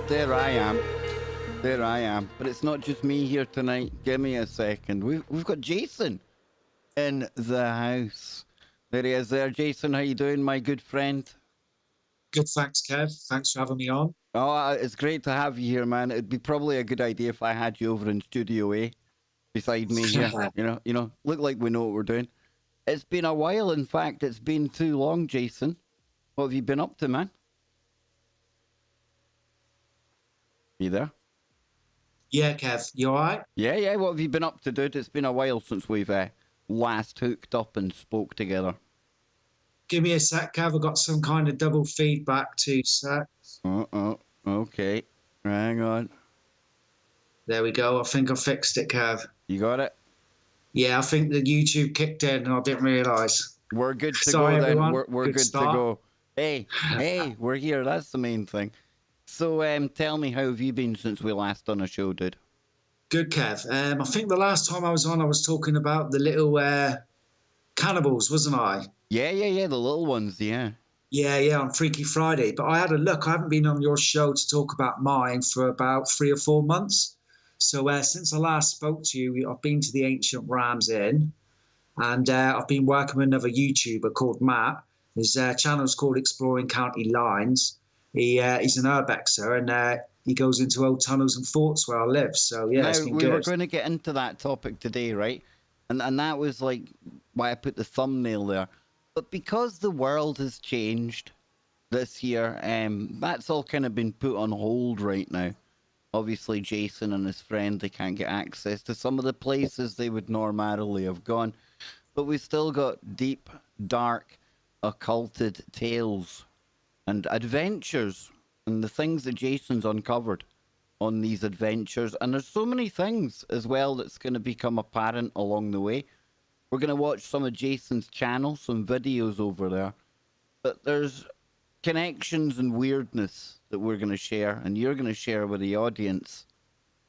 there I am. There I am. But it's not just me here tonight. Give me a second. We've got Jason in the house. There he is there. Jason, how you doing, my good friend? Good, thanks, Kev. Thanks for having me on. Oh, it's great to have you here, man. It'd be probably a good idea if I had you over in Studio A beside me here. you know, look like we know what we're doing. It's been a while. In fact, it's been too long, Jason. What have you been up to, man? You there? Yeah, Kev, you all right? Yeah. What have you been up to, dude? It's been a while since we've last hooked up and spoke together. Give me a sec, Kev. I've got some kind of double feedback, 2 secs. Okay. Hang on. There we go. I think I fixed it, Kev. You got it? Yeah, I think the YouTube kicked in and I didn't realise. We're good to Sorry, go then. everyone. We're good to go. Hey, we're here. That's the main thing. So, tell me, how have you been since we last done a show, dude? Good, Kev. I think the last time I was on, I was talking about the little cannibals, wasn't I? Yeah, the little ones, yeah. Yeah, on Freaky Friday. But I had a look. I haven't been on your show to talk about mine for about 3 or 4 months. So since I last spoke to you, I've been to the Ancient Rams Inn, and I've been working with another YouTuber called Matt. His channel's called Exploring County Lines. He's an urbexer, and he goes into old tunnels and forts where I live. So yeah, it's been good. We were going to get into that topic today, right? And that was like why I put the thumbnail there. But because the world has changed this year, that's all kind of been put on hold right now. Obviously, Jason and his friend, they can't get access to some of the places they would normally have gone. But we've still got deep, dark, occulted tales and adventures and the things that Jason's uncovered on these adventures. And there's so many things as well that's going to become apparent along the way. We're going to watch some of Jason's channel, some videos over there. But there's connections and weirdness that we're going to share, and you're going to share with the audience,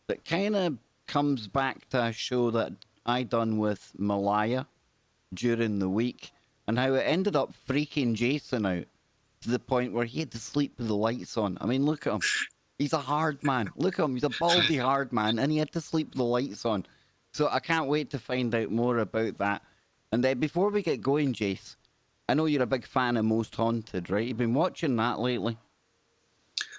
that kind of comes back to a show that I done with Malaya during the week, and how it ended up freaking Jason out to the point where he had to sleep with the lights on. I mean, look at him. He's a hard man. Look at him. He's a baldy hard man, and he had to sleep with the lights on. So I can't wait to find out more about that. And then before we get going, Jace, I know you're a big fan of Most Haunted, right? You've been watching that lately.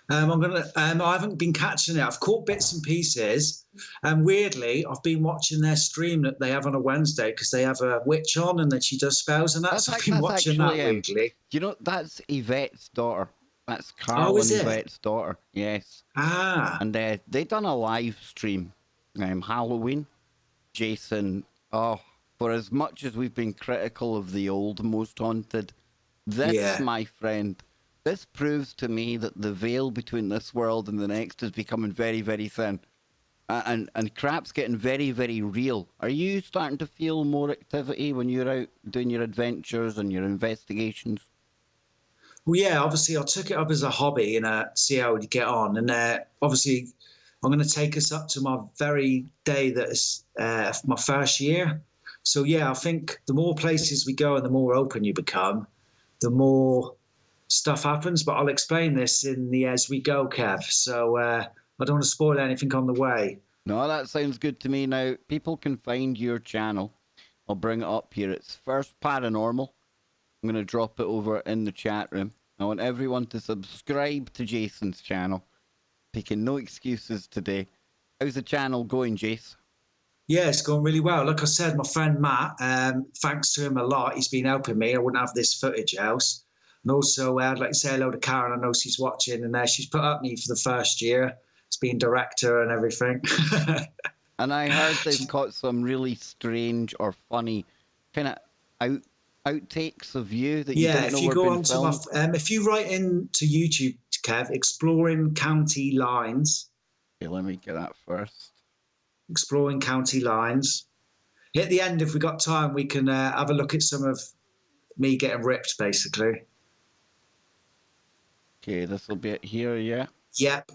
I haven't been catching it. I've caught bits and pieces, and weirdly, I've been watching their stream that they have on a Wednesday because they have a witch on and then she does spells and that. So I've been watching that weirdly. You know, that's Yvette's daughter. That's Carl and Yvette's daughter. Yes. And they done a live stream, Halloween. Jason, for as much as we've been critical of the old Most Haunted, this, my friend, this proves to me that the veil between this world and the next is becoming very, very thin. And crap's getting very, very real. Are you starting to feel more activity when you're out doing your adventures and your investigations? Well, yeah, obviously I took it up as a hobby and see how we get on. And obviously I'm going to take us up to my very day that is my first year. So, yeah, I think the more places we go and the more open you become, the more stuff happens. But I'll explain this in the as we go, Kev. So I don't want to spoil anything on the way. No, that sounds good to me. Now, people can find your channel. I'll bring it up here. It's First Paranormal. I'm going to drop it over in the chat room. I want everyone to subscribe to Jason's channel. Taking no excuses today. How's the channel going, Jace? Yeah, it's going really well. Like I said, my friend Matt, thanks to him a lot, he's been helping me. I wouldn't have this footage else. And also, I'd like to say hello to Karen. I know she's watching, and she's put up me for the first year. It's been director and everything. And I heard they've got some really strange or funny kind of outtakes of you that you don't know if you were go being onto filmed. if you write into YouTube, Kev, Exploring County Lines. Okay, let me get that first. Exploring County Lines. At the end, if we got time, we can have a look at some of me getting ripped, basically. Okay, this will be it here, yeah? Yep.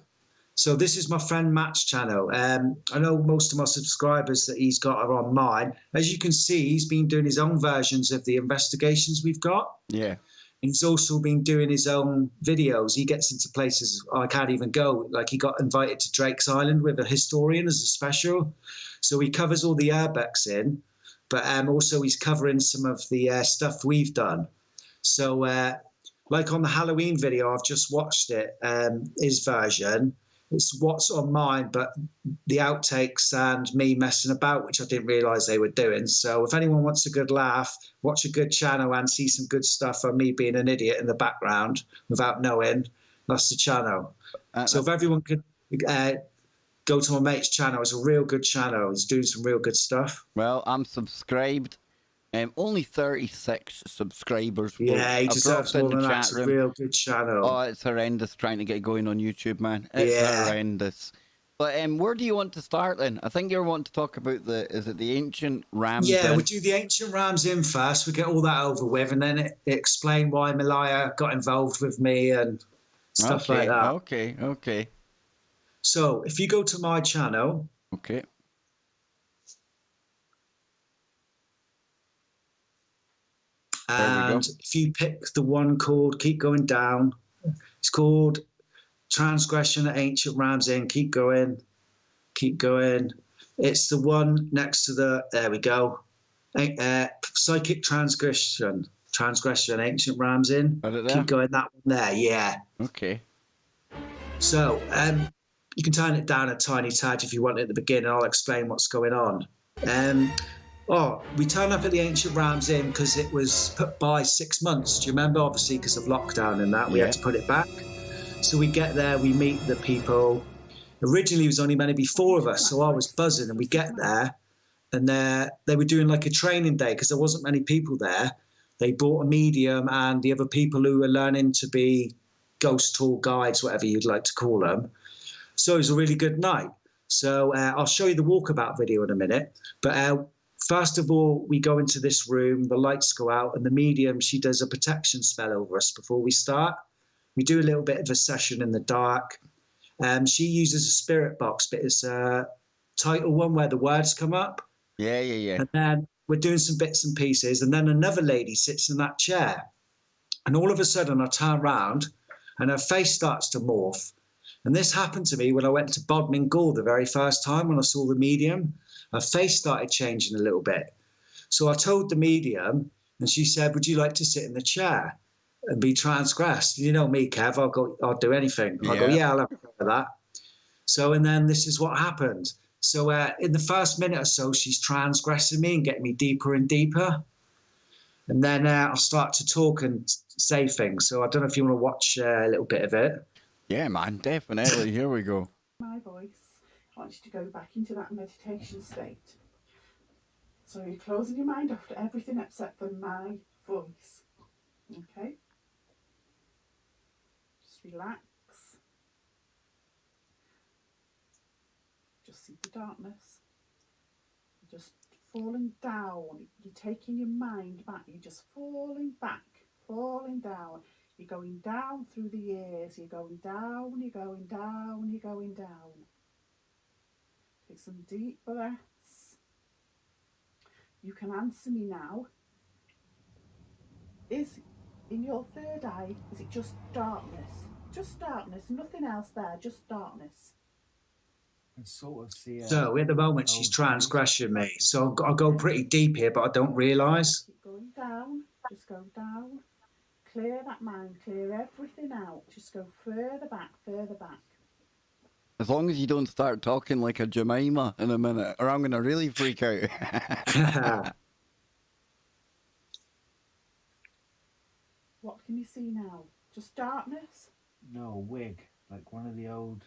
So this is my friend Matt's channel. I know most of my subscribers that he's got are on mine. As you can see, he's been doing his own versions of the investigations we've got. Yeah. He's also been doing his own videos. He gets into places I can't even go. Like he got invited to Drake's Island with a historian as a special. So he covers all the urbex in, but also he's covering some of the stuff we've done. So like on the Halloween video, I've just watched it, his version. It's what's on mine, but the outtakes and me messing about, which I didn't realize they were doing. So if anyone wants a good laugh, watch a good channel and see some good stuff of me being an idiot in the background without knowing, that's the channel. So if everyone could go to my mate's channel, it's a real good channel. He's doing some real good stuff. Well, I'm subscribed. Only 36 subscribers. Folks. Yeah, he I've deserves dropped more in the than that. chat It's a room. real good channel. Oh, it's horrendous trying to get going on YouTube, man. It's horrendous. But where do you want to start then? I think you want to talk about is it the ancient Rams? Yeah, Inn? we'll do the ancient Rams in first. We get all that over with, and then it explain why Malaya got involved with me and stuff like that. Okay. So if you go to my channel. Okay. And if you pick the one called Keep Going Down, it's called Transgression at Ancient Rams Inn. Keep going. It's the one next to there we go. Psychic Transgression, Ancient Rams Inn. Keep going, that one there, yeah. Okay. So you can turn it down a tiny tad if you want at the beginning. I'll explain what's going on. We turned up at the Ancient Rams Inn because it was put by 6 months. Do you remember? Obviously, because of lockdown and that, we had to put it back. So we get there, we meet the people. Originally, it was only meant to be 4 of us, so I was buzzing. And we get there, and they were doing like a training day because there wasn't many people there. They brought a medium and the other people who were learning to be ghost tour guides, whatever you'd like to call them. So it was a really good night. So I'll show you the walkabout video in a minute. But first of all, we go into this room, the lights go out, and the medium, she does a protection spell over us before we start. We do a little bit of a session in the dark. She uses a spirit box, but it's a title one where the words come up. Yeah. And then we're doing some bits and pieces, and then another lady sits in that chair. And all of a sudden, I turn around, and her face starts to morph. And this happened to me when I went to Bodmin Gore the very first time when I saw the medium. Her face started changing a little bit. So I told the medium, and she said, "Would you like to sit in the chair and be transgressed?" You know me, Kev, I'll do anything. I go, "Yeah, I'll have to go with that." So, and then this is what happened. So in the first minute or so, she's transgressing me and getting me deeper and deeper. And then I'll start to talk and say things. So I don't know if you want to watch a little bit of it. Yeah, man, definitely. Here we go. My voice. I want you to go back into that meditation state. So you're closing your mind off to everything except for my voice. Okay? Just relax. Just see the darkness. You're just falling down. You're taking your mind back. You're just falling back, falling down. You're going down through the years. You're going down, you're going down, you're going down. Take some deep breaths. You can answer me now. Is in your third eye, is it just darkness? Just darkness, nothing else there, just darkness. And sort of see. So at the moment, she's transgressing me. So I go pretty deep here, but I don't realise. Keep going down, just go down. Clear that mind, clear everything out. Just go further back, further back. As long as you don't start talking like a Jemima in a minute, or I'm going to really freak out. What can you see now? Just darkness? No, a wig. Like one of the old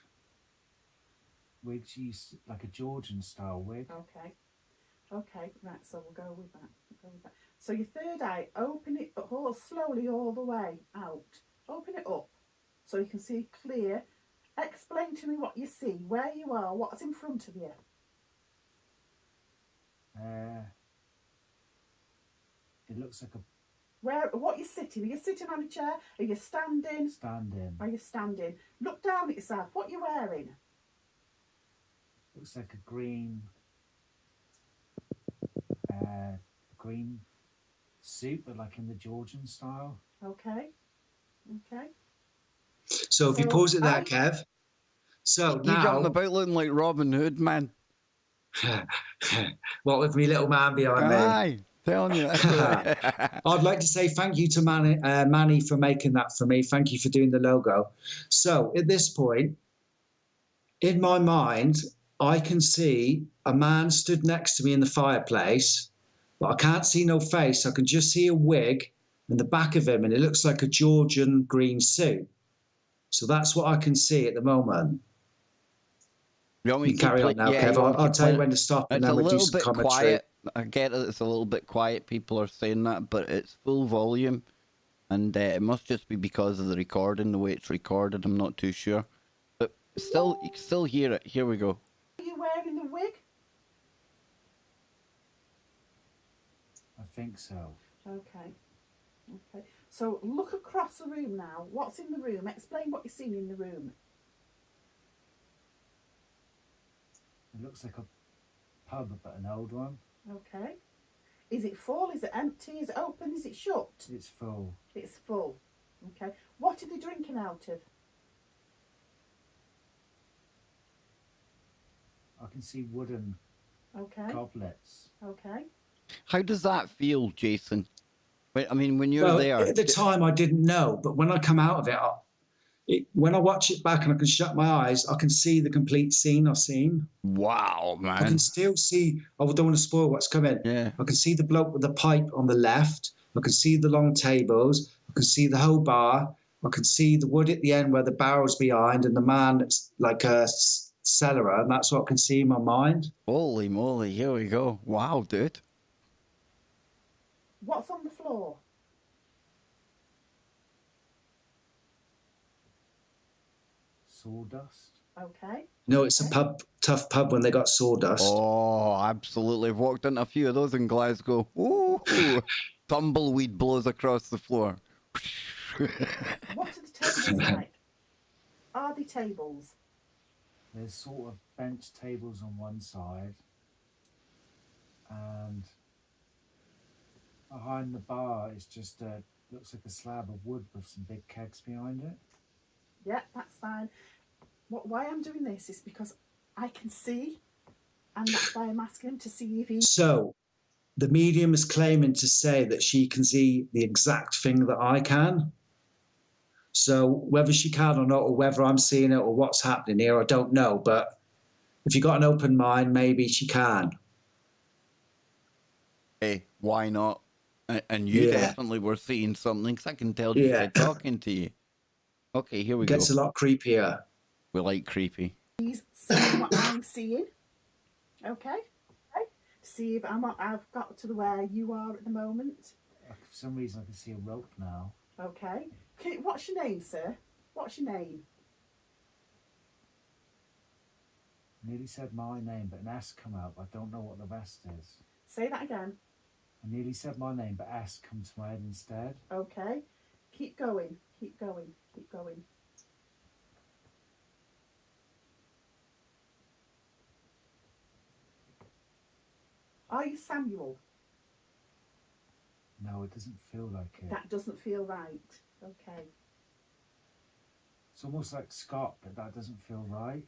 wigs, like a Georgian style wig. Okay, right, so we'll go with that. So your third eye, open it slowly all the way out. Open it up so you can see clear. Explain to me what you see, where you are, what's in front of you. It looks like What you're sitting? Are you sitting on a chair? Are you standing? Standing. Are you standing? Look down at yourself. What are you wearing? Looks like a green suit, but like in the Georgian style. Okay. Okay. So if you So pause it there, I- Kev. So You jumping now, about looking like Robin Hood, man. what with me little man behind me? Aye, telling you that's right. I'd like to say thank you to Manny for making that for me. Thank you for doing the logo. So at this point, in my mind, I can see a man stood next to me in the fireplace, but I can't see no face. I can just see a wig in the back of him, and it looks like a Georgian green suit. So that's what I can see at the moment. You want me You to keep carry on playing? now, Yeah, Kev. you want me to I'll keep tell you playing? when to stop, and It's then a we'll do little some bit commentary. quiet. I get it. It's a little bit quiet. People are saying that, but it's full volume, and it must just be because of the recording, the way it's recorded. I'm not too sure, but still, you can still hear it. Here we go. Are you wearing the wig? I think so. Okay. Okay. So look across the room now. What's in the room? Explain what you're seeing in the room. It looks like a pub, but an old one. Okay. Is it full? Is it empty? Is it open? Is it shut? It's full. It's full. Okay. What are they drinking out of? I can see wooden Okay. goblets. Okay. How does that feel, Jason? I mean, when you're Well, there, at the time, I didn't know, but when I come out of it, when I watch it back and I can shut my eyes, I can see the complete scene I've seen. wow, I can man. still see, I don't want to spoil what's coming. Yeah. I can see the bloke with the pipe on the left. I can see the long tables. I can see the whole bar. I can see the wood at the end where the barrel's behind and the man that's like a cellarer. And that's what I can see in my mind. Holy moly, here we go. Wow, dude. What's on the floor? Sawdust. Okay. No, it's a tough pub when they got sawdust. Oh, absolutely. I've walked into a few of those in Glasgow. Ooh, tumbleweed blows across the floor. What are the tables like? Are they tables? There's sort of bench tables on one side, and behind the bar is just looks like a slab of wood with some big kegs behind it. Yeah, that's fine. Why I'm doing this is because I can see, and that's why I'm asking him to see if he... So the medium is claiming to say that she can see the exact thing that I can. So whether she can or not, or whether I'm seeing it or what's happening here, I don't know. But if you've got an open mind, maybe she can. Hey, why not? And you definitely were seeing something, because I can tell just by talking to you. Okay, here we go. Gets a lot creepier. We like creepy. He's seeing what I'm seeing. Okay? See if I've got to where you are at the moment. For some reason I can see a rope now. Okay. What's your name, sir? What's your name? I nearly said my name, but an S come out. I don't know what the rest is. Say that again. I nearly said my name, but S come to my head instead. Okay. Keep going. Keep going. Keep going. Are you Samuel? No, it doesn't feel like it. That doesn't feel right. Okay. It's almost like Scott, but that doesn't feel right.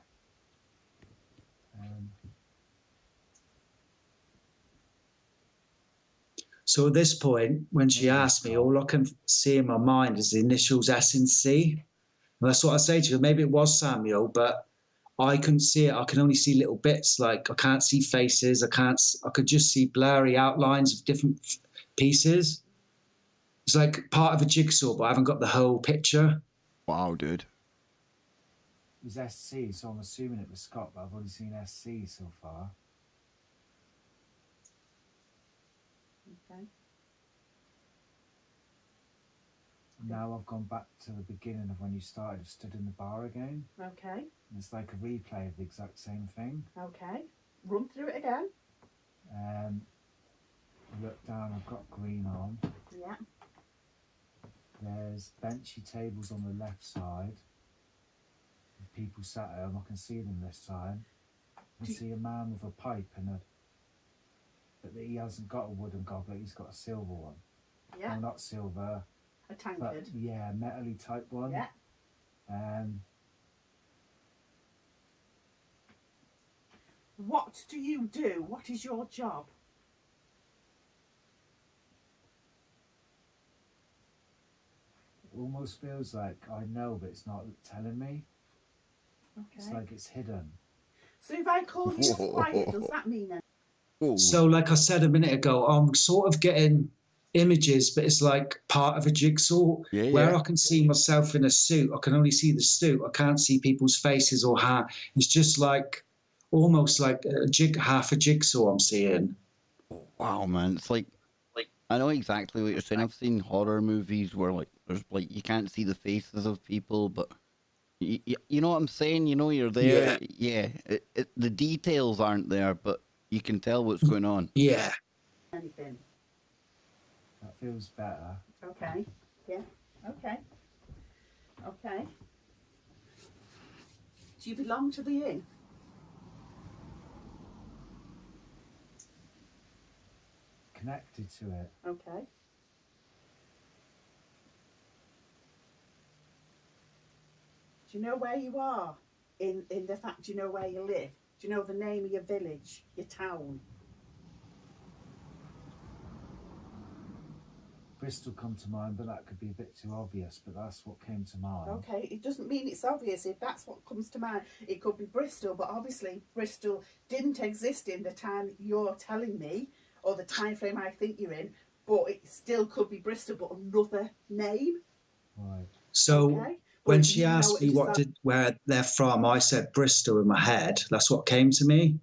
So at this point, when she asked me, all I can see in my mind is the initials S and C. And that's what I say to her. Maybe it was Samuel, but I couldn't see it. I can only see little bits. Like I can't see faces. I could just see blurry outlines of different pieces. It's like part of a jigsaw, but I haven't got the whole picture. Wow, dude. It was SC, so I'm assuming it was Scott, but I've only seen SC so far. Okay. Now I've gone back to the beginning of when you started. I've stood in the bar again. Okay. And it's like a replay of the exact same thing. Okay. Run through it again. Look down, I've got green on. Yeah. There's benchy tables on the left side. With people sat at them, I can see them this time. I can see a man with a pipe but he hasn't got a wooden goblet, he's got a silver one. Yeah. No, not silver, A but tankard. yeah, metally type one. Yeah. What do you do? What is your job? Almost feels like I know, but it's not telling me. It's Okay. like it's hidden. So if I call you Squire, does that mean anything? Oh, So, like I said a minute ago, I'm sort of getting images, but it's like part of a jigsaw. Yeah, Where yeah. I can see myself in a suit, I can only see the suit. I can't see people's faces or hair. It's just like almost like half a jigsaw I'm seeing. Wow, man. It's like I know exactly what you're saying. I've seen horror movies where like there's like you can't see the faces of people, but you know what I'm saying. You know you're there. Yeah. The details aren't there, but you can tell what's going on. Yeah. Anything? That feels better. Okay. Yeah. Okay. Okay. Do you belong to the inn? Connected to it. Okay. Do you know where you are? In the fact, do you know where you live? Do you know the name of your village, your town? Bristol come to mind, but that could be a bit too obvious, but that's what came to mind. Okay, it doesn't mean it's obvious. If that's what comes to mind, it could be Bristol, but obviously Bristol didn't exist in the time that you're telling me, or the time frame I think you're in, but it still could be Bristol, but another name. Right. So Okay? when But she you know asked me it's where they're from, I said Bristol in my head. That's what came to me.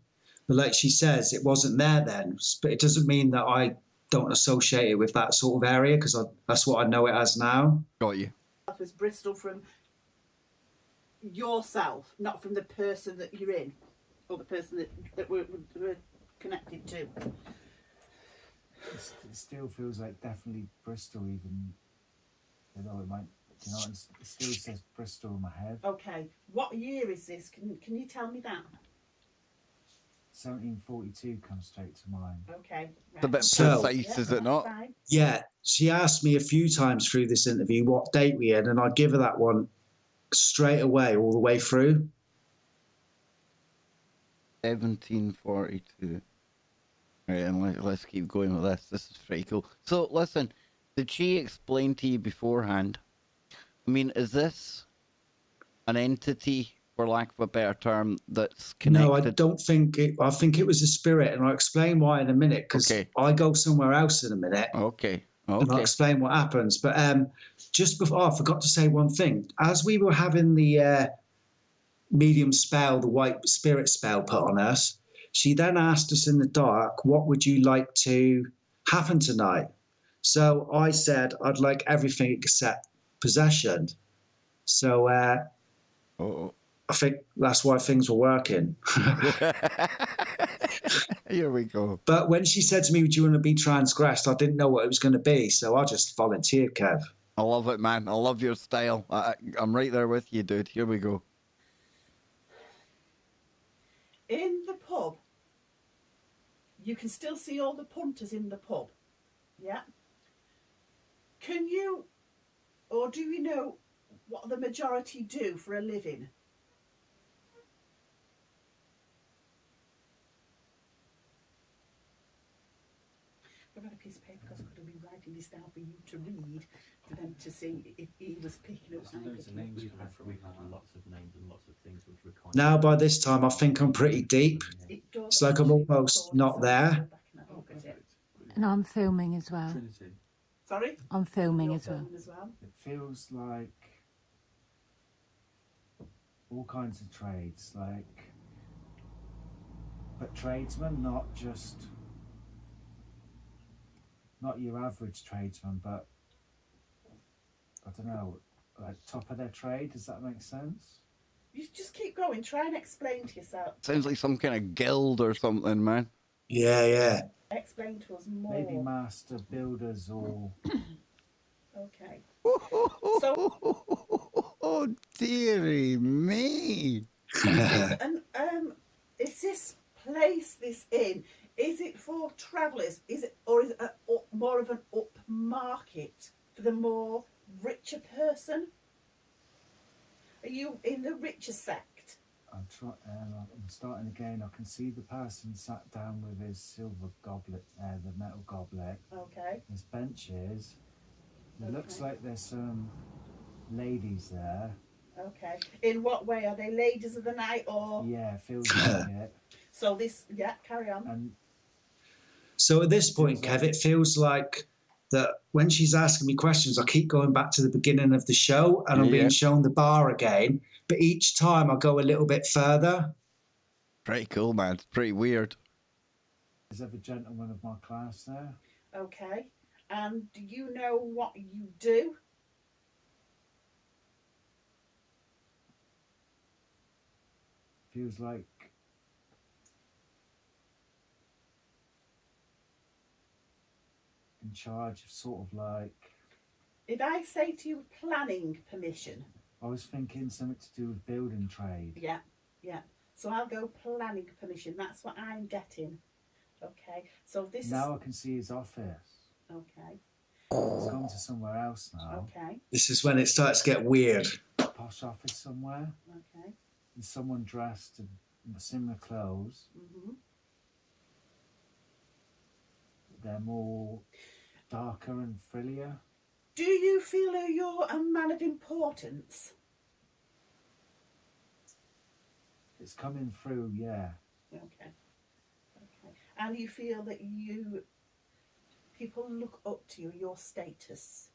But like she says, it wasn't there then. But it doesn't mean that I don't associate it with that sort of area because that's what I know it as now. Got you. as Bristol from yourself, not from the person that you're in, or the person that we're connected to. It still feels like definitely Bristol, even though it might, you know, it still says Bristol in my head. Okay, what year is this? Can you tell me that? 1742 comes straight to mind. Okay. It's a bit So- precise, is it not? Fine. Yeah, she asked me a few times through this interview what date we in, and I give her that one straight away, all the way through. 1742. Right, and let's keep going with this. This is pretty cool. So, listen, did she explain to you beforehand? I mean, is this an entity, for lack of a better term, that's connected? No, I don't think it. I think it was a spirit, and I'll explain why in a minute because Okay. I go somewhere else in a minute. Okay. And I'll Okay. explain what happens. But just before, I forgot to say one thing. As we were having the medium spell, the white spirit spell put on us, she then asked us in the dark, what would you like to happen tonight? So I said, I'd like everything except possession. So Oh. I think that's why things were working. Here we go. But when she said to me, would you want to be transgressed? I didn't know what it was going to be. So I just volunteered, Kev. I love it, man. I love your style. I'm right there with you, dude. Here we go. In the pub, you can still see all the punters in the pub. Yeah. Can you, or do you know what the majority do for a living? I've had a piece of paper because I could have been writing this down for you to read, for them to see if he was picking up. There's loads of names we've had lots of names and lots of things which were kind Now, by this time, I think I'm pretty deep. It does It's like I'm actually almost record not itself. there. Go back and have a look at it. And I'm filming as well. Trinity. Sorry? I'm filming You're as well. filming as well. It feels like all kinds of trades, but tradesmen, not your average tradesman, but I don't know, like top of their trade. Does that make sense? You just keep going. Try and explain to yourself. Sounds like some kind of guild or something, man. Yeah, yeah. Explain to us more. Maybe master builders or Okay. Oh, dearie me. And is this place, this inn, is it for travellers? Is it, or is it more of an upmarket for the more person? Are you in the richer sect? I'm starting again. I can see the person sat down with his silver goblet, the metal goblet. Okay. There's benches. It Okay. looks like there's some ladies there. Okay. In what way? Are they ladies of the night or? Yeah, it feels like it. So this, yeah, carry on. And So at this point, Feels Kev, it feels like that when she's asking me questions, I keep going back to the beginning of the show and I'm Yeah, being yeah. shown the bar again. But each time I go a little bit further. Pretty cool, man. It's pretty weird. there's a gentleman of my class there. Okay. And do you know what you do? Feels like in charge of sort of like, If I say to you planning permission, I was thinking something to do with building trade. yeah, yeah. So I'll go planning permission. That's what I'm getting. Okay. So this Now I can see his office. is okay. It's gone to somewhere else now. Okay. This is when it starts to get weird. Posh office somewhere. Okay. And someone dressed in similar clothes. Mhm. They're more darker and frillier. Do you feel you're a man of importance? It's coming through, yeah. Okay. Okay. And you feel that people look up to you, your status.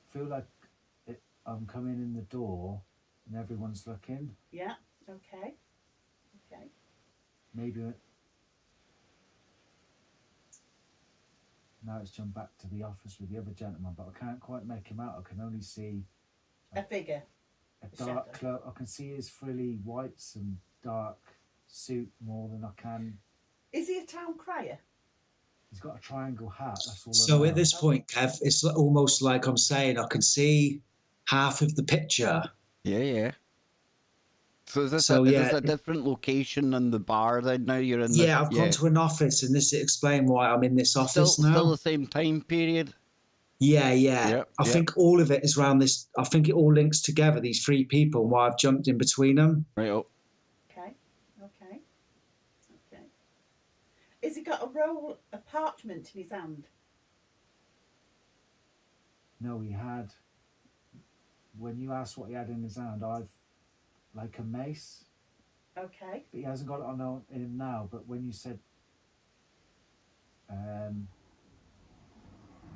Feel like I'm coming in the door and everyone's looking. Yeah. Okay. Okay. Maybe now it's jumped back to the office with the other gentleman, but I can't quite make him out. I can only see A figure. a A dark shadow. cloak. I can see his frilly whites and dark suit more than I can. Is he a town crier? He's got a triangle hat. That's all. So I at know. this point, Kev, it's almost like I'm saying I can see half of the picture. Yeah, yeah. So is this, So, is yeah. this a different location than the bar then now you're in Yeah, the... I've gone to an office and this explains why I'm in this office still, now. Still the same time period? Yeah, yeah. Yep, I yep. think all of it is around this. I think it all links together, these three people, and why I've jumped in between them. Right, oh. Okay. Okay. Okay. Has he got a roll of parchment in his hand? No, he had. When you asked what he had in his hand, I've like a mace, Okay. but he hasn't got it on him now. But when you said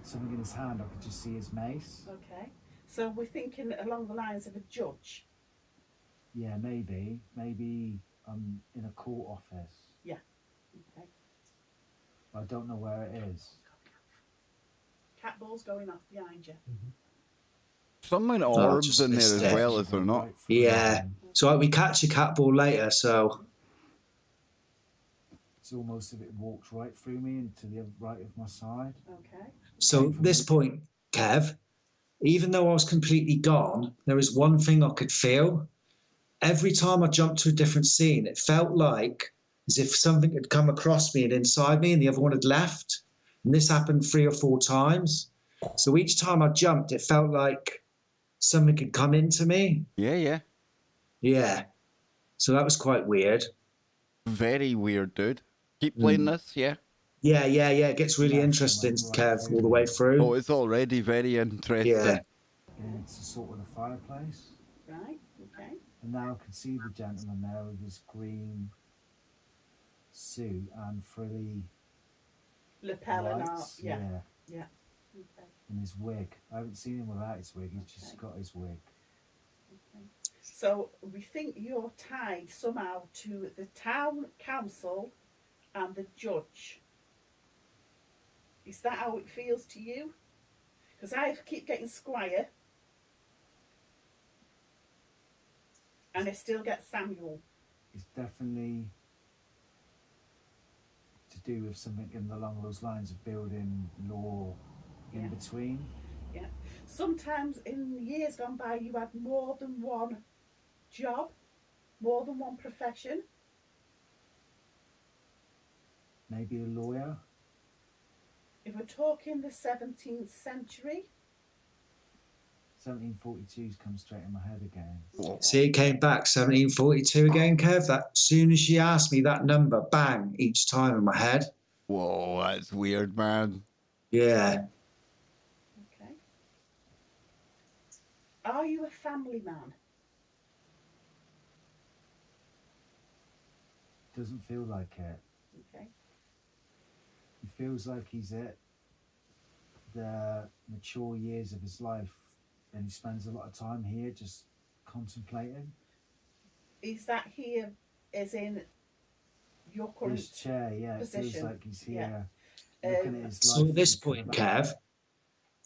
something in his hand, I could just see his mace. Okay. So we're thinking along the lines of a judge. Yeah, maybe I'm in a court office. Okay. I don't know where it is. Cat balls going off behind you. Someone Oh, orbs just in there missed as it. well, is there not? Right through Yeah. them. So we catch a cat ball later. So It's almost as if it walked right through me into the right of my side. Okay. so at this point, Kev, even though I was completely gone, there is one thing I could feel. Every time I jumped to a different scene, it felt like as if something had come across me and inside me and the other one had left. And this happened 3 or 4 times. So each time I jumped, it felt like something had come into me. Yeah, yeah. Yeah. So that was quite weird. Very weird, dude. Keep playing this, yeah? Yeah. It gets really Yeah, interesting, right Kev, through all the way through. Oh, it's already very interesting. Yeah. And it's sort of the fireplace. Right. Okay. And now I can see the gentleman there with his green suit and frilly Lapel and all. lights. Yeah. Yeah. Yeah. Okay. And his wig. I haven't seen him without his wig. He's just Okay. got his wig. Okay. So we think you're tied somehow to the town council and the judge. Is that how it feels to you? Because I keep getting Squire and I still get Samuel. It's definitely to do with something along those lines of building law in Yeah. between. Yeah. Sometimes in years gone by you had more than one job, more than one profession. Maybe a lawyer. If we're talking the 17th century, 1742's come straight in my head again. See, it came back 1742 again, Kev. That soon as she asked me that number, bang, each time in my head. Whoa, that's weird, man. Yeah. Okay. Are you a family man? Doesn't feel like it. Okay. He feels like he's at the mature years of his life, and he spends a lot of time here just contemplating. Is that here as in your current This chair, yeah, position? it feels like he's Yeah. here. Looking at his So life at this that he could point, have Kev,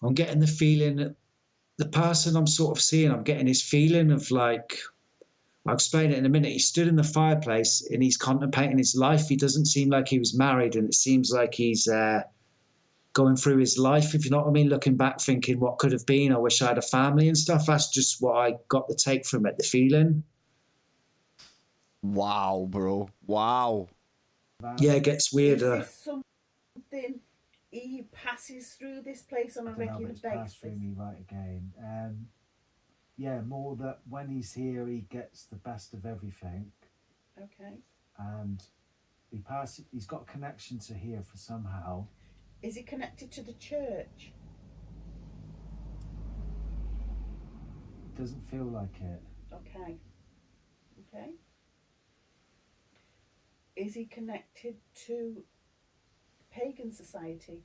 I'm getting the feeling that the person I'm sort of seeing, I'm getting this feeling of like, I'll explain it in a minute. He stood in the fireplace and he's contemplating his life. He doesn't seem like he was married, and it seems like he's going through his life, if you know what I mean, looking back, thinking what could have been. I wish I had a family and stuff. That's just what I got the take from it, the feeling. Wow, bro. Wow. about. Yeah, it gets Is weirder. this something he passes through this place on I a don't know, regular but it's passed through basis? me right again. Yeah, more that when he's here, he gets the best of everything, Okay. and he's got a connection to here for somehow. Is he connected to the church? Doesn't feel like it. Okay. Okay. Is he connected to pagan society?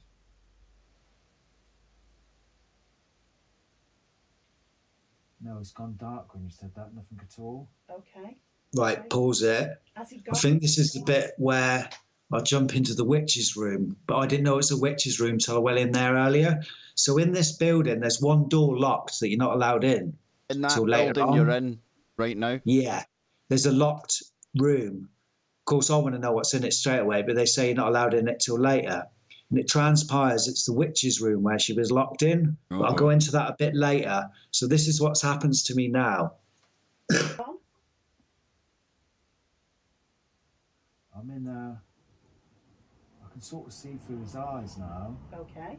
No, it's gone dark when you said that. Nothing at all. Okay. Right, Okay. pause it. Has he I got? think this is the bit where I jump into the witch's room, but I didn't know it's a witch's room till I went in there earlier. So in this building, there's one door locked that you're not allowed in In that till later building on. you're in right now? Yeah, there's a locked room. Of course, I want to know what's in it straight away, but they say you're not allowed in it till later. And it transpires it's the witch's room where she was locked in. But I'll go into that a bit later. So this is what happens to me now. I'm in I can sort of see through his eyes now. Okay.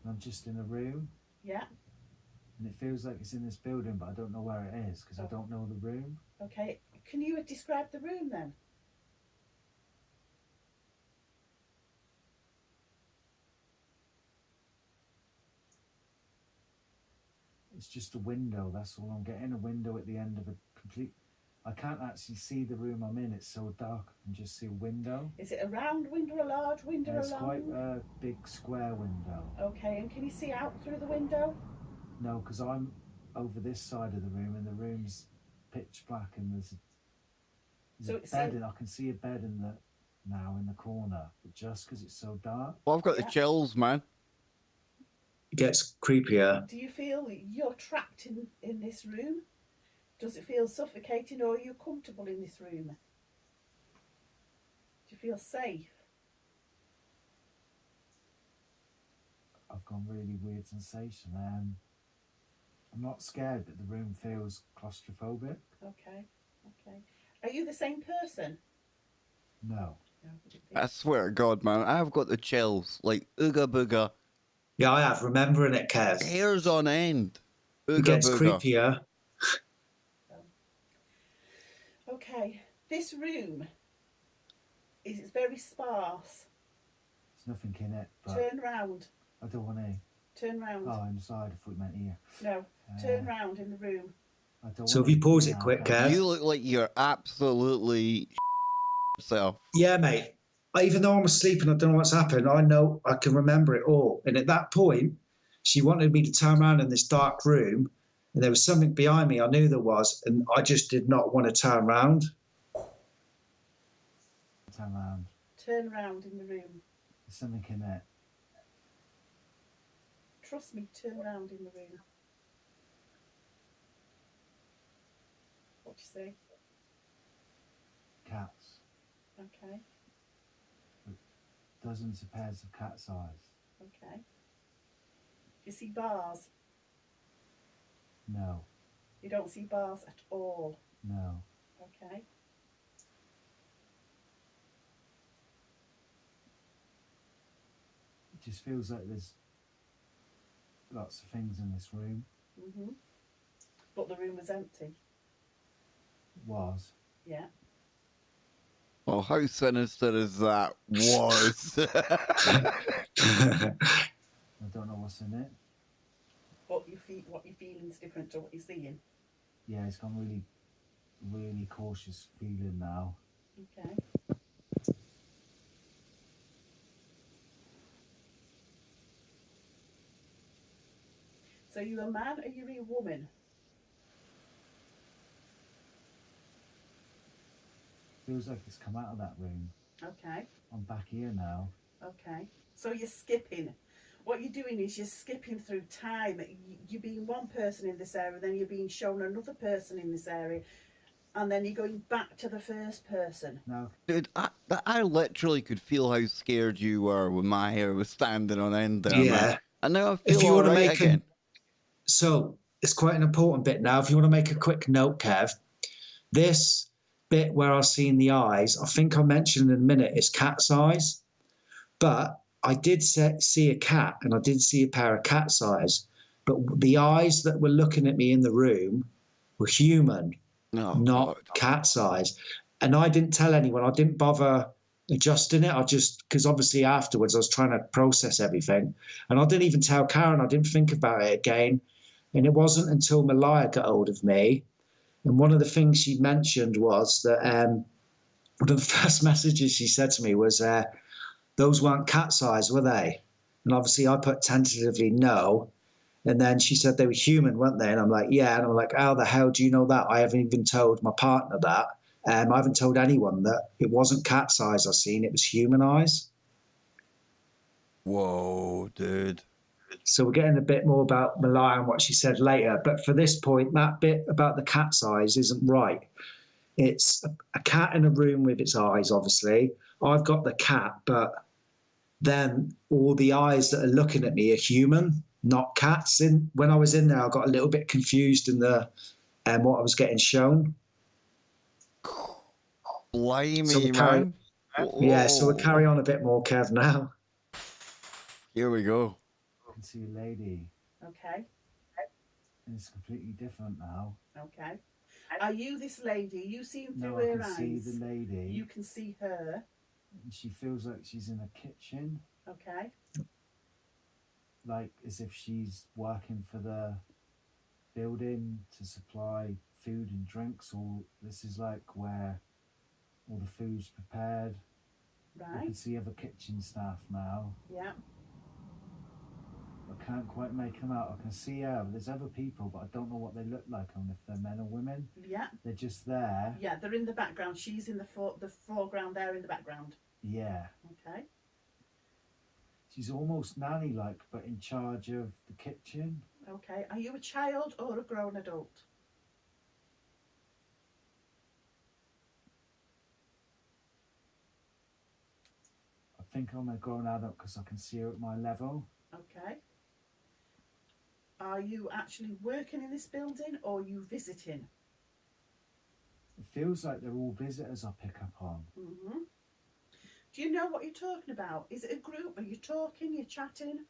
And I'm just in a room. Yeah. And it feels like it's in this building, but I don't know where it is because I don't know the room. Okay. Can you describe the room then? It's just a window, that's all I'm getting. A window at the end of a complete... I can't actually see the room I'm in. It's so dark I can just see a window. Is it a round window, a large window, It's a quite long? a big square window. Okay, and can you see out through the window? No, because I'm over this side of the room and the room's pitch black and there's So a it's bed and I can see a bed in the corner, but just because it's so dark. Well, I've got the Yeah. chills, man. It gets creepier. Do you feel you're trapped in this room? Does it feel suffocating, or are you comfortable in this room? Do you feel safe? I've got a really weird sensation. I'm not scared, but the room feels claustrophobic. Okay, okay. Are you the same person? No. No. I swear to God, man, I've got the chills. Like, ooga booga. Yeah, I have. Remembering it, Kev. Hairs on end. It Ooga gets booga. creepier. Okay, this room is very sparse. There's nothing in it, but Turn round. I don't want to. Turn round. Oh, inside, I thought you meant here. No, turn round in the room. I don't So want if you to pause be it now, quick, can I? Kev. You look like you're absolutely yourself. Yeah, mate. Even though I'm asleep and I don't know what's happened, I know I can remember it all. And at that point, she wanted me to turn around in this dark room, and there was something behind me. I knew there was, and I just did not want to turn around. Turn around. Turn round in the room. There's something in it. Trust me, turn round in the room. What do you say? Cats. Okay, Dozens of pairs of cat's eyes. okay. You see bars? No. You don't see bars at all. No. Okay. It just feels like there's lots of things in this room. Mhm. But the room was empty. Was. Yeah. Well, how sinister is that? Was. I don't know what's in it. But what you're feeling is different to what you're seeing. Yeah, it's gone really, really cautious feeling now. Okay. So you a man or you a woman? Feels like it's come out of that room. Okay. I'm back here now. Okay. So you're skipping. What you're doing is you're skipping through time. You're being one person in this area, then you're being shown another person in this area, and then you're going back to the first person. No. Dude, I literally could feel how scared you were when my hair was standing on end there, Yeah. man. And now I If feel you all want to right make again. so it's quite an important bit now. If you want to make a quick note, Kev, this bit where I've seen the eyes, I think I mentioned in a minute, it's cat's eyes. But I did see a cat, and I did see a pair of cat's eyes. But the eyes that were looking at me in the room were human, not cat's eyes. And I didn't tell anyone. I didn't bother adjusting it. I just, because obviously afterwards I was trying to process everything. And I didn't even tell Karen. I didn't think about it again. And it wasn't until Malaya got hold of me. And one of the things she mentioned was that one of the first messages she said to me was, those weren't cat's eyes, were they? And obviously I put tentatively no. And then she said they were human, weren't they? And I'm like, yeah. And I'm like, how the hell do you know that? I haven't even told my partner that. I haven't told anyone that it wasn't cat's eyes I seen, it was human eyes. Whoa, dude. So we're getting a bit more about Malaya and what she said later. But for this point, that bit about the cat's eyes isn't right. It's a cat in a room with its eyes, obviously. I've got the cat, but then all the eyes that are looking at me are human, not cats. When I was in there, I got a little bit confused in the what I was getting shown. Blimey, man. Yeah, so we'll carry on a bit more, Kev, now. Here we go. I can see a lady. Okay. And it's completely different now. Okay. Are you this lady? You see through No, her I eyes. can see the lady. You can see her. And she feels like she's in a kitchen. Okay. Like as if she's working for the building to supply food and drinks, or this is like where all the food's prepared. I Right. can see other kitchen staff now. Yeah. I can't quite make them out. I can see there's other people, but I don't know what they look like and if they're men or women. Yeah. They're just there. Yeah, they're in the background. She's in the foreground there in the background. Yeah. Okay. She's almost nanny-like, but in charge of the kitchen. Okay. Are you a child or a grown adult? I think I'm a grown adult because I can see her at my level. Okay. Are you actually working in this building or are you visiting? It feels like they're all visitors I pick up on. Mm-hmm. Do you know what you're talking about? Is it a group? Are you talking? You're chatting?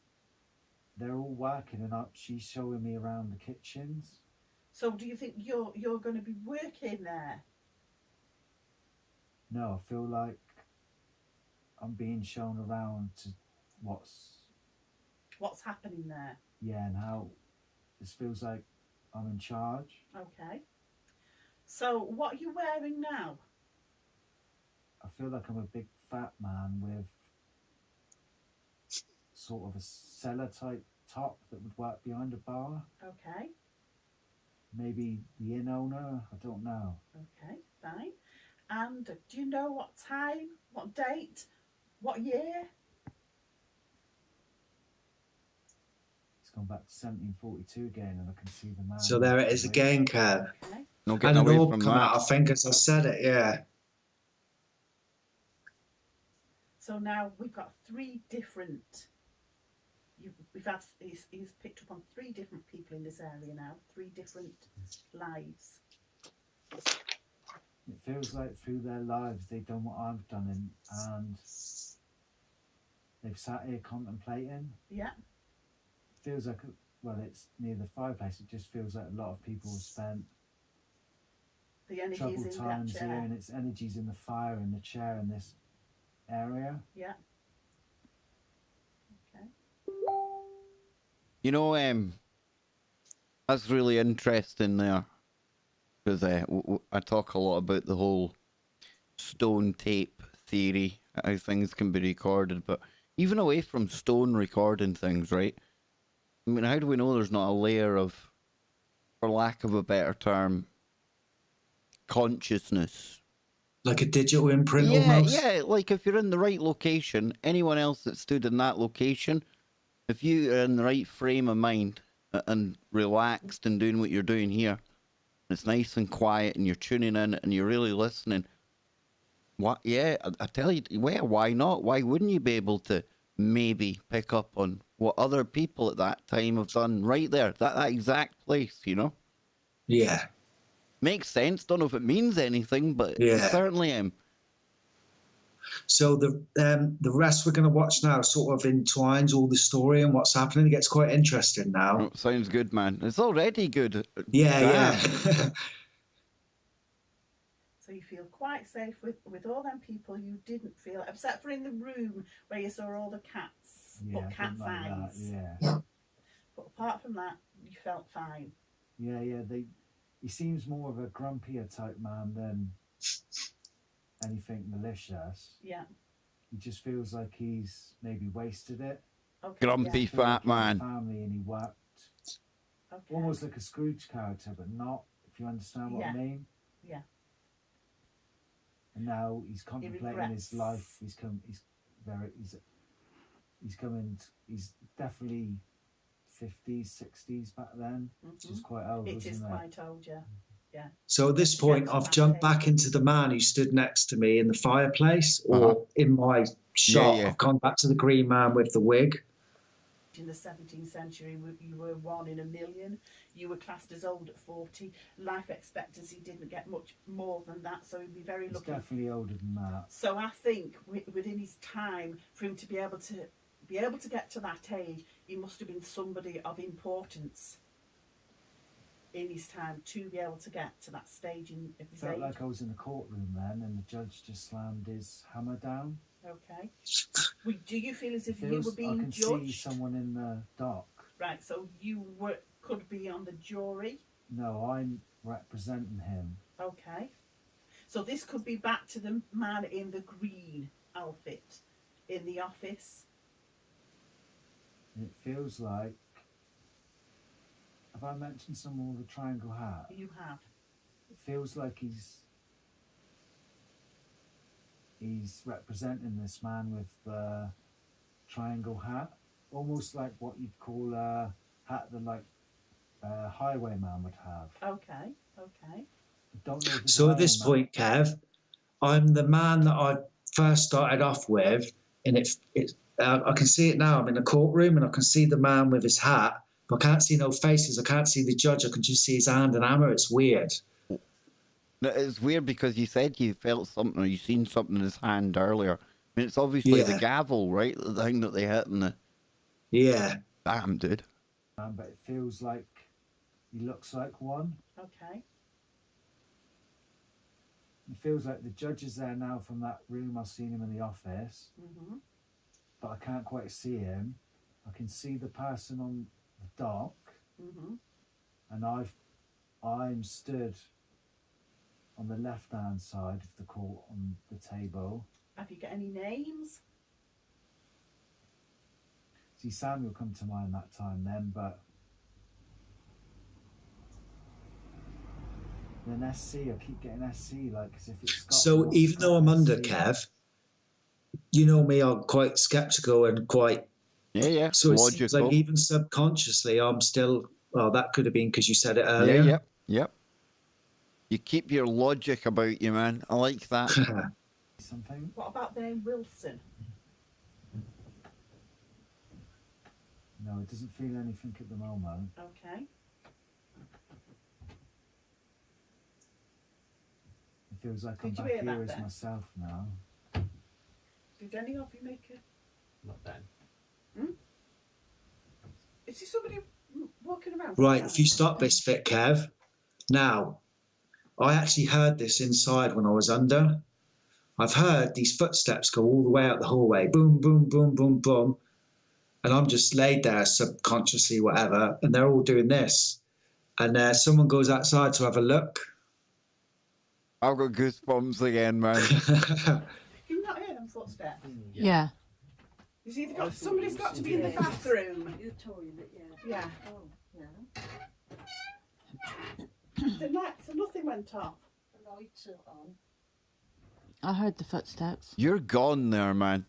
They're all working and she's showing me around the kitchens. So do you think you're going to be working there? No, I feel like I'm being shown around to what's happening there. Yeah, and how this feels like I'm in charge. Okay. So what are you wearing now? I feel like I'm a big fat man with sort of a cellar type top that would work behind a bar. Okay. Maybe the inn owner, I don't know. Okay, fine. And do you know what time, what date, what year? It's gone back to 1742 again, and I can see the man. So there it is again, Kev. Okay. No And getting an away orb from come that. out, I think, as I said it, yeah. So now we've got three different. He's picked up on three different people in this area now. Three different lives. It feels like through their lives they've done what I've done, and they've sat here contemplating. Yeah. It feels like well, it's near the fireplace. It just feels like a lot of people have spent The energy is troubled in that times here, chair. and its energy's in the fire in the chair in this area. Yeah. Okay. You know, that's really interesting there, because I talk a lot about the whole stone tape theory, how things can be recorded, but even away from stone recording things, right? I mean, how do we know there's not a layer of, for lack of a better term, consciousness? Like a digital imprint Yeah, almost. yeah, like if you're in the right location, anyone else that stood in that location, if you are in the right frame of mind and relaxed and doing what you're doing here, it's nice and quiet and you're tuning in and you're really listening. What? Yeah, I tell you, well, why not? Why wouldn't you be able to maybe pick up on what other people at that time have done right there, that exact place, you know? Yeah. Makes sense. Don't know if it means anything, but Yeah. certainly So the rest we're going to watch now sort of entwines all the story and what's happening. It gets quite interesting now. Oh, sounds good, man. It's already good. Yeah, Damn. yeah. So you feel quite safe with all them people you didn't feel, except for in the room where you saw all the cats, Yeah, but cat's like that, eyes. yeah. But apart from that, you felt fine. Yeah, yeah. He seems more of a grumpier type man than anything malicious. Yeah. He just feels like he's maybe wasted it. Okay. Grumpy Yeah. Feel fat like he had a man. family and he worked Okay. almost like a Scrooge character, but not. If you understand what I Yeah. mean. Yeah. And now he's contemplating his life. He's definitely 50s, 60s back then, which is quite old, It isn't is it? quite old, yeah. Yeah. So at this To point, get to I've that jumped age. back into the man who stood next to me in the fireplace, or in my shot, yeah. I've gone back to the green man with the wig. In the 17th century, you were 1 in a million. You were classed as old at 40. Life expectancy didn't get much more than that, so he'd be very He's lucky. definitely older than that. So I think within his time, for him to be able to get to that age, he must have been somebody of importance in his time to be able to get to that stage in his Felt age. like I was in the courtroom then, and the judge just slammed his hammer down. Okay. Do you feel as if It you were feels- being I can judged? see someone in the dock. Right, so you could be on the jury. No, I'm representing him. Okay. So this could be back to the man in the green outfit in the office. And it feels like. Have I mentioned someone with a triangle hat? You have. It feels like he's representing this man with the triangle hat, almost like what you'd call a hat that like a highwayman would have. Okay. Okay. I don't know if it's So a at this highwayman. point, Kev, I'm the man that I first started off with, and I can see it now. I'm in a courtroom, and I can see the man with his hat, but I can't see no faces. I can't see the judge. I can just see his hand and hammer. It's weird. It's weird because you said you felt something or you seen something in his hand earlier. I mean, it's obviously the Yeah. gavel, right? The thing that they hit in the... Yeah. Damn, dude. But it feels like he looks like one. Okay. It feels like the judge is there now from that room. I've seen him in the office, but I can't quite see him. I can see the person on the dock, and I'm stood on the left-hand side of the court on the table. Have you got any names? See, Samuel come to mind that time then, but then SC, I keep getting SC, like as if it's got. So even though I'm under, SC. Kev, you know me, I'm quite skeptical and quite. Yeah. So it Logical. seems like even subconsciously, I'm still. Well, that could have been because you said it earlier. Yep. You keep your logic about you, man. I like that. Something. What about their Wilson? No, it doesn't feel anything at the moment. Okay. It feels like I'm Did you back hear that here as then? myself now. Did any of you make a... Not then. Is there somebody walking around. Right, if you stop this bit, Kev. Now, I actually heard this inside when I was under. I've heard these footsteps go all the way out the hallway. Boom, boom, boom, boom, boom. And I'm just laid there subconsciously, whatever, and they're all doing this. And someone goes outside to have a look. I've got goosebumps again, man. Can you not hear them footsteps? Yeah. You've either got, somebody's got to be in the bathroom. The toilet, yeah. Yeah. Oh, yeah. The lights, so nothing went off. The lights are on. I heard the footsteps. You're gone there, man.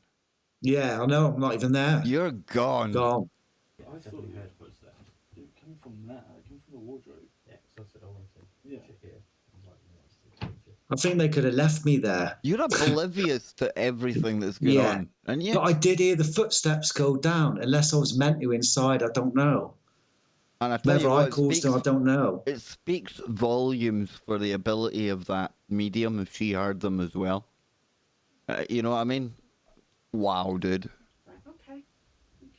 Yeah, I know, I'm not even there. You're gone. Gone. I definitely heard footsteps. It came from that. It came from the wardrobe. Yeah, because I said I wanted to check here. I was like, no, it's too I think they could have left me there. You're oblivious to everything that's going Yeah. on. And yeah, But I did hear the footsteps go down, unless I was meant to inside, I don't know. and I tell you Whether what, I caused it, I don't know. it speaks volumes for the ability of that medium if she heard them as well. You know what I mean? Wow, dude. Right, okay.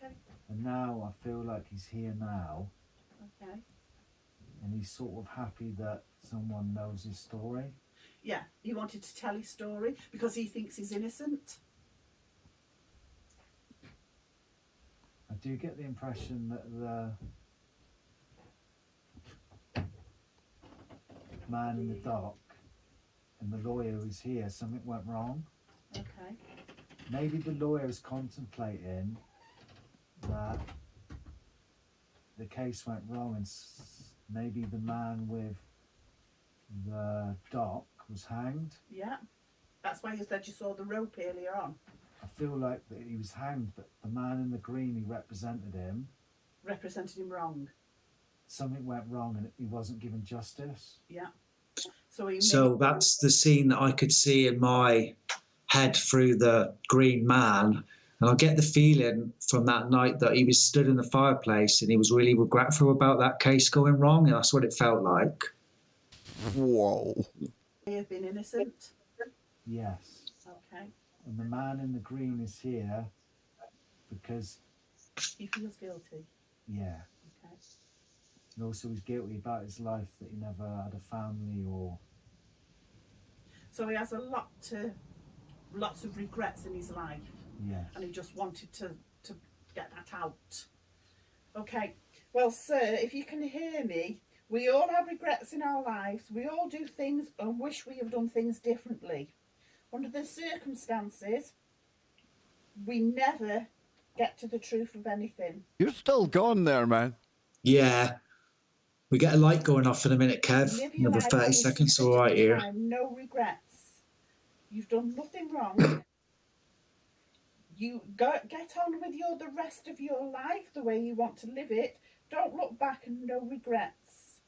Okay. And now I feel like he's here now, Okay. and he's sort of happy that someone knows his story. Yeah, he wanted to tell his story because he thinks he's innocent. I do get the impression that the man in the dock and the lawyer who's here, something went wrong. Okay. Maybe the lawyer is contemplating that the case went wrong, and maybe the man with the dock was hanged. Yeah. That's why you said you saw the rope earlier on. I feel like that he was hanged, but the man in the green who represented him, Represented him wrong. something went wrong and he wasn't given justice. Yeah. So he So that's the scene that I could see in my head through the green man. And I get the feeling from that night that he was stood in the fireplace and he was really regretful about that case going wrong. And that's what it felt like. Whoa. may have been innocent. Yes. Okay. And the man in the green is here because, He feels guilty. yeah. Okay. And also he's guilty about his life, that he never had a family or... So he has lots of regrets in his life, Yes. and he just wanted to get that out. Okay. Well, sir, if you can hear me, we all have regrets in our lives. We all do things and wish we have done things differently. Under the circumstances, we never get to the truth of anything. You're still gone there, man. Yeah. We get a light going off in a minute, Kev. Live your Another life 30 on seconds, this all right here. time, no regrets. You've done nothing wrong. You get on with the rest of your life the way you want to live it. Don't look back and no regrets.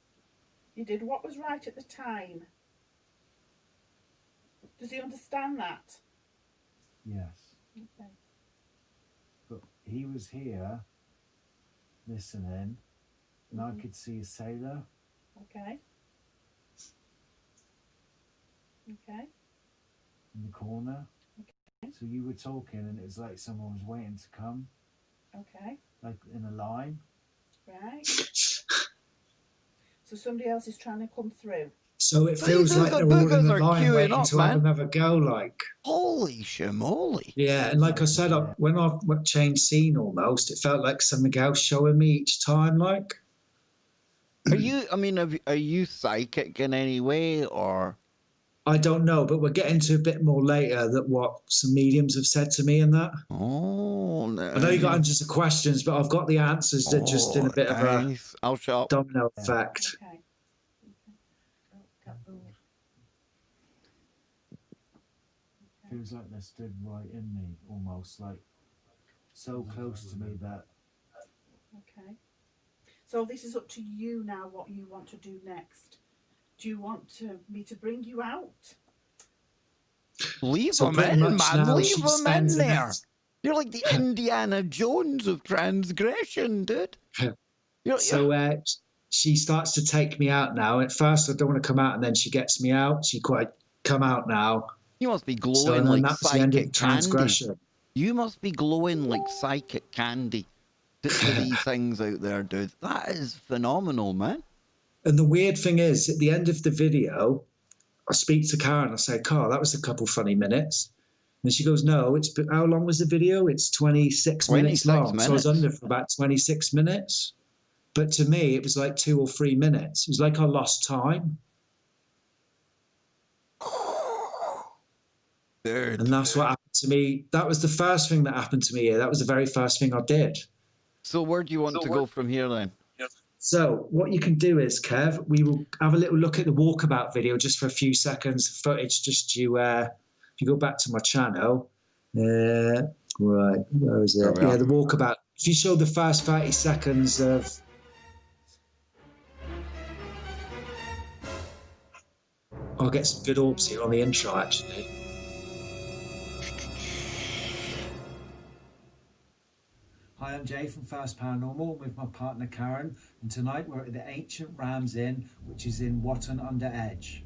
You did what was right at the time. Does he understand that? Yes. Okay. But he was here listening, and I could see a sailor. Okay. Okay. In the corner. Okay. So you were talking and it was like someone was waiting to come, Okay. like in a line. Right. So somebody else is trying to come through. So it So feels you like think they're the all in boogers the are line queuing waiting up, to have man? another go, like. Holy shamoly. Yeah, and like I said, when I changed scene almost, it felt like something else showing me each time, like. Are you psychic in any way, or? I don't know, but we'll get into a bit more later that what some mediums have said to me and that. Oh, no. I know you got hundreds of questions, but I've got the answers that just in a bit of a nice. I'll shut up. domino effect. Okay. Feels like they're stood right in me, almost like so close to me that Okay. So this is up to you now what you want to do next. Do you want me to bring you out? Leave So them pretty in, much man. now Leave she them in spends the there. next- You're like the Indiana Jones of transgression, dude. So she starts to take me out now. At first, I don't want to come out, and then she gets me out. She quite come out now. You must be So glowing and then like that's the end of psychic candy. transgression. You must be glowing like psychic candy to these things out there, dude. That is phenomenal, man. And the weird thing is, at the end of the video, I speak to Karen. I say, Carl, that was a couple funny minutes. And she goes, no, how long was the video? It's 26 minutes long. So I was under for about 26 minutes. But to me, it was like 2 or 3 minutes. It was like I lost time. Dude. And that's what happened to me. That was the first thing that happened to me here. That was the very first thing I did. So where do you want to go from here then? So what you can do is, Kev, we will have a little look at the walkabout video just for a few seconds footage, just to, if you go back to my channel. Right, where is it? Yeah, the walkabout. If you show the first 30 seconds of... I'll get some good orbs here on the intro, actually. Hi, I'm Jay from First Paranormal with my partner Karen, and tonight we're at the Ancient Rams Inn, which is in Watton-under-Edge.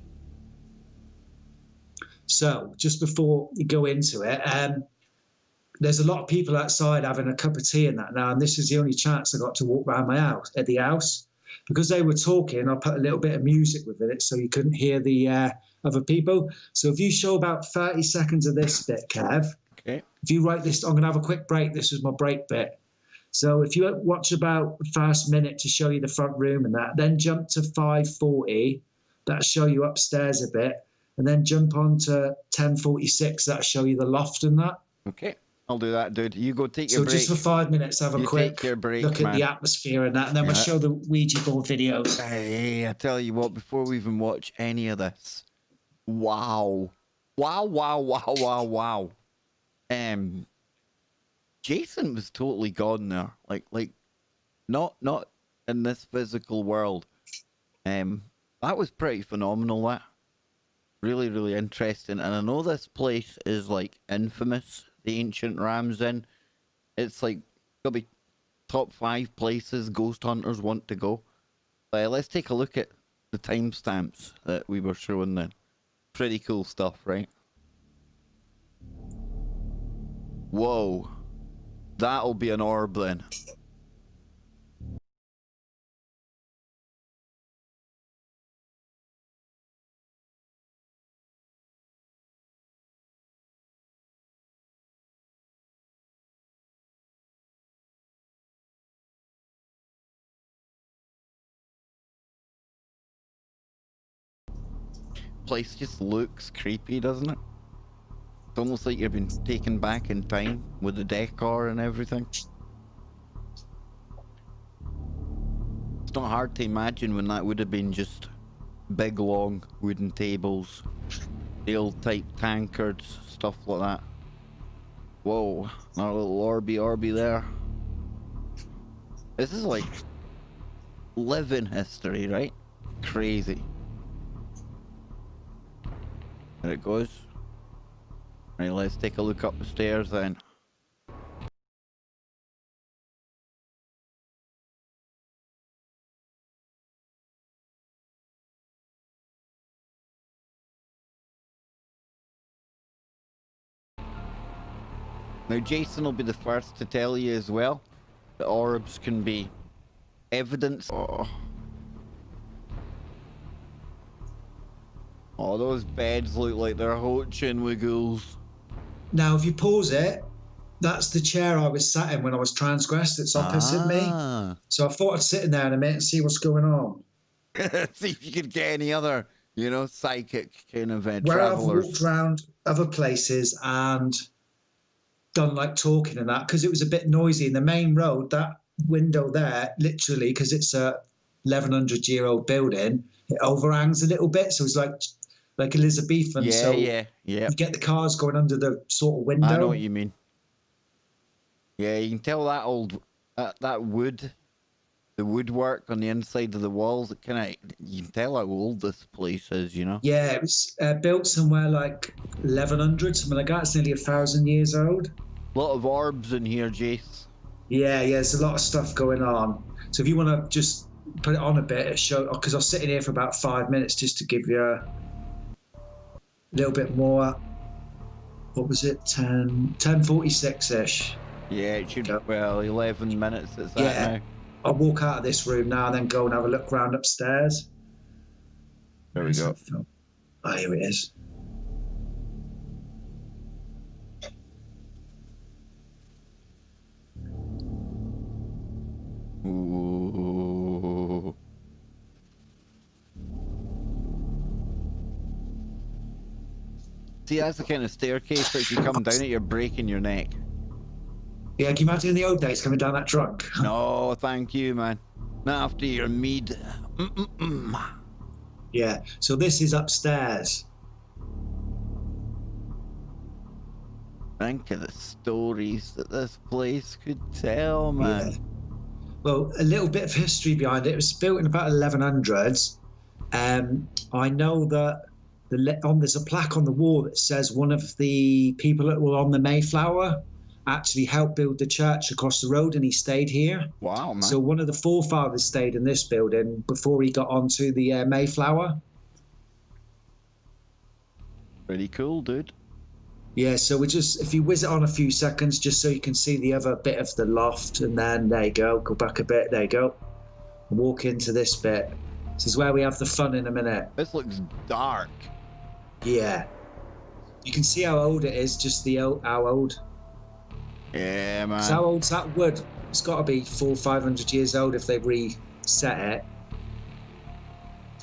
So, just before you go into it, there's a lot of people outside having a cup of tea and that now, and this is the only chance I got to walk around my house, at the house. Because they were talking, I put a little bit of music with it so you couldn't hear the other people. So if you show about 30 seconds of this bit, Kev, okay. If you write this, I'm going to have a quick break. This is my break bit. So if you watch about the first minute to show you the front room and that, then jump to 5:40, that'll show you upstairs a bit, and then jump on to 10:46, that'll show you the loft and that. Okay, I'll do that, dude. You go take your break. So just for 5 minutes, have a quick break, look at the atmosphere and that, and then we'll show the Ouija board videos. Hey, I tell you what, before we even watch any of this, wow. Jason was totally gone there. Like, not in this physical world. That was pretty phenomenal. That really, really interesting. And I know this place is like infamous. The Ancient Rams Inn. It's like gonna be top 5 places ghost hunters want to go. Let's take a look at the timestamps that we were showing then. Pretty cool stuff, right? Whoa. That'll be an orb then. Place just looks creepy, doesn't it? It's almost like you've been taken back in time with the decor and everything. It's not hard to imagine when that would have been just big long wooden tables, ale type tankards, stuff like that. Whoa, our little orby there. This is like living history, right? Crazy. There it goes. Right, let's take a look up the stairs then. Now Jason will be the first to tell you as well that orbs can be evidence. Oh, those beds look like they're hoaching with ghouls. Now, if you pause it, that's the chair I was sat in when I was transgressed. It's opposite me. So I thought I'd sit in there in a minute and see what's going on. See if you could get any other, you know, psychic kind of Where travelers. I've walked around other places and done like talking and that, because it was a bit noisy in the main road. That window there, literally, because it's a 1,100-year-old building, it overhangs a little bit. So it's like Elizabethan. Yeah, so yeah. You get the cars going under the sort of window. I know what you mean. Yeah, you can tell that old, that wood, the woodwork on the inside of the walls, it kind of, you can tell how old this place is, you know? Yeah, it was built somewhere like 1,100, something like that. It's nearly 1,000 years old. A lot of orbs in here, Jace. Yeah, there's a lot of stuff going on. So if you want to just put it on a bit, show, because I was sitting here for about 5 minutes just to give you a little bit more. What was it? 10:46-ish. Yeah, it should. Go. Well, 11 minutes. It's that Yeah. now. I'll walk out of this room now and then go and have a look round upstairs. There we Where's go. that film? Oh, here it is. Ooh. See, that's the kind of staircase that if you come down it, you're breaking your neck. Yeah, can you imagine in the old days coming down that drunk? No, thank you, man. Not after your mead. Yeah, so this is upstairs. Think of the stories that this place could tell, man. Yeah. Well, a little bit of history behind it. It was built in about 1100s. I know that there's a plaque on the wall that says one of the people that were on the Mayflower actually helped build the church across the road, and he stayed here. Wow, man. So one of the forefathers stayed in this building before he got onto the Mayflower. Pretty cool, dude. Yeah, so we just, if you whiz it on a few seconds, just so you can see the other bit of the loft, and then there you go, go back a bit, there you go. Walk into this bit. This is where we have the fun in a minute. This looks dark. Yeah. You can see how old it is, just how old. Yeah, man. So how old's that wood? It's got to be 400 or 500 years old if they reset it.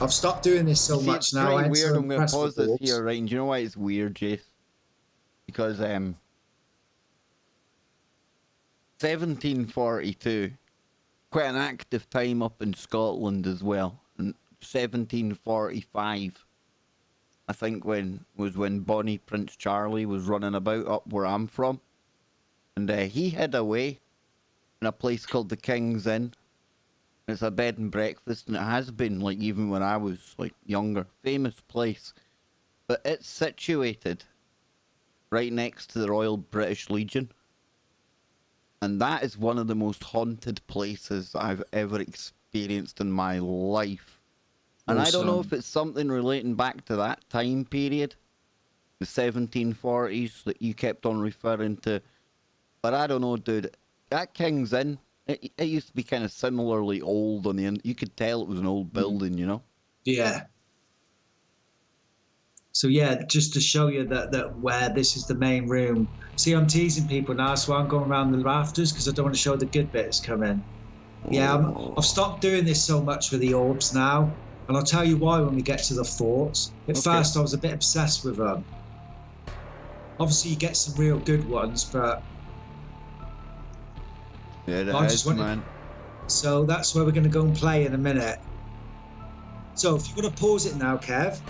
I've stopped doing this so See, much it's now. pretty weird. I'm going to press pause this reports. here, right? And do you know why it's weird, Jace? Because 1742, quite an active time up in Scotland as well. And 1745, I think, was when Bonnie Prince Charlie was running about up where I'm from, and he hid away in a place called the King's Inn. It's a bed and breakfast, and it has been, like, even when I was like younger, famous place. But it's situated right next to the Royal British Legion. And that is one of the most haunted places I've ever experienced in my life. And I don't know if it's something relating back to that time period, the 1740s that you kept on referring to. But I don't know, dude. That King's Inn, it used to be kind of similarly old on the end. You could tell it was an old building, you know? Yeah. So yeah, just to show you that where this is the main room. See, I'm teasing people now, so I'm going around the rafters because I don't want to show the good bits coming. Yeah, I've stopped doing this so much with the orbs now, and I'll tell you why when we get to the forts. At first, I was a bit obsessed with them. Obviously, you get some real good ones, but Yeah, that I is, just wanted- man. So that's where we're going to go and play in a minute. So if you want to pause it now, Kev.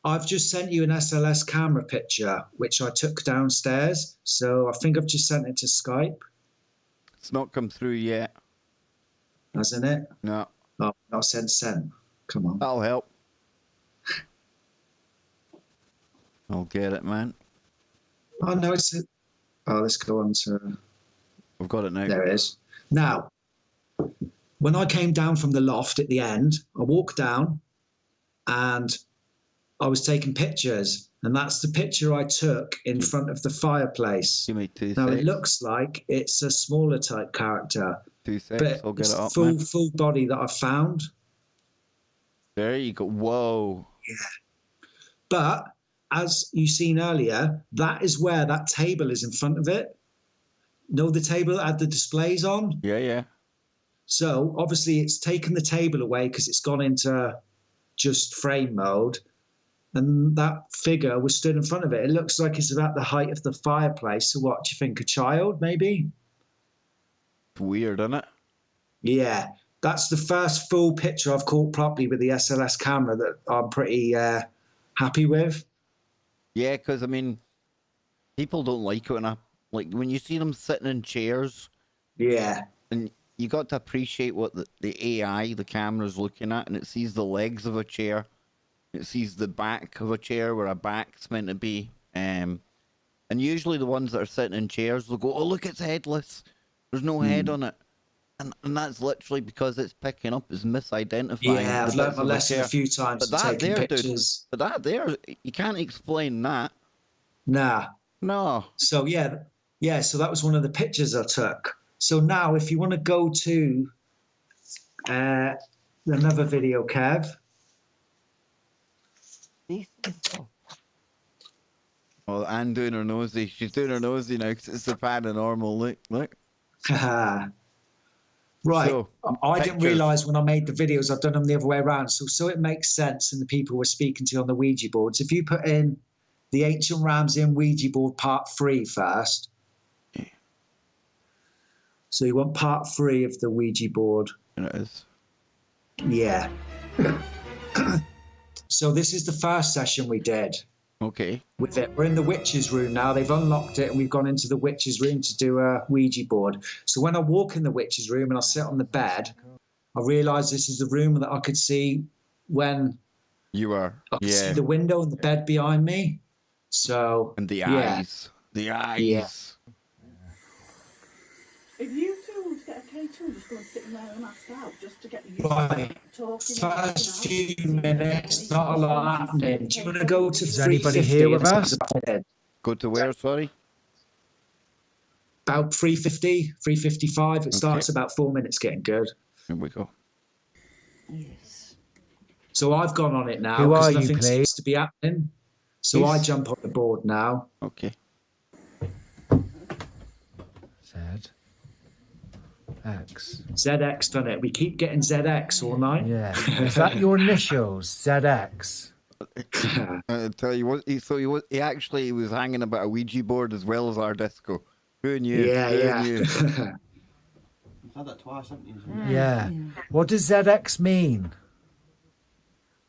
I've just sent you an SLS camera picture, which I took downstairs. So I think I've just sent it to Skype. It's not come through yet. Hasn't it? No. Oh, not sent. Come on. That'll help. I'll get it, man. Oh, no, it's... Oh, let's go on to... I've got it now. There it is. Now, when I came down from the loft at the end, I walked down and I was taking pictures. And that's the picture I took in front of the fireplace. Give me 2 Now, seconds. it looks like it's a smaller type character. 2 seconds. But I'll get it's it up, full, man. full body that I found. There you go. Whoa. But as you've seen earlier, that is where that table is in front of it. Know the table that had the displays on? Yeah, yeah. So obviously it's taken the table away because it's gone into just frame mode. And that figure was stood in front of it. It looks like it's about the height of the fireplace. So what do you think? A child, maybe? It's weird, isn't it? Yeah. That's the first full picture I've caught properly with the SLS camera that I'm pretty happy with. Yeah, because, I mean, people don't like it when you see them sitting in chairs. Yeah. And you got to appreciate what the AI, the camera's looking at, and it sees the legs of a chair. It sees the back of a chair where a back's meant to be. And usually the ones that are sitting in chairs, they'll go, oh, look, it's headless. There's no head on it. And that's literally because it's picking up, it's misidentifying. Yeah, I've learned my lesson a few times But that taking there, pictures. dude, but that there, you can't explain that. Nah. No. So yeah. So that was one of the pictures I took. So now, if you want to go to another video, Kev. Oh, Anne doing her nosy. She's doing her nosy now because it's the paranormal. Look. Right. So, I didn't pictures. realise when I made the videos, I've done them the other way around. So it makes sense. And the people we're speaking to on the Ouija boards, if you put in the Ancient Ramsey and Ouija board part 3 first. So you want part 3 of the Ouija board. There it is. Yeah. So this is the first session we did. Okay. With it. We're in the witch's room now. They've unlocked it and we've gone into the witch's room to do a Ouija board. So when I walk in the witch's room and I sit on the bed, I realise this is the room that I could see when you were. I could see the window and the bed behind me. So and the eyes. The eyes. Yeah. If you two want to get a K2, just go and sit in there and mask out, just to get used Right. to talking. First few minutes, not a lot happening. Do you want to go to 350? Is anybody here with us? Go to where, sorry? About 350, 355. It starts about 4 minutes getting good. Here we go. Yes. So I've gone on it now. Who are you, nothing please? seems to be happening. So I jump on the board now. Okay. ZX done it. We keep getting ZX all night. Yeah. Is that your initials? ZX. I tell you what, he actually was hanging about a Ouija board as well as our disco. Who knew? Yeah, Who yeah. knew? You've had that twice, haven't you? Yeah. What does ZX mean?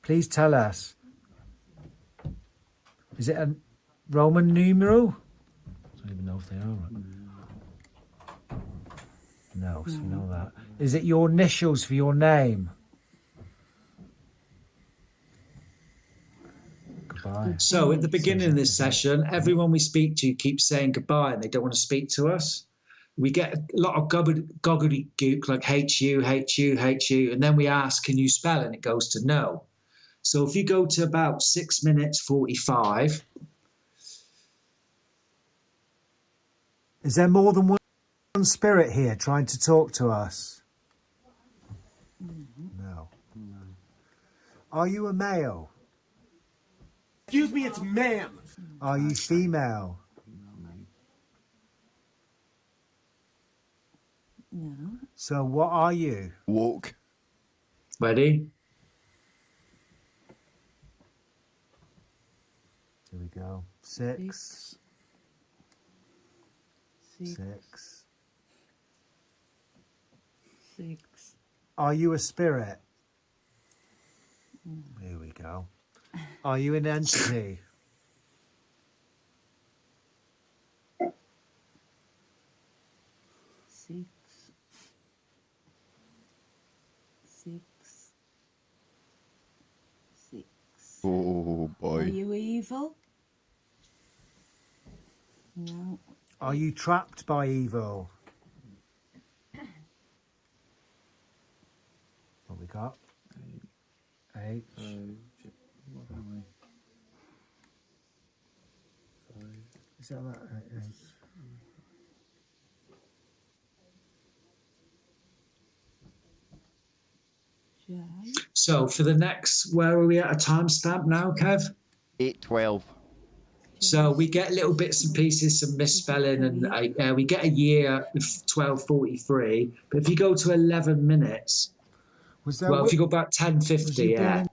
Please tell us. Is it a Roman numeral? I don't even know if they are. No, so we know that. Is it your initials for your name? Goodbye. So at the beginning of this session, everyone we speak to keeps saying goodbye and they don't want to speak to us. We get a lot of gobbledygook like HU, HU, HU, and then we ask, can you spell? And it goes to no. So if you go to about 6 minutes 45. Is there more than one spirit here trying to talk to us? No. Are you a male? Excuse me, it's ma'am. Are you female? No. So what are you? Woke. Ready? Here we go. Six. Are you a spirit? Here we go. Are you an entity? Six. Oh boy. Are you evil? No. Are you trapped by evil? What we got? Eight. Is that right? So for the next, where are we at a timestamp now, Kev? 8:12. So we get little bits and pieces, some misspelling, and we get a year of 12:43. But if you go to 11 minutes, if you go back 10:50, yeah.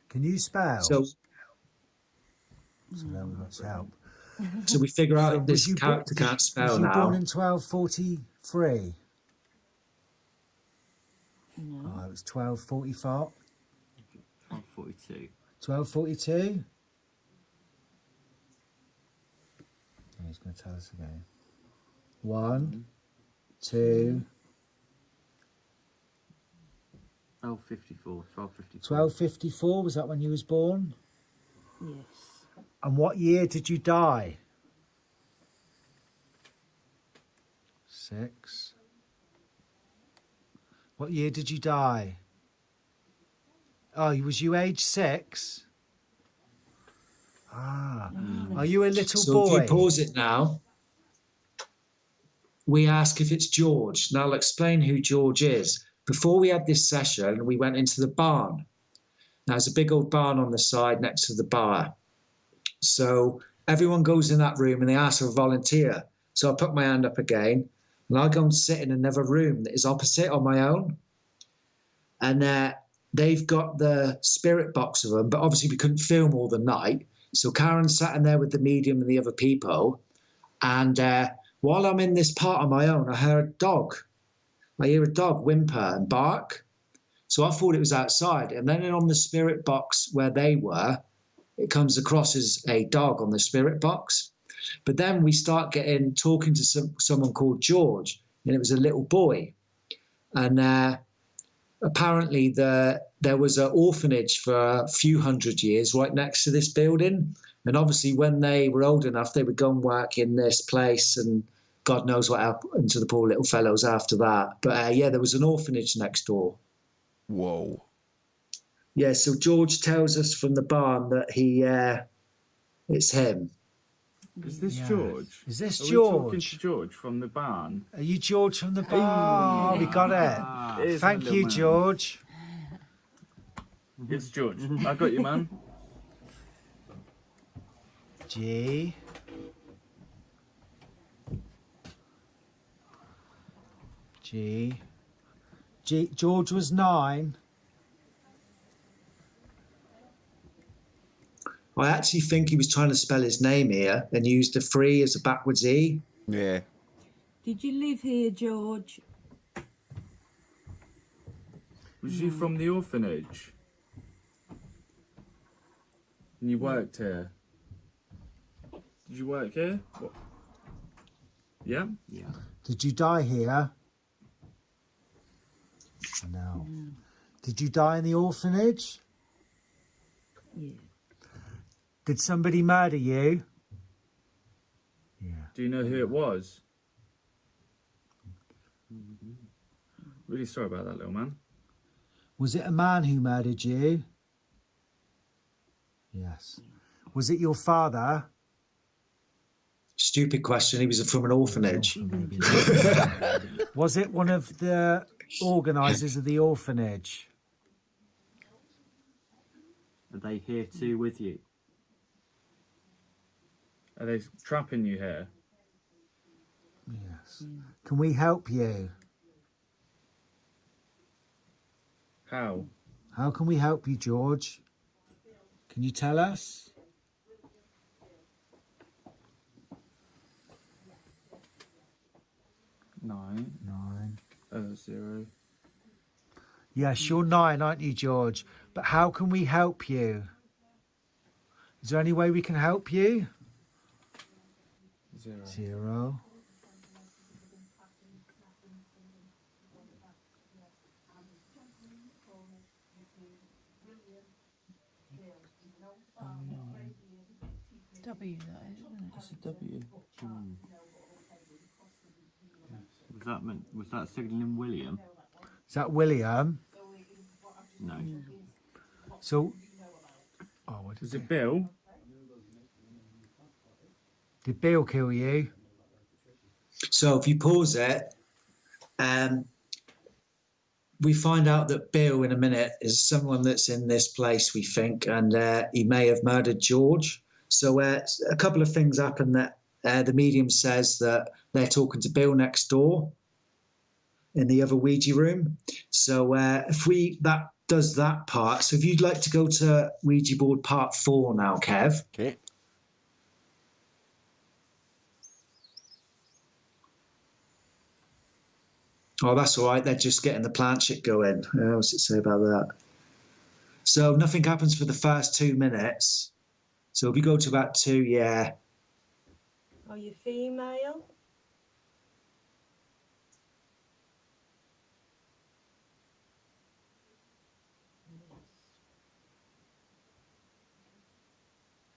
Can you spell? So that would much help. So we figure out if this character can't spell was you now. born in 1243? No. Oh, it was 1244. 12:42. 1242? He's going to tell us again. 1, 2. 12:54. 12:54. 1254, was that when you was born? Yes. And what year did you die? 6. What year did you die? Oh, was you age 6? Ah. Are you a little So boy? if you pause it now, we ask if it's George. Now I'll explain who George is. Before we had this session, we went into the barn. Now there's a big old barn on the side next to the bar. So everyone goes in that room and they ask for a volunteer. So I put my hand up again and I go and sit in another room that is opposite on my own. And they've got the spirit box of them, but obviously we couldn't film all the night. So Karen sat in there with the medium and the other people. And while I'm in this part on my own, I hear a dog. I hear a dog whimper and bark. So I thought it was outside. And then on the spirit box where they were, it comes across as a dog on the spirit box. But then we start talking to someone called George, and it was a little boy. And apparently there was an orphanage for a few hundred years right next to this building. And obviously when they were old enough, they would go and work in this place, and God knows what happened to the poor little fellows after that. But yeah, there was an orphanage next door. Whoa. Yeah, so George tells us from the barn that it's him. Is this George? Is this Are we George? talking to George from the barn? Are you George from the barn? Oh, we got it. Here's Thank my you, little man. George. It's George. I got you, man. G. George was 9. I actually think he was trying to spell his name here and used the 3 as a backwards E. Yeah. Did you live here, George? Was you from the orphanage? And you worked here? Did you work here? What? Yeah? Yeah. Did you die here? No. Did you die in the orphanage? Yeah. Did somebody murder you? Yeah. Do you know who it was? Really sorry about that, little man. Was it a man who murdered you? Yes. Was it your father? Stupid question. He was from an orphanage. Was it one of the organisers of the orphanage? Are they here too with you? Are they trapping you here? Yes. Can we help you? How? How can we help you, George? Can you tell us? Nine. 0. Yes, you're 9, aren't you, George? But how can we help you? Is there any way we can help you? 0. W, that is, isn't it? It's a W. Was that signaling William? Is that William? No. So, what Was it Bill? did Bill kill you? So if you pause it, we find out that Bill in a minute is someone that's in this place, we think, and he may have murdered George. So a couple of things happen that the medium says that they're talking to Bill next door in the other Ouija room. So if that does that part. So if you'd like to go to Ouija board part 4 now, Kev. Okay. Oh, that's all right. They're just getting the planchette going. What's it say about that? So nothing happens for the first 2 minutes. So if you go to about 2, yeah. Are you female?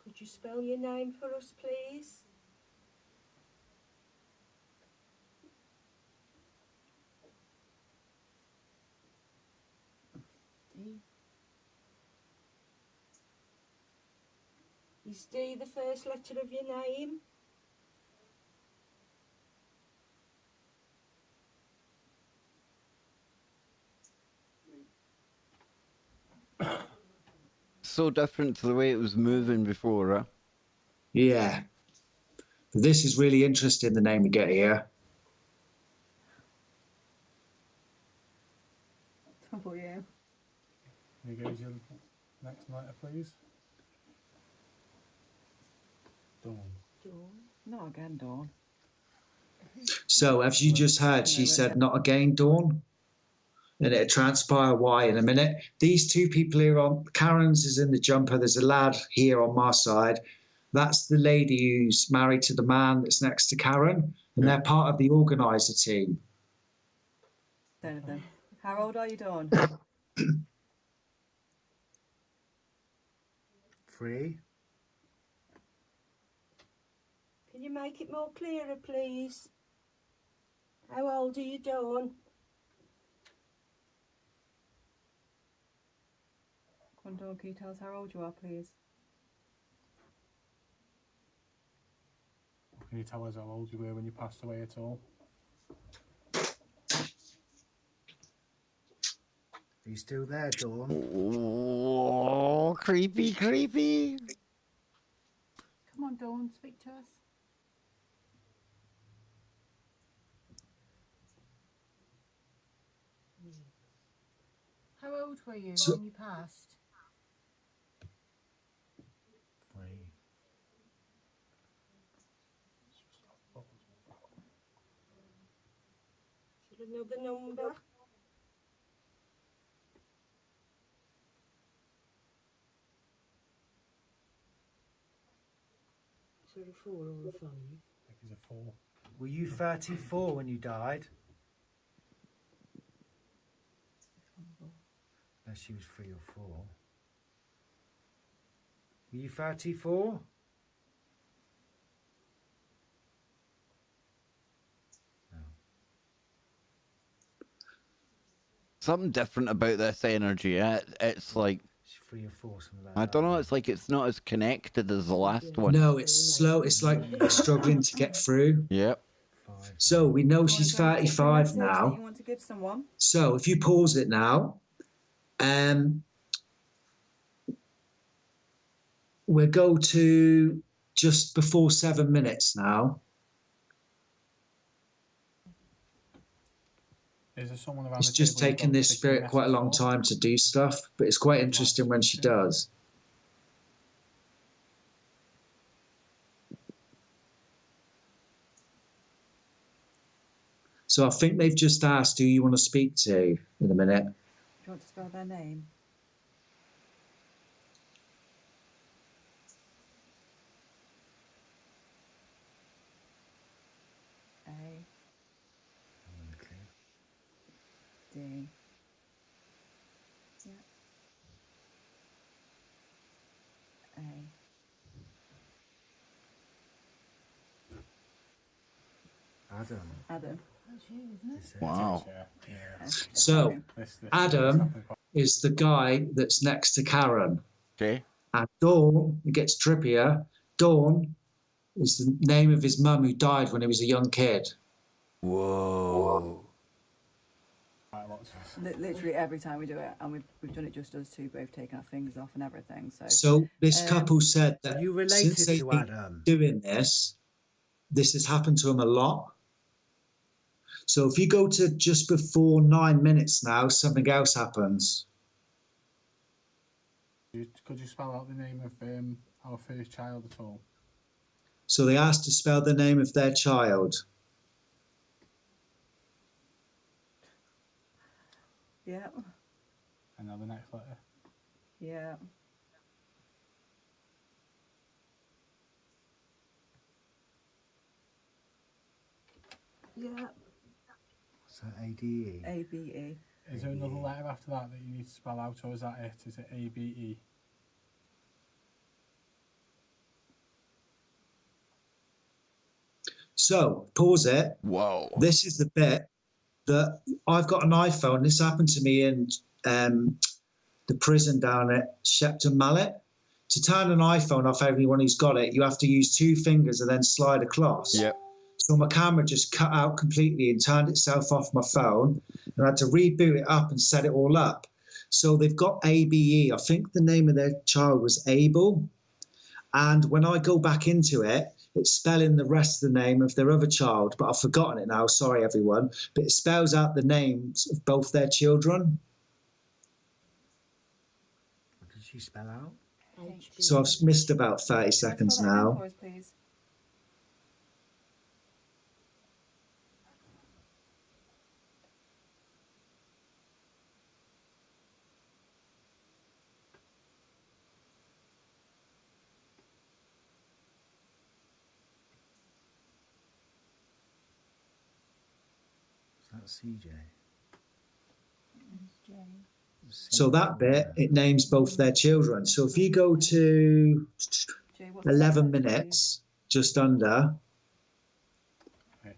Could you spell your name for us, please? Is D the first letter of your name? So different to the way it was moving before, huh? Yeah. But this is really interesting, the name we get here. Trouble you. Here goes your next letter, please. Dawn. Dawn. Not again, Dawn. So, as you just heard, she said, not again, Dawn. And it'll transpire why in a minute. These two people here on Karen's is in the jumper. There's a lad here on my side. That's the lady who's married to the man that's next to Karen. And they're part of the organizer team. Anything. How old are you, Dawn? 3. Can you make it more clearer, please? How old are you, Dawn? Come on, Dawn, can you tell us how old you are, please? Can you tell us how old you were when you passed away at all? Are you still there, Dawn? Oh, creepy, creepy. Come on, Dawn, speak to us. How old were you when you passed? 3. Is there another number? Is there a 4 or a 5? I think it's a 4. Were you 34 when you died? No, she was 3 or 4. Were you 34? Something different about this energy. It's like, 3 or 4, something like I that. don't know, it's like it's not as connected as the last one. No, it's slow. It's like struggling to get through. Yep. So we know Dawn, she's is there a particular 35 message that now. you want to give someone? So if you pause it now, we'll go to just before 7 minutes now. Is there someone around It's the just table you've taken got a this particular spirit quite a message long for? time to do stuff, but it's quite interesting when she does. So I think they've just asked who you want to speak to in a minute. Do you want to spell their name? A. D. Yeah. A. Adam. Adam. That's you, isn't it? Wow. Yeah. So Adam is the guy that's next to Karen. Okay. And Dawn, it gets trippier. Dawn is the name of his mum who died when he was a young kid. Whoa. Literally every time we do it, and we've done it just us two, both taking our fingers off and everything. So this couple said that you related since they've to been Adam? doing this has happened to them a lot. So if you go to just before 9 minutes now, something else happens. Could you spell out the name of our first child at all? So they asked to spell the name of their child. Yeah. And now the next letter. Yeah. Yeah. So ADE. ABE. Is there another letter after that you need to spell out, or is that it? Is it ABE? So pause it. Whoa. This is the bit that I've got an iPhone. This happened to me in the prison down at Shepton Mallet. to turn an iPhone off everyone who's got it, you have to use 2 fingers and then slide across. Yep. So my camera just cut out completely and turned itself off my phone, and I had to reboot it up and set it all up. So they've got ABE. I think the name of their child was Abel. And when I go back into it, it's spelling the rest of the name of their other child, but I've forgotten it now. Sorry, everyone. But it spells out the names of both their children. What did she spell out? So I've missed about 30 seconds now. For us, please. That's CJ. So that bit, it names both their children. So if you go to 11 minutes, just under. Okay.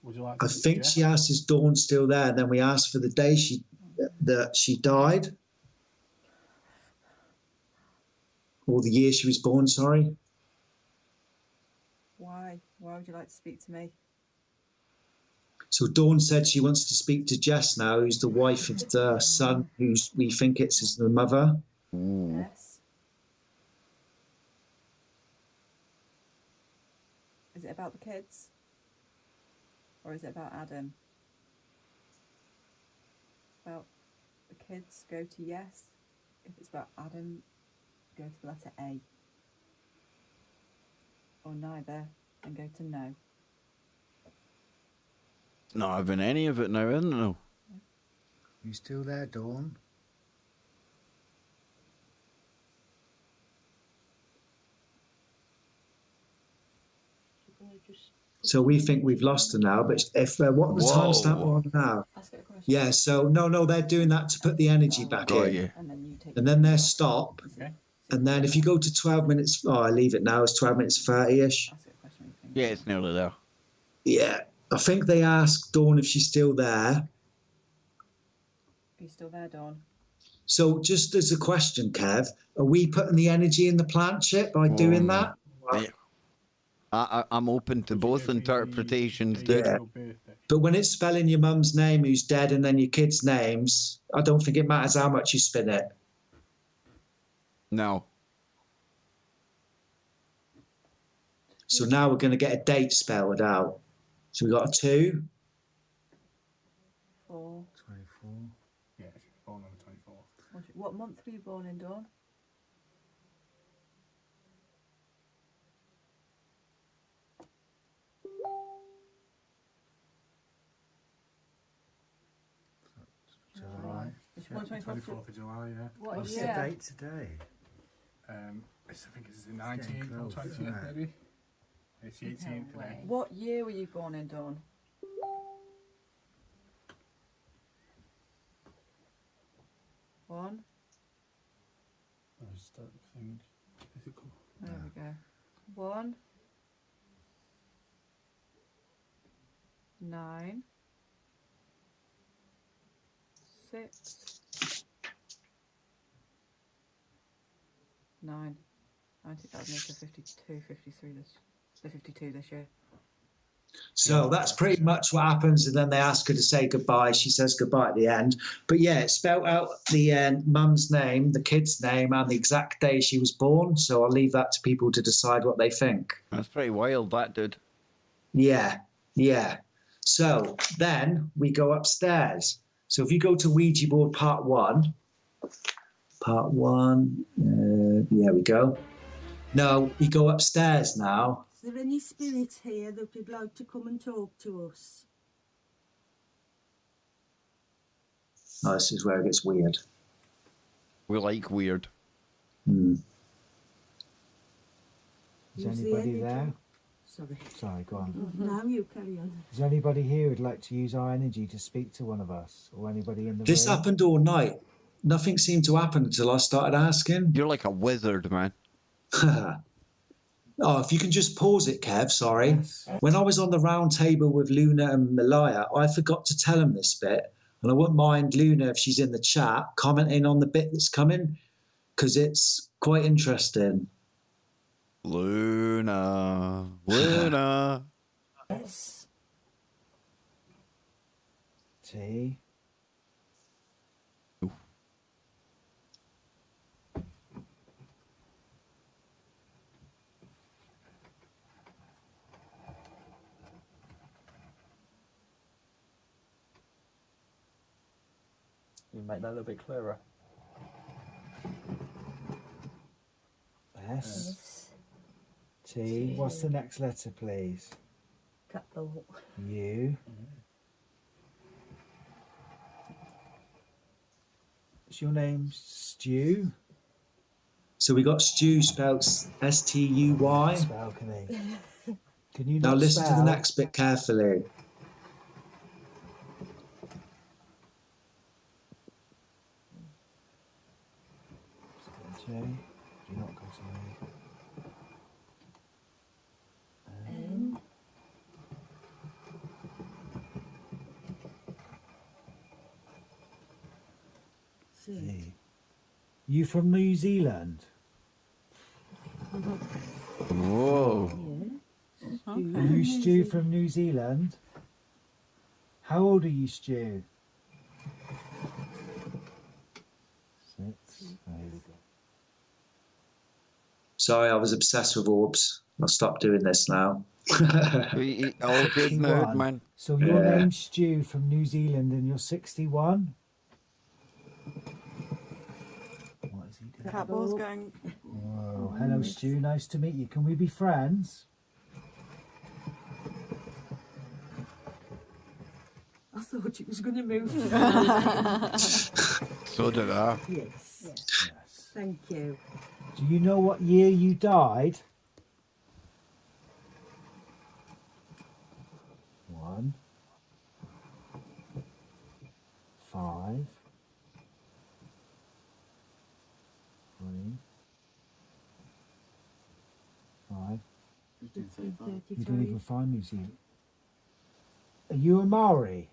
Would you like to I think she asked, is Dawn still there? And then we asked for the day that she died. Or the year she was born, sorry. Why? Why would you like to speak to me? So Dawn said she wants to speak to Jess now, who's the wife of the son, who's we think it's his mother. Yes. Is it about the kids? Or is it about Adam? It's about the kids, go to yes. If it's about Adam, go to the letter A. Or neither, and go to no. Not having any of it now, isn't it? No. You still there, Dawn? So we think we've lost her now, but if what the timestamp on now? Yeah, so no, they're doing that to put the energy back in. And then they stop. And then if you go to 12 minutes, I leave it now, it's 12 minutes 30-ish. Yeah, it's nearly there. Yeah, I think they asked Dawn if she's still there. Are you still there, Dawn? So just as a question, Kev, are we putting the energy in the plant chip by doing that? Yeah. I'm open to both interpretations, dude. Yeah. But when it's spelling your mum's name who's dead and then your kids' names, I don't think it matters how much you spin it. No. So now we're going to get a date spelled out. So we got a 2. 4. 24. Yeah, she was born on the 24th. What month were you born in, Dawn? July. Yeah, 24th of July, yeah. What's the date today? I think it's the 19th or 20th, maybe. It's the 18th today. What year were you born in, Dawn? One. I just don't think. Is it cool? There we go. 1. 9. 6. 9. 52, 53 52 this year. So that's pretty much what happens. And then they ask her to say goodbye. She says goodbye at the end. But yeah, it spelled out the mum's name, the kid's name, and the exact day she was born. So I'll leave that to people to decide what they think. That's pretty wild, that, dude. Yeah. So then we go upstairs. So if you go to Ouija board part 1, there we go. No, we go upstairs now. Is there any spirits here that would like to come and talk to us? Oh, this is where it gets weird. We like weird. Hmm. Is anybody there? Sorry, go on. Now you carry on. Is anybody here who'd like to use our energy to speak to one of us? Or anybody in the This room? happened all night. Nothing seemed to happen until I started asking. You're like a wizard, man. Oh, if you can just pause it, Kev, sorry. When I was on the round table with Luna and Malaya, I forgot to tell them this bit. And I wouldn't mind Luna, if she's in the chat, commenting on the bit that's coming, because it's quite interesting. Luna. Yes. T. You make that a little bit clearer. S. T. What's the next letter, please? Capital. U. Is your name Stu? So we got Stu spelled S-T-U-Y. Spell, can you Now not listen spell? to the next bit carefully. J. Do not go to N. Z. You from New Zealand? Whoa. Are you Stu from New Zealand? How old are you, Stu? 6. There we go. Sorry, I was obsessed with orbs. I'll stop doing this now. All good now, 61. man. So your Yeah. name's Stu from New Zealand and you're 61? What is he doing? Catball's going. Whoa. Hello, Stu. Nice to meet you. Can we be friends? I thought it was going to move. So did I. Yes. Yes. Thank you. Do you know what year you died? 1, 5, 3, 5. You didn't even find New Zealand. Are you a Maori?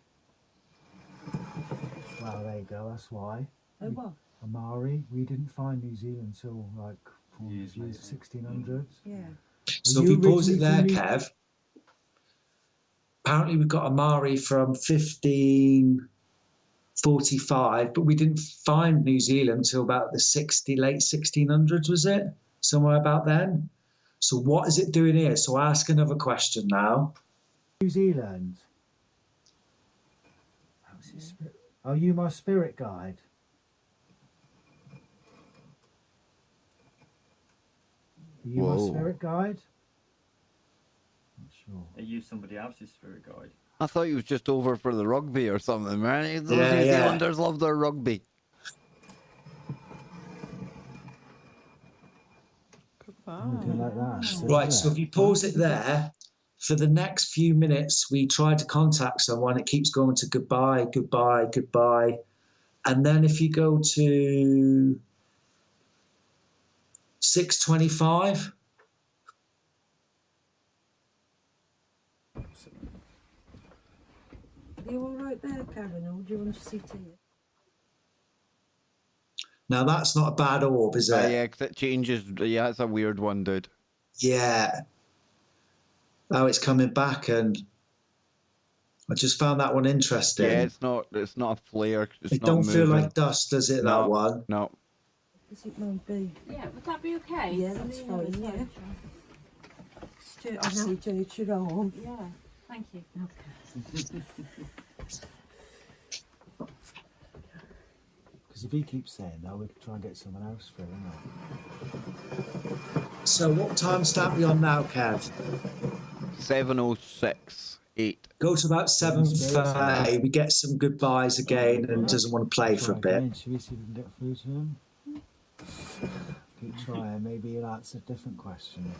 Well, there you go. That's why. Oh, what? A Maori. We didn't find New Zealand until like Years later. 1600s. Yeah. So if you you pause it there, originally from Kev, apparently we've got a Maori from 1545, but we didn't find New Zealand until about the late 1600s, was it? Somewhere about then. So what is it doing here? So I ask another question now. New Zealand. Are you my spirit guide? Are you my Whoa. spirit guide? Not sure. Are you somebody else's spirit guide? I thought he was just over for the rugby or something, man. Those Yeah, New yeah. Zealanders love their rugby. Oh, we do like that. So, Right, so if you pause it there, for the next few minutes, we try to contact someone. It keeps going to goodbye, goodbye, goodbye. And then if you go to 6:25, Are you all right there, Karen, or do you want to sit here? now that's not a bad orb, is it? Yeah, 'cause it changes. Yeah, it's a weird one, dude. Yeah. Oh, it's coming back, and I just found that one interesting. Yeah, it's not a flare. It's It not don't feel moving. like dust, does it, No, that one? No. Yes, it might be. Yeah, would that be okay? Yeah, that's fine, yeah. Stu, I know it hurts your arm. Yeah, thank you. because if he keeps saying that, we could try and get someone else through, innit? So what time stamp we on now, Kev? 7:06:8. Go to about 7:30. We get some goodbyes again and doesn't want to play for a Try bit. again. Should we see if we can get through to him? Keep trying. Maybe he'll answer a different question.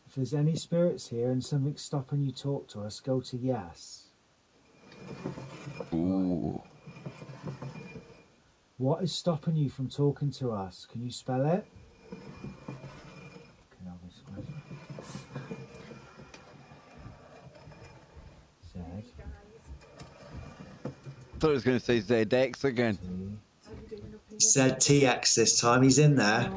If there's any spirits here and something's stopping you talk to us, go to yes. Ooh. What is stopping you from talking to us? Can you spell it? thought I was going to say ZX again. Said TX this time. He's in there.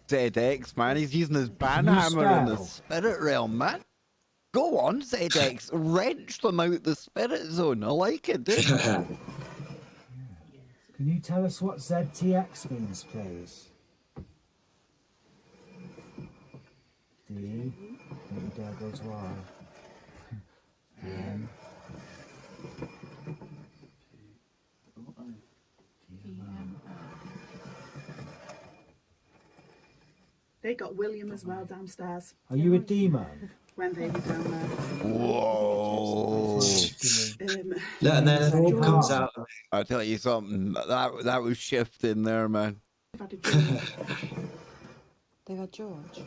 ZX, man. He's using his Can you banhammer in the spell? spirit realm, man. Go on, ZX. Wrench them out the spirit zone. I like it, dude. Can you tell us what ZTX means, please? D. There goes Y. N. They got William as well downstairs Are you a demon? when they were down there. Whoa. Look, and then it all comes out. I'll tell you something. That was shifting there, man. They had George.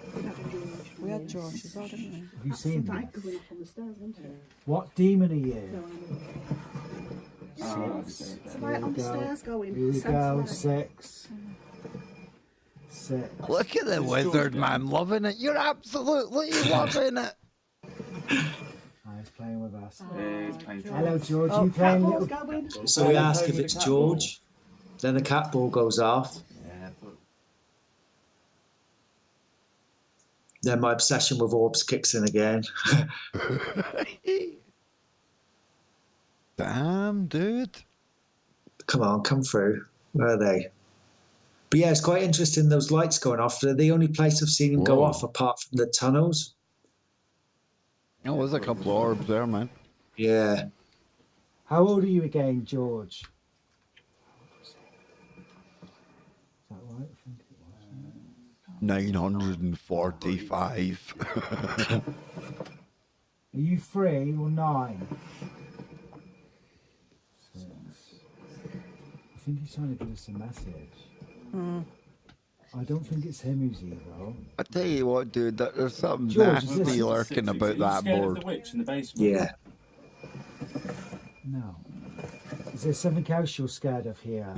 We had George as well, didn't we? Have you seen That's that? going up on the stairs, isn't it? What demon are you? Six. It's right on the stairs going. Here we Sense go. right. 6. 6. Look at the wizard, man. Loving it. You're absolutely loving it. He's playing with us. Playing Hello, George. Oh, you playing Catball's little... going. So we ask if it's George. Then the cat ball goes off. Yeah, but Then my obsession with orbs kicks in again. Damn, dude. Come on, come through. Where are they? But yeah, it's quite interesting, those lights going off. They're the only place I've seen them go Whoa. off apart from the tunnels. Oh, there's a couple of orbs there, man. Yeah. How old are you again, George? Is that right? I think it was. 945. Are you 3 or 9? 6. I think he's trying to give us a message. I don't think it's him who's evil. I tell you what, dude, there's something George, is nasty this- lurking about that scared of board. the witch in the basement? Yeah. No. Is there something else you're scared of here?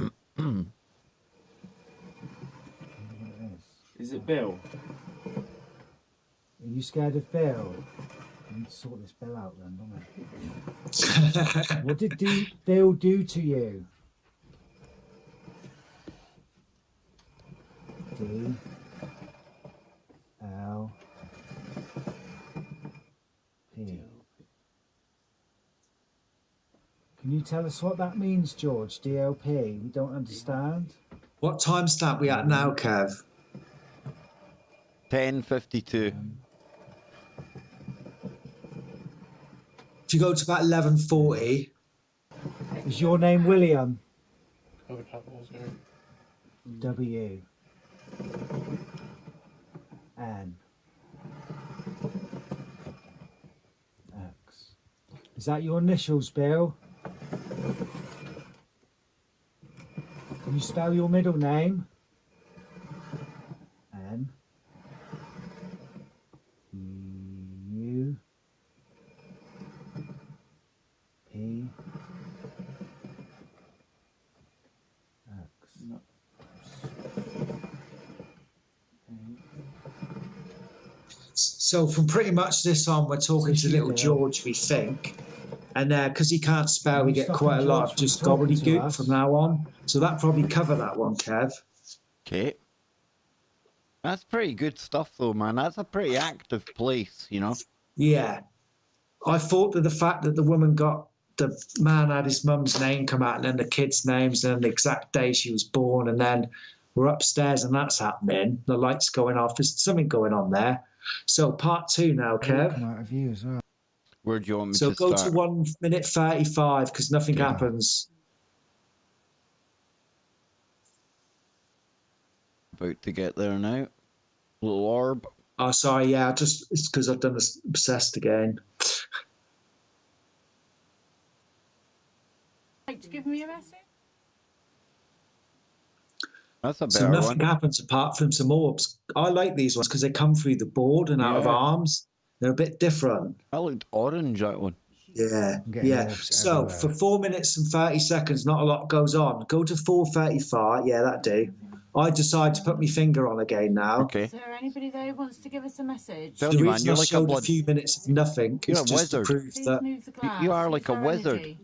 Is it Bill? Are you scared of Bill? I need to sort this Bill out then, don't I? What did Bill do to you? D L P. Can you tell us what that means, George? DLP? We don't understand. What time stamp we at now, Kev? 10:52. If you go to about 11:40, Is your name William? Oh, the cat ball's going. W N X. Is that your initials, Bill? Can you spell your middle name? N U P X. No. so from pretty much this on, we're talking to little George, we think. And because he can't spell, we get quite a lot of just gobbledygook from now on. So that probably cover that one, Kev. Okay. That's pretty good stuff, though, man. That's a pretty active place, you know? Yeah. I thought that the fact that the woman got, the man had his mum's name come out and then the kids' names and then the exact day she was born, and then we're upstairs and that's happening. The lights going off. There's something going on there. So part 2 now, Kev. Come out of you as well. Where do you want me So to go start? to 1 minute 35 because nothing happens. About to get there now. Little orb. Oh, sorry. Yeah, it's because I've done this obsessed again. Like to give me a message? That's a So better nothing one. happens apart from some orbs. I like these ones because they come through the board and out of Yeah. arms. They're a bit different. That looked orange, that one. Yeah, getting yeah. orbs So everywhere. for 4 minutes and 30 seconds, not a lot goes on. Go to 4:35. Yeah, that do. I decide to put my finger on again now. Okay. Is there anybody there who wants to give us a message? Tell The you, man, reason you're I like a showed a blood. few minutes of nothing You're is a just to wizard. prove Please that. move the glass. You are like Is a there wizard. energy?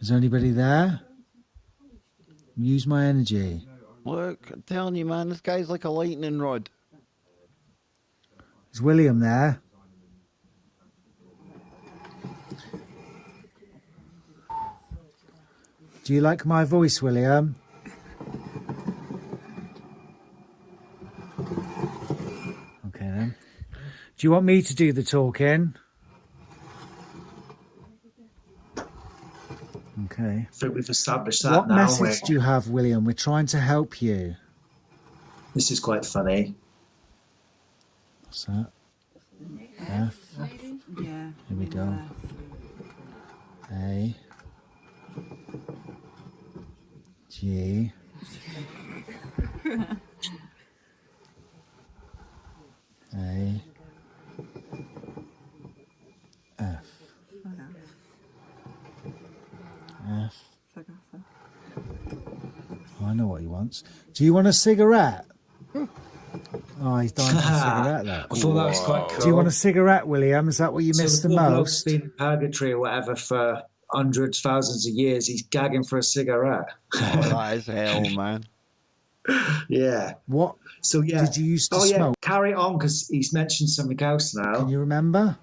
Is there anybody there? Use my energy. Look, I'm telling you, man, this guy's like a lightning rod. Is William there? Do you like my voice, William? Okay then. Do you want me to do the talking? Okay. I think we've established that What now. message do you have, William? We're trying to help you. This is quite funny. What's that? F. Yeah. Here we go. A. G. A. F. F. Oh, I know what he wants. Do you want a cigarette? Oh, he's dying for a cigarette, though. I thought that was quite cool. Do you want a cigarette, William? Is that what you missed the most? Been in purgatory or whatever for hundreds, thousands of years. He's gagging for a cigarette. Oh, that is hell, man. Yeah. What? So yeah. Did you used to Oh yeah. smoke? Carry on because he's mentioned something else now. Can you remember?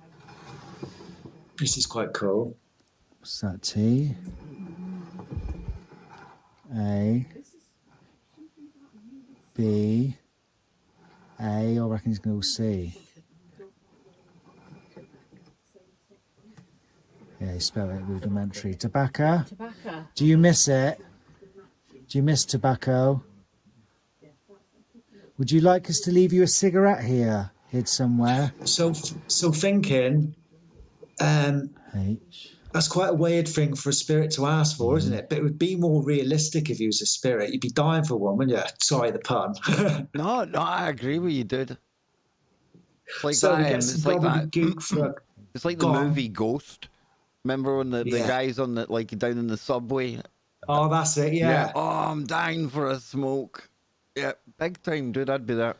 This is quite cool. What's that? T. A. B. A. I reckon he's going to go C. Yeah, he spelled it rudimentary. Tobacco? Tobacco. Do you miss it? Do you miss tobacco? Would you like us to leave you a cigarette here, hid somewhere? So thinking, H. that's quite a weird thing for a spirit to ask for, isn't it? But it would be more realistic if you was a spirit. You'd be dying for one, wouldn't you? Sorry, the pun. No, I agree with you, dude. It's like So we that. get It's some like that. gobbledygook for It's like the Go on. movie Ghost. Remember when the Yeah. guys on the like down in the subway? Oh, that's it. Yeah. Oh, I'm dying for a smoke. Yeah, big time, dude. I'd be there.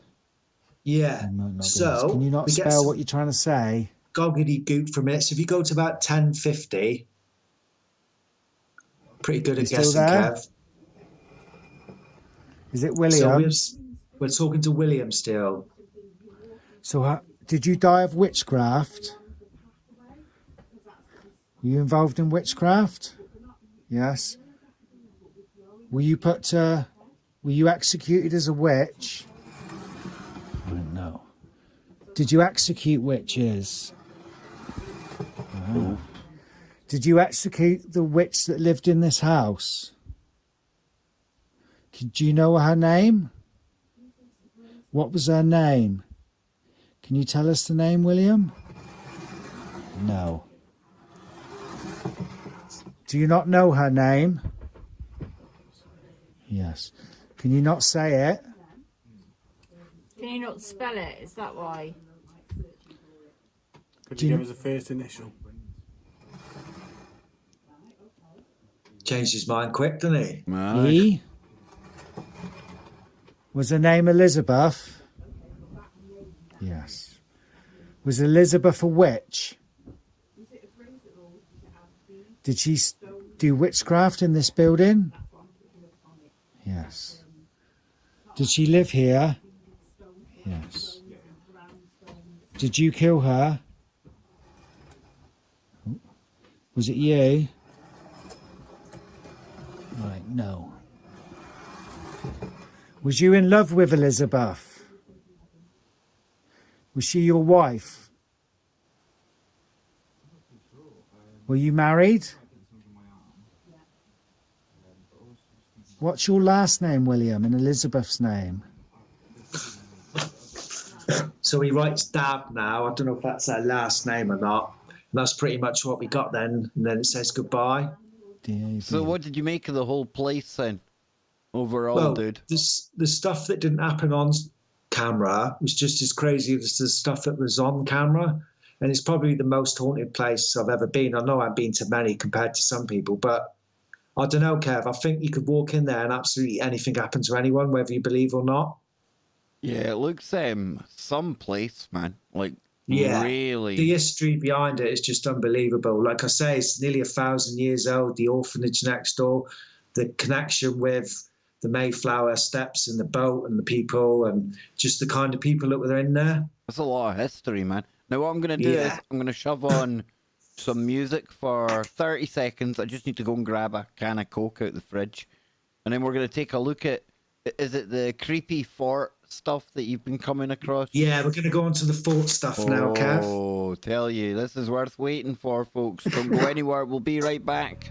Yeah. So Can you not we get spell some what you're trying to say? gobbledygook for a minute. So if you go to about 1050, pretty good You at still guessing, there? Kev. Is it So William? we're talking to William still. So, did you die of witchcraft? Were you involved in witchcraft? Yes. Were you were you executed as a witch? I don't know. Did you execute witches? Oh. Did you execute the witch that lived in this house? Do you know her name? What was her name? Can you tell us the name, William? No. Do you not know her name? Yes. Can you not say it? Can you not spell it? Is that why? Could you give us a first initial? Changed his mind quick, didn't he? E. Was her name Elizabeth? Yes. Was Elizabeth a witch? Did she do witchcraft in this building? Yes. Did she live here? Yes. Did you kill her? Was it you? Right, no. Was you in love with Elizabeth? Was she your wife? Were you married? What's your last name, William, and Elizabeth's name? So he writes Dab now. I don't know if that's her last name or not. And that's pretty much what we got then. And then it says goodbye. So what did you make of the whole place then? Overall, Well, dude. the stuff that didn't happen on camera was just as crazy as the stuff that was on camera. And it's probably the most haunted place I've ever been. I know I've been to many compared to some people, but I don't know, Kev. I think you could walk in there and absolutely anything happen to anyone, whether you believe or not. Yeah, it looks some place, man. Like Yeah. Really? The history behind it is just unbelievable. Like I say, it's nearly 1,000 years old. The orphanage next door, the connection with the Mayflower steps and the boat and the people and just the kind of people that were in there. That's a lot of history, man. Now, what I'm going to do is I'm going to shove on some music for 30 seconds. I just need to go and grab a can of Coke out the fridge. And then we're going to take a look at, is it the creepy fort stuff that you've been coming across? Yeah, we're going to go on to the fort stuff now, Kev. Oh, tell you, this is worth waiting for, folks. Don't go anywhere. We'll be right back.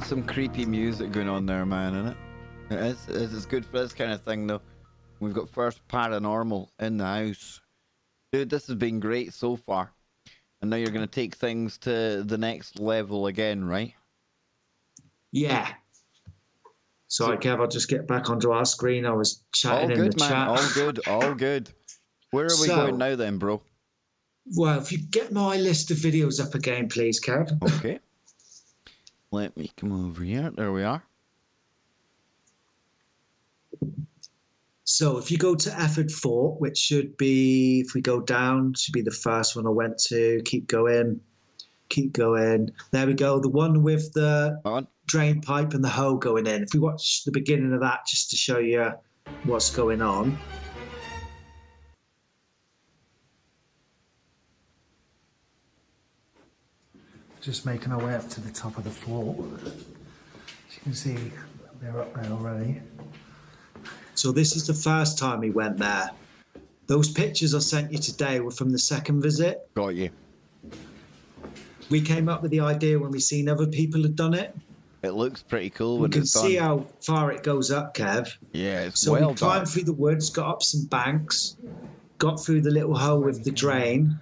Some creepy music going on there, man, isn't it? It's good for this kind of thing, though. We've got first Paranormal in the house. Dude, this has been great so far. And now you're going to take things to the next level again, right? Yeah. Sorry, Kev, I'll just get back onto our screen. I was chatting in the chat. All good, all good. Where are we going now then, bro? Well, if you get my list of videos up again, please, Kev. Okay. Let me come over here. There we are. So if you go to Efford Fort, which should be, if we go down, should be the first one I went to. Keep going. Keep going. There we go. The one with the drain pipe and the hole going in. If we watch the beginning of that just to show you what's going on. Just making our way up to the top of the fort. As you can see, they're up there already. So this is the first time we went there. Those pictures I sent you today were from the second visit. Got you. We came up with the idea when we seen other people had done it. It looks pretty cool when it's done. You can see how far it goes up, Kev. Yeah, it's so well we climbed through the woods, got up some banks, got through the little hole with the drain,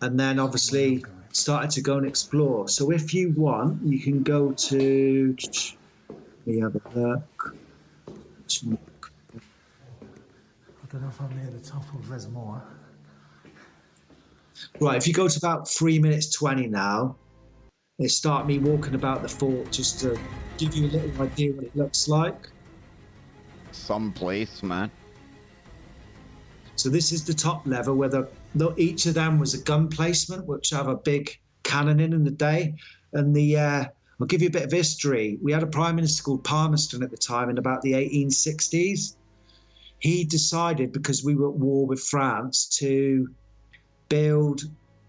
and then obviously started to go and explore. So if you want, you can go to... Let me have a look. I don't know if I'm near the top or there's more. Right, if you go to about 3 minutes 20 now, they start me walking about the fort just to give you a little idea what it looks like. Some place, man. So this is the top level where each of them was a gun placement, which have a big cannon in the day. And I'll give you a bit of history. We had a prime minister called Palmerston at the time in about the 1860s. He decided, because we were at war with France, to build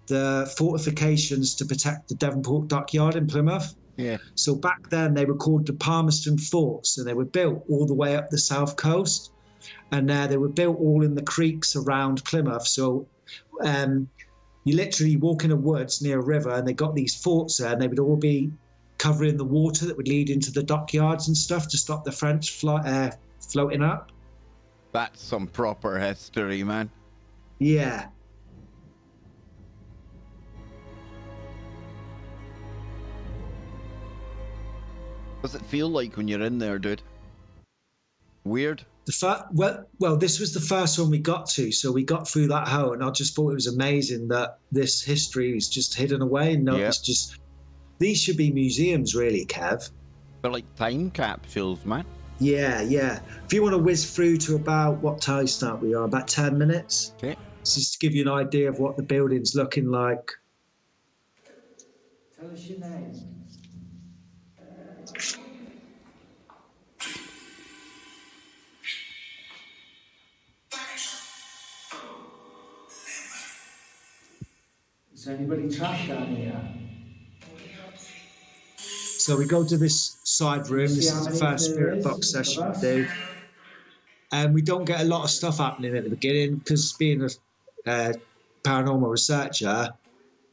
the fortifications to protect the Devonport dockyard in Plymouth. Yeah. So back then they were called the Palmerston forts, and they were built all the way up the south coast. And they were built all in the creeks around Plymouth. So you literally walk in the woods near a river, and they got these forts there, and they would all be covering the water that would lead into the dockyards and stuff to stop the French floating up. That's some proper history, man. Yeah. What's it feel like when you're in there, dude? Weird? Well, this was the first one we got to, so we got through that hole, and I just thought it was amazing that this history is just hidden away. And it's just, these should be museums, really, Kev. They're like time capsules, man. Yeah, yeah. If you want to whiz through to about, what time start we are? About 10 minutes. Okay. Just to give you an idea of what the building's looking like. Tell us your name. Is anybody trapped down here? So we go to this side room. This is the first spirit box session we do. And we don't get a lot of stuff happening at the beginning because being a paranormal researcher,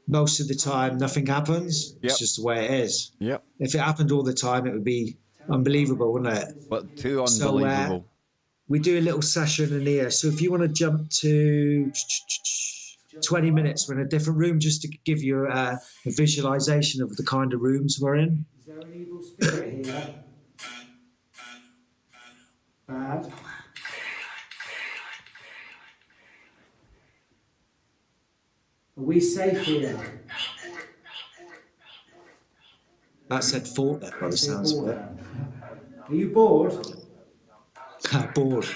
most of the time nothing happens. It's just the way it is. Yep. If it happened all the time, it would be unbelievable, wouldn't it? But too unbelievable. So, we do a little session in here. So if you want to jump to 20 minutes, we're in a different room just to give you a visualization of the kind of rooms we're in. Is there an evil spirit here? Bad. Are we safe here? That said fort there by the sounds of it. Are you bored? Bored.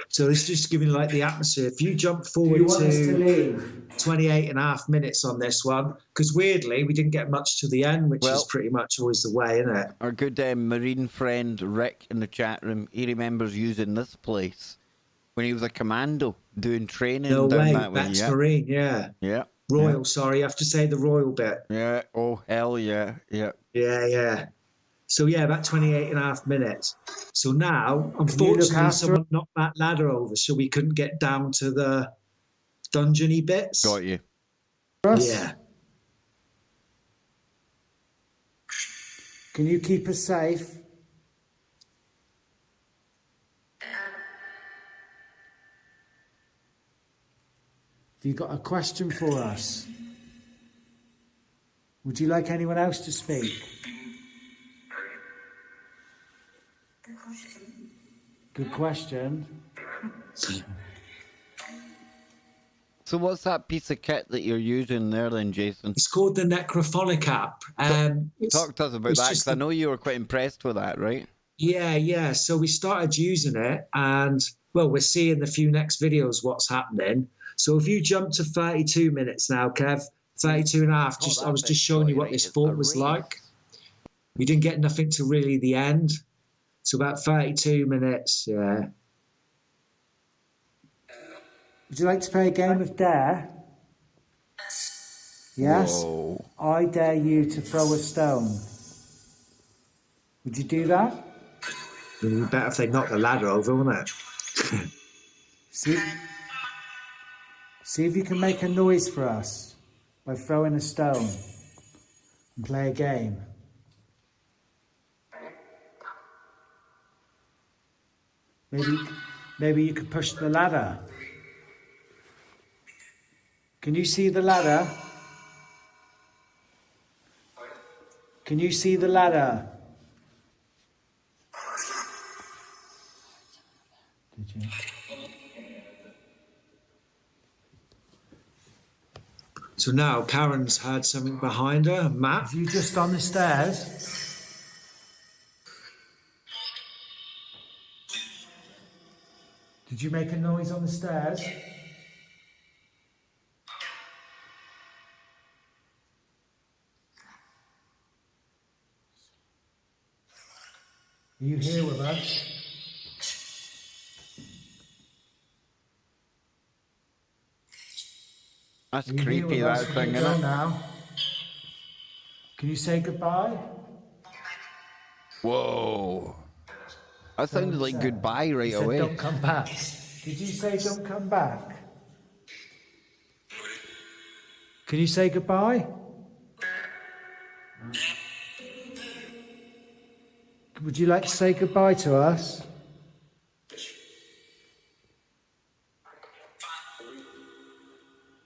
So it's just giving like the atmosphere. If you jump forward to 28 and a half minutes on this one, because weirdly we didn't get much to the end, which is pretty much always the way, isn't it? Our good Marine friend Rick in the chat room, he remembers using this place when he was a commando doing training No down way, that way. that's Marine, yeah. Yeah. Royal, sorry, you have to say the royal bit. Yeah, oh hell yeah, yeah. Yeah. So yeah, about 28 and a half minutes. So now, unfortunately, someone knocked that ladder over, so we couldn't get down to the dungeony bits. Got you. Yeah. Can you keep us safe? Have you got a question for us? Would you like anyone else to speak? Good question. So what's that piece of kit that you're using there then, Jason? It's called the Necrophonic app. Talk to us about that, because I know you were quite impressed with that, right? Yeah. So we started using it, and, well, we're seeing the few next videos what's happening. So if you jump to 32 minutes now, Kev, 32 and a half, I was just showing you what this fort was like. We didn't get nothing to really the end. So about 32 minutes, yeah. Would you like to play a game of Dare? Yes? Whoa. I dare you to throw a stone. Would you do that? It would be better if they knocked the ladder over, wouldn't it? See if you can make a noise for us by throwing a stone and play a game. Maybe you could push the ladder. Can you see the ladder? Can you see the ladder? Did you? So now Karen's heard something behind her. Matt? Are you just on the stairs? Did you make a noise on the stairs? Are you here with us? That's creepy, that thing, isn't it? Now? Can you say goodbye? Whoa. That sounded like goodbye right away. Don't come back. Did you say don't come back? Can you say goodbye? Would you like to say goodbye to us?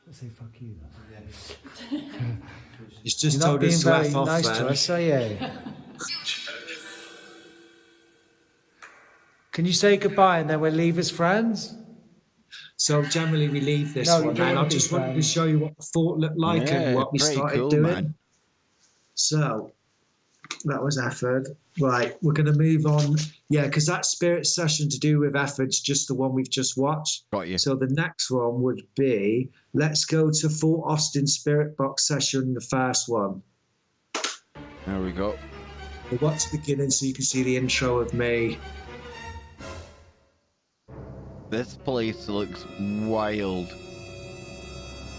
Let's say fuck you. He's just You're not told being us to very F off, nice to then. us, are you? Can you say goodbye and then we'll leave as friends? So generally we leave this No, you one, don't and I wanna be just wanted to friends. show you what the fort looked like Yeah, and what we pretty started cool, doing. man. So that was effort. Right, we're going to move on. Yeah, because that spirit session to do with effort's just the one we've just watched. Got you. So the next one would be, let's go to Fort Austin Spirit Box session, the first one. There we go. We'll watch the beginning so you can see the intro of me. This place looks wild.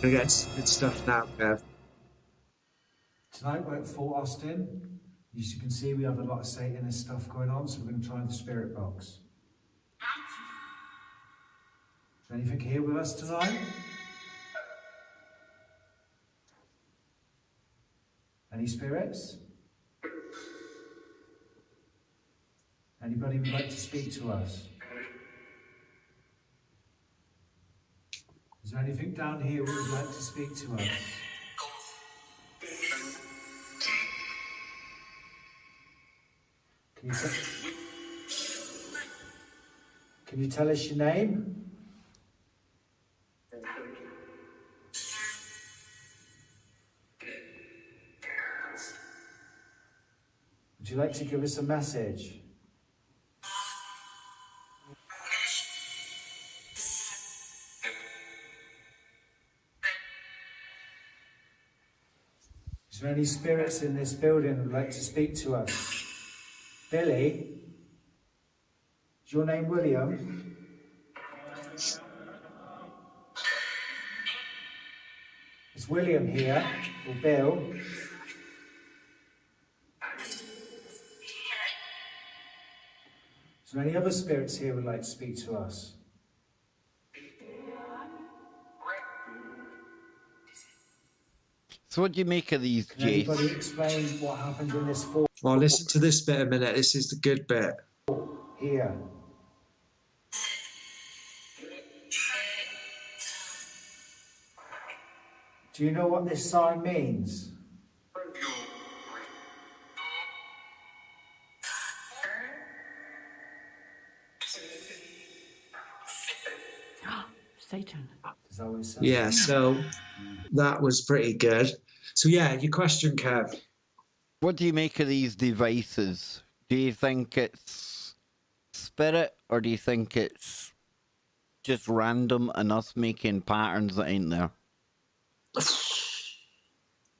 I get good stuff now, Kev. Tonight we're at Fort Austin. As you can see, we have a lot of Satanist stuff going on, so we're going to try the spirit box. Is there anything here with us tonight? Any spirits? Anybody would like to speak to us? Is there anything down here who would like to speak to us? Can you tell us your name? Would you like to give us a message? Is there any spirits in this building who would like to speak to us? Billy? Is your name William? Is William here? Or Bill? Is there any other spirits here who would like to speak to us? So what do you make of these, Can Jace? anybody explain what happened in this fort? Well, listen to this bit a minute. This is the good bit. Here. Do you know what this sign means? Satan. Is that what it says? Yeah, so that was pretty good. So yeah, your question, Kev. What do you make of these devices? Do you think it's spirit, or do you think it's just random and us making patterns that ain't there?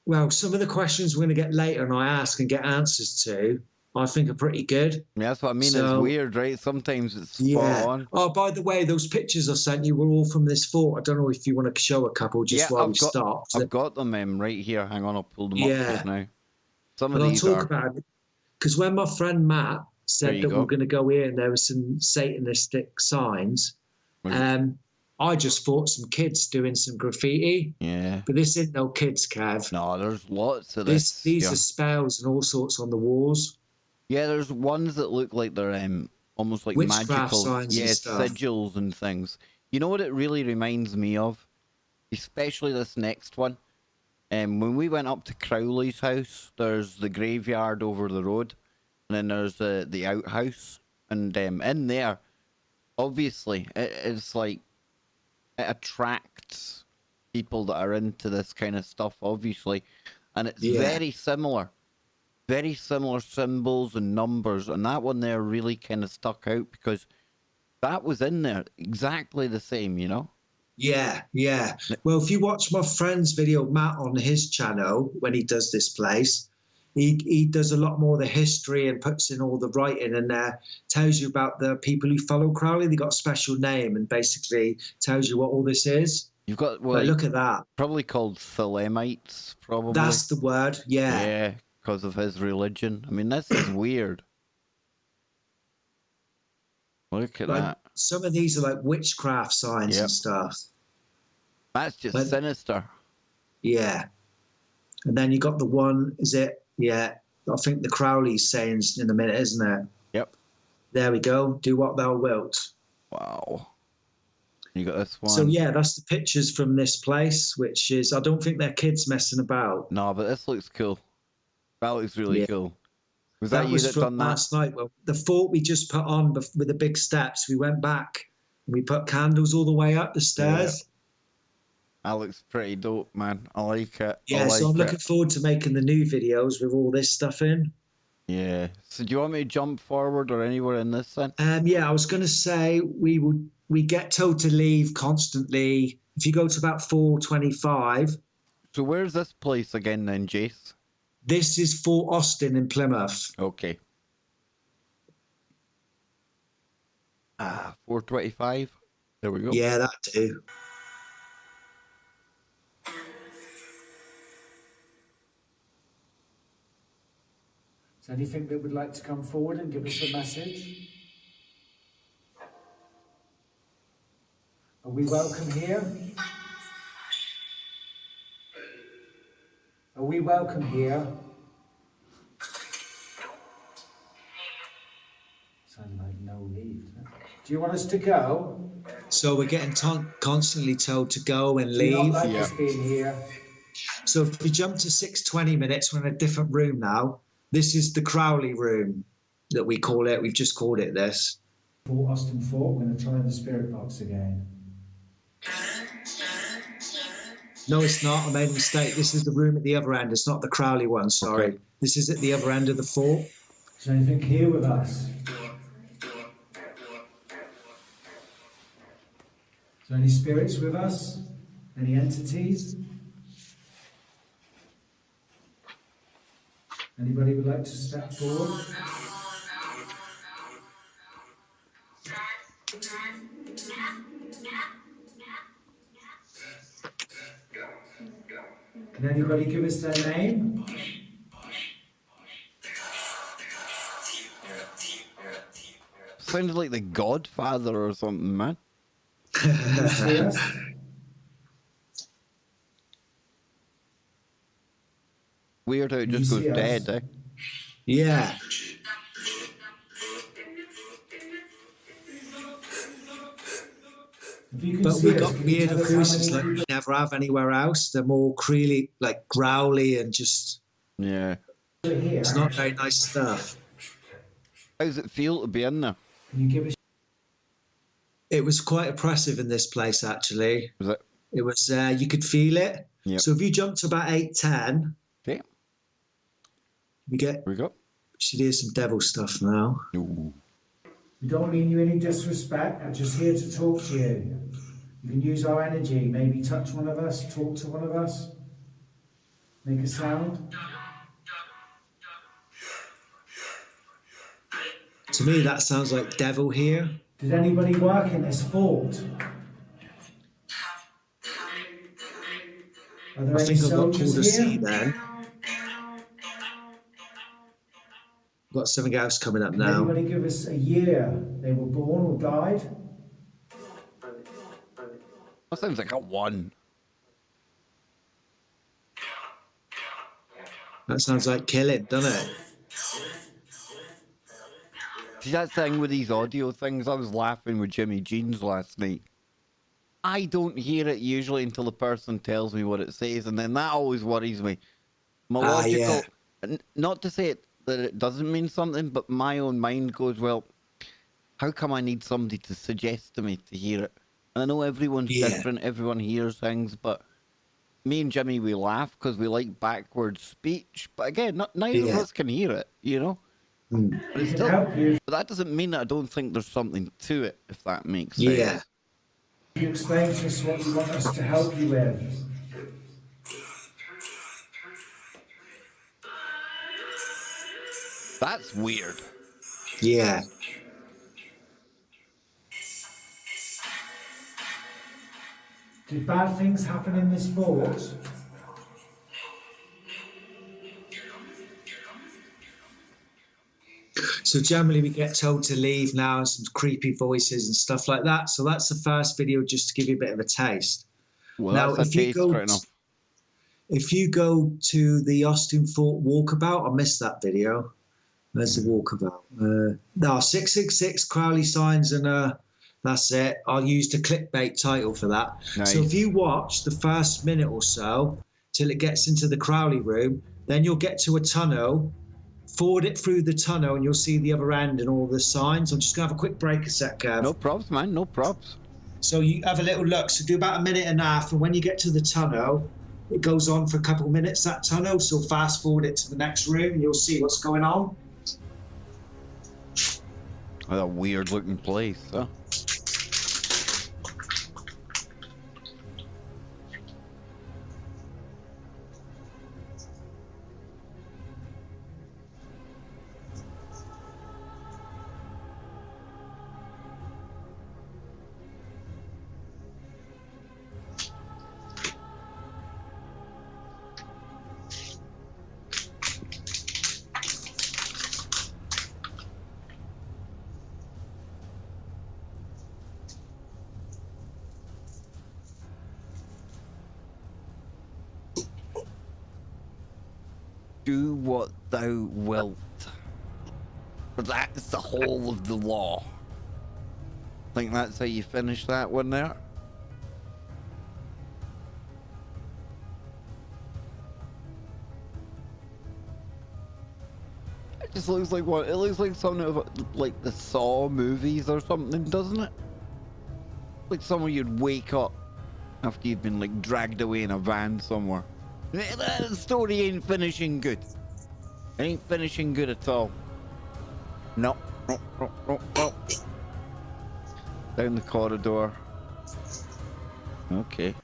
Well, some of the questions we're going to get later and I ask and get answers to, I think are pretty good. Yeah, that's what I mean. So- it's weird, right? Sometimes it's spot Yeah. on. Oh, by the way, those pictures I sent you were all from this fort. I don't know if you want to show a couple just while we stopped. I've got them right here. Hang on, I'll pull them up Yeah. just now. Some But of I'll these talk are. about it. Because when my friend Matt There said you that we go. were going to go here and there were some Satanistic signs, I just thought some kids doing some graffiti. Yeah. But this isn't no kids, Kev. No, there's lots of this. These yeah. are spells and all sorts on the walls. Yeah, there's ones that look like they're almost like Witchcraft magical. signs and Yeah, stuff. sigils and things. You know what it really reminds me of? Especially this next one. When we went up to Crowley's house, there's the graveyard over the road, and then there's the outhouse, and in there, obviously, it's like it attracts people that are into this kind of stuff, obviously, and it's very similar symbols and numbers, and that one there really kind of stuck out because that was in there exactly the same, you know. Yeah, yeah. Well, if you watch my friend's video, Matt, on his channel, when he does this place, he does a lot more of the history and puts in all the writing and tells you about the people who follow Crowley. They got a special name and basically tells you what all this is. You've got, But look at that. Probably called Thelemites, probably. That's the word, yeah. Yeah, because of his religion. I mean, this is weird. Look at Like, that. some of these are like witchcraft signs and stuff. That's just But- sinister. Yeah. And then you got the one, is it? Yeah. I think the Crowley's sayings in a minute, isn't it? Yep. There we go. Do what thou wilt. Wow. You got this one. So yeah, that's the pictures from this place, which is, I don't think they're kids messing about. No, but this looks cool. That looks really Yeah. cool. Was that you was that from done that? last night. Well, the fort we just put on with the big steps, we went back and we put candles all the way up the stairs. That looks pretty dope, man. I like it. Yeah, I like so I'm it. looking forward to making the new videos with all this stuff in. Yeah. So do you want me to jump forward or anywhere in this then? Yeah, I was going to say we get told to leave constantly. If you go to about 4:25. So where's this place again then, Jace? This is Fort Austin in Plymouth. Okay. 4:25. There we go. Yeah, that too. Is there anything that would like to come forward and give us a message? Are we welcome here? Are we welcome here? Sound like no leave. Do you want us to go? So we're getting constantly told to go and Do you leave. not like us being here? So if we jump to 6:20 minutes, we're in a different room now. This is the Crowley room that we call it. We've just called it this. Fort Austin Fort, we're going to try the spirit box again. No, it's not. I made a mistake. This is the room at the other end. It's not the Crowley one, sorry. Okay. This is at the other end of the fort. Is there anything here with us? Is there any spirits with us? Any entities? Anybody would like to step forward? Can anybody give us their name? Sounded like the Godfather or something, man. Can you see us? Weird how it just goes dead, eh? Yeah. But we got weird acoustics like we never have anywhere else. They're more creely, like growly and just... Yeah. It's not very nice stuff. How does it feel to be in there? Can you give us... It was quite oppressive in this place, actually. Was it? It was, you could feel it. Yep. So if you jump to about 8:10, okay. We should hear some devil stuff now. Ooh. We don't mean you any disrespect. I'm just here to talk to you. You can use our energy. Maybe touch one of us, talk to one of us, make a sound. To me, that sounds like devil here. Did anybody work in this fort? Are there I any think I've got called soldiers to here? see then. Got something else coming up Can now. anybody give us a year they were born or died? That sounds like a 1. That sounds like killing, doesn't it? See that thing with these audio things? I was laughing with Jimmy Jeans last night. I don't hear it usually until the person tells me what it says, and then that always worries me. My logical, not to say it, that it doesn't mean something, but my own mind goes, well, how come I need somebody to suggest to me to hear it? And I know everyone's different, everyone hears things, but me and Jimmy, we laugh because we like backwards speech. But again, neither of us can hear it, you know? But, it's still, but that doesn't mean that I don't think there's something to it, if that makes sense. Yeah. Can you explain to us what you want us to help you with? That's weird. Yeah. Did bad things happen in this fort? So generally we get told to leave now, some creepy voices and stuff like that. So that's the first video just to give you a bit of a taste. Well, now, that's a taste, right enough. If you go to the Austin Fort walkabout, I missed that video. There's the walkabout. No, 666 Crowley signs and that's it. I'll use the clickbait title for that. Nice. So if you watch the first minute or so till it gets into the Crowley room, then you'll get to a tunnel, forward it through the tunnel and you'll see the other end and all the signs. I'm just going to have a quick break a sec, Kev. No props, man. No props. So you have a little look. So do about a minute and a half. And when you get to the tunnel, it goes on for a couple of minutes, that tunnel. So fast forward it to the next room and you'll see what's going on. What a weird looking place, huh? Do what thou wilt. For that is the whole of the law. Think that's how you finish that one there? It just looks like what? It looks like something of like the Saw movies or something, doesn't it? Like somewhere you'd wake up after you've been like dragged away in a van somewhere. That story ain't finishing good. It ain't finishing good at all. No. Down the corridor. Okay.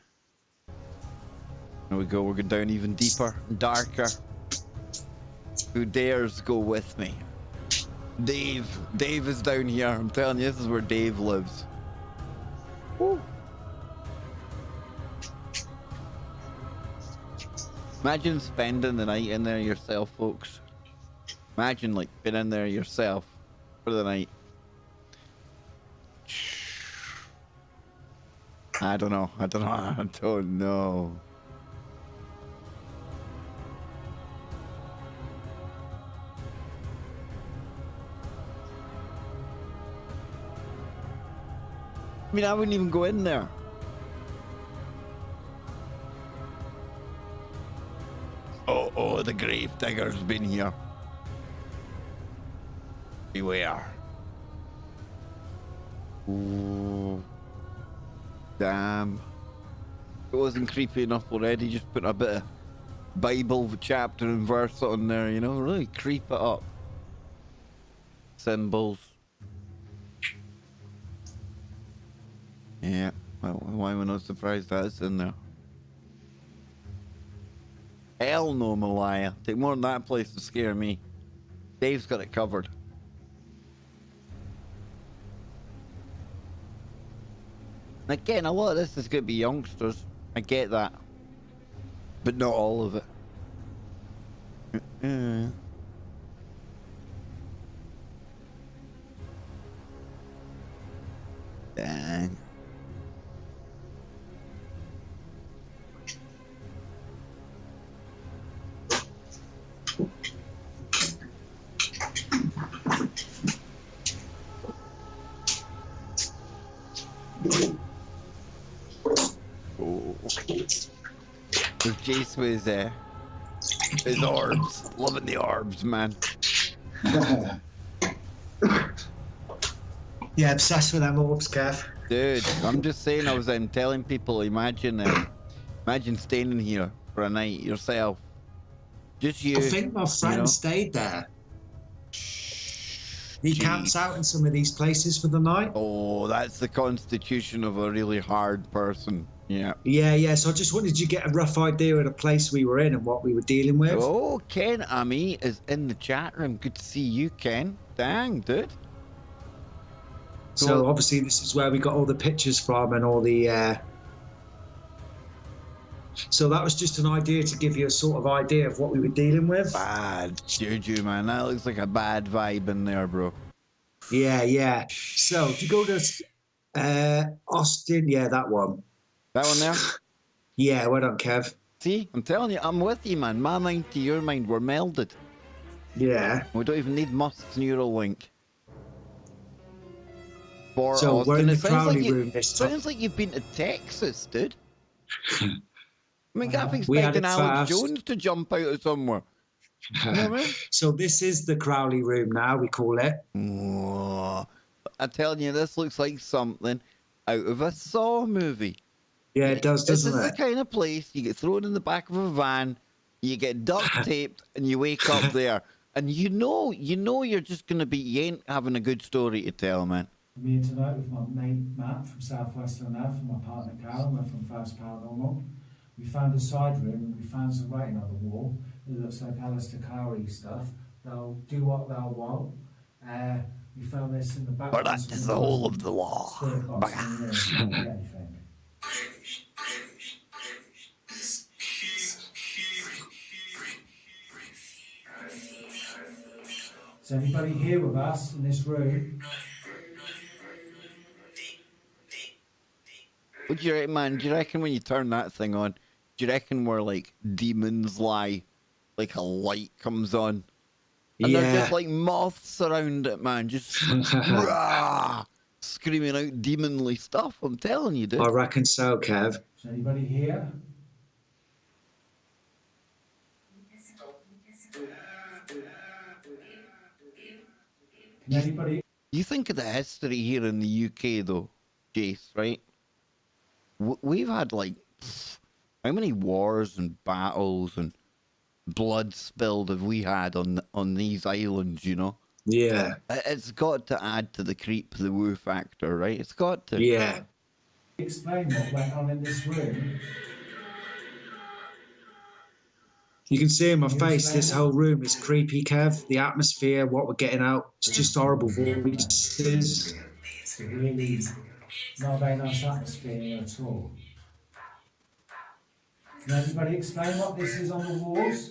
There we go. We're going down even deeper and darker. Who dares go with me? Dave. Dave is down here. I'm telling you, this is where Dave lives. Woo. Imagine spending the night in there yourself, folks. Imagine like being in there yourself for the night. I don't know. I don't know. I mean, I wouldn't even go in there. Oh, the grave digger's been here. Beware. Ooh. Damn. It wasn't creepy enough already, just put a bit of Bible chapter and verse on there, you know, really creep it up. Symbols. Yeah, well, why am I not surprised that's in there? Hell no, Malaya. Take more than that place to scare me. Dave's got it covered. Again, a lot of this is going to be youngsters. I get that. But not all of it. Dang. Oh. With Jace with his orbs. Loving the orbs, man. Yeah, obsessed with them orbs, Kev. Dude, I'm just saying, I was telling people, imagine staying in here for a night yourself. Just you. I think my friend stayed there. He camps out in some of these places for the night. Oh, that's the constitution of a really hard person. Yeah. Yeah. So I just wanted you to get a rough idea of the place we were in and what we were dealing with. Oh, Ken Ami is in the chat room. Good to see you, Ken. Dang, dude. So obviously this is where we got all the pictures from and all the... So that was just an idea to give you a sort of idea of what we were dealing with. Bad juju, man. That looks like a bad vibe in there, bro. Yeah. So if you go to Austin, yeah, that one. That one there? Yeah, well done, Kev. See, I'm telling you, I'm with you, man. My mind to your mind, we're melded. Yeah. We don't even need Musk's Neuralink. So we're in the Crowley room this time. Sounds like you've been to Texas, dude. I mean, I'm expecting Alex Jones to jump out of somewhere. You know what I mean? So this is the Crowley room now, we call it. Oh, I tell you, this looks like something out of a Saw movie. Yeah, it does, doesn't it? This is the kind of place you get thrown in the back of a van, you get duct taped, and you wake up there. And you know you're just going to be, you ain't having a good story to tell, man. I'm here tonight with my mate Matt from Southwestern Earth and my partner Carol. We're from First Paranormal. We found a side room and we found some writing on the wall. It looks like Alistair Cowrie stuff. They'll do what they'll want. We found this in the back. But that is the whole of the law. Is anybody here with us in this room? What do you reckon, man? Do you reckon when you turn that thing on, do you reckon where like demons lie like a light comes on. And they're just like moths around it, man. Just rah, screaming out demonly stuff. I'm telling you, dude. I reckon so, Kev. Is anybody here? Can anybody? You think of the history here in the UK, though, Jace, right? We've had like how many wars and battles and blood spilled have we had on these islands? You know. Yeah. It's got to add to the creep, the woo factor, right? It's got to. Yeah. Explain what went on in this room. You can see in my face, this whole room is creepy, Kev. The atmosphere, what we're getting out, it's just horrible voices. It's really not a very nice atmosphere here at all. Can anybody explain what this is on the walls?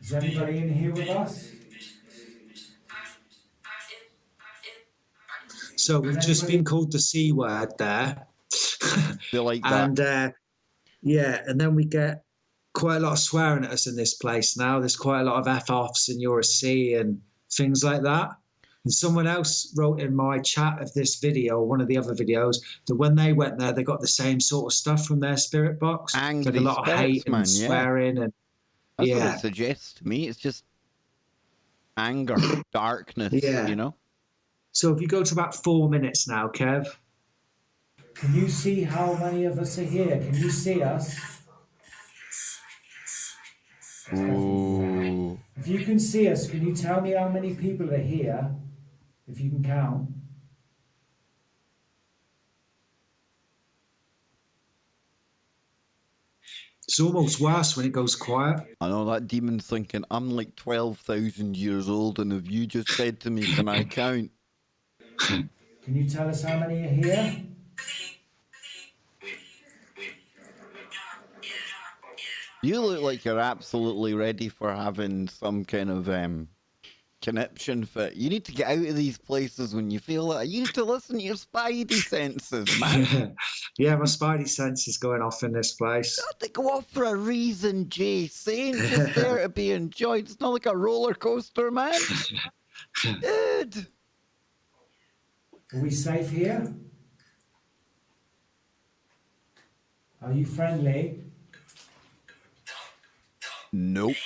Is anybody in here with us? So we've just been called the C word there. They like that. And yeah, and then we get quite a lot of swearing at us in this place now. There's quite a lot of F-offs and you're a C and things like that. And someone else wrote in my chat of this video, one of the other videos, that when they went there, they got the same sort of stuff from their spirit box. Angry Like a lot of hate and swearing. And that's what it suggests to me. It's just anger, darkness, you know? So if you go to about 4 minutes now, Kev. Can you see how many of us are here? Can you see us? Ooh. If you can see us, can you tell me how many people are here? If you can count. It's almost worse when it goes quiet. I know that demon's thinking, I'm like 12,000 years old, and if you just said to me, can I count? Can you tell us how many are here? You look like you're absolutely ready for having some kind of conniption fit. You need to get out of these places when you feel that. You need to listen to your spidey senses, man. Yeah, my spidey sense is going off in this place. They go off for a reason, Jay. Saying just there to be enjoyed. It's not like a roller coaster, man. Dude. Are we safe here? Are you friendly? Nope.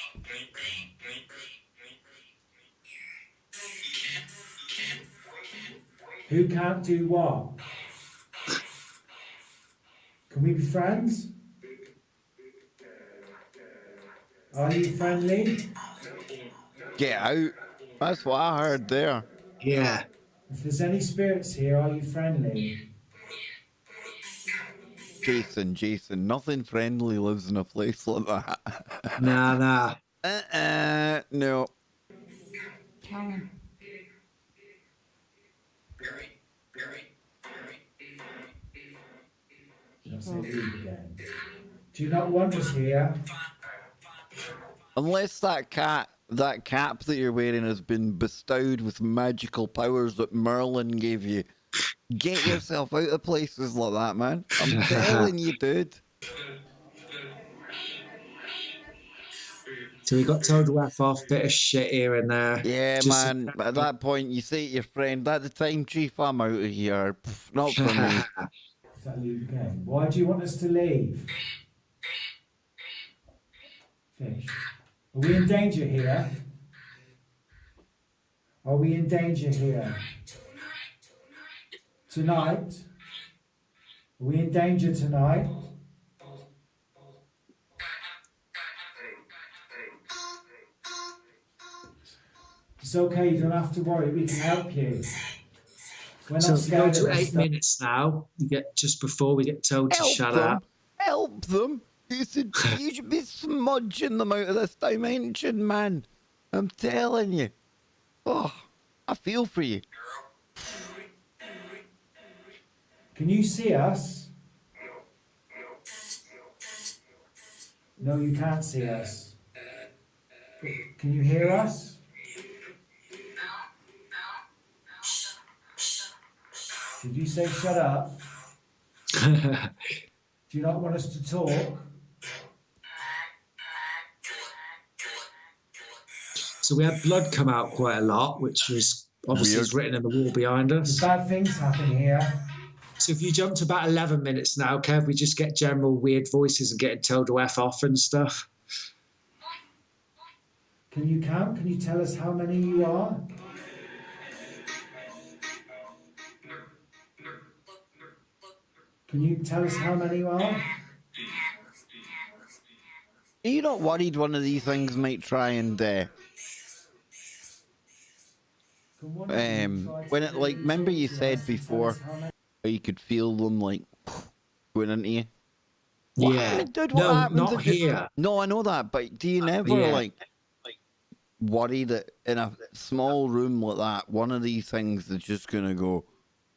Who can't do what? Can we be friends? Are you friendly? Get out. That's what I heard there. Yeah. If there's any spirits here, are you friendly? Jason, nothing friendly lives in a place like that. Nah. No. Karen. Do you not want us here? Unless that cap that you're wearing has been bestowed with magical powers that Merlin gave you. Get yourself out of places like that, man. I'm telling you, dude. So we got told to F off, bit of shit here and there. Yeah, Just man. At that point, you say to your friend, "At the time, Chief, I'm out of here. Pff, not for me." Is that leave again? Why do you want us to leave? Fish. Are we in danger here? Are we in danger here? Tonight? Are we in danger tonight? It's okay, you don't have to worry, we can help you. We're not so scared go to of 8 stuff. minutes now. You get just before we get told to shut up. Help them. You should be smudging them out of this dimension, man. I'm telling you. Oh, I feel for you. Can you see us? No, you can't see us. Can you hear us? Did you say shut up? Do you not want us to talk? So we had blood come out quite a lot, which was obviously is written in the wall behind us. Bad things happen here. So if you jump to about 11 minutes now, Kev, we just get general weird voices and getting told to F off and stuff. Can you count? Can you tell us how many you are? Can you tell us how many you are? Are you not worried one of these things might try and when it, like, remember you said before you could feel them like going into you? Yeah. Dude, No, what happens not if you... here. No, I know that, but do you never like worry that in a small room like that, one of these things is just gonna go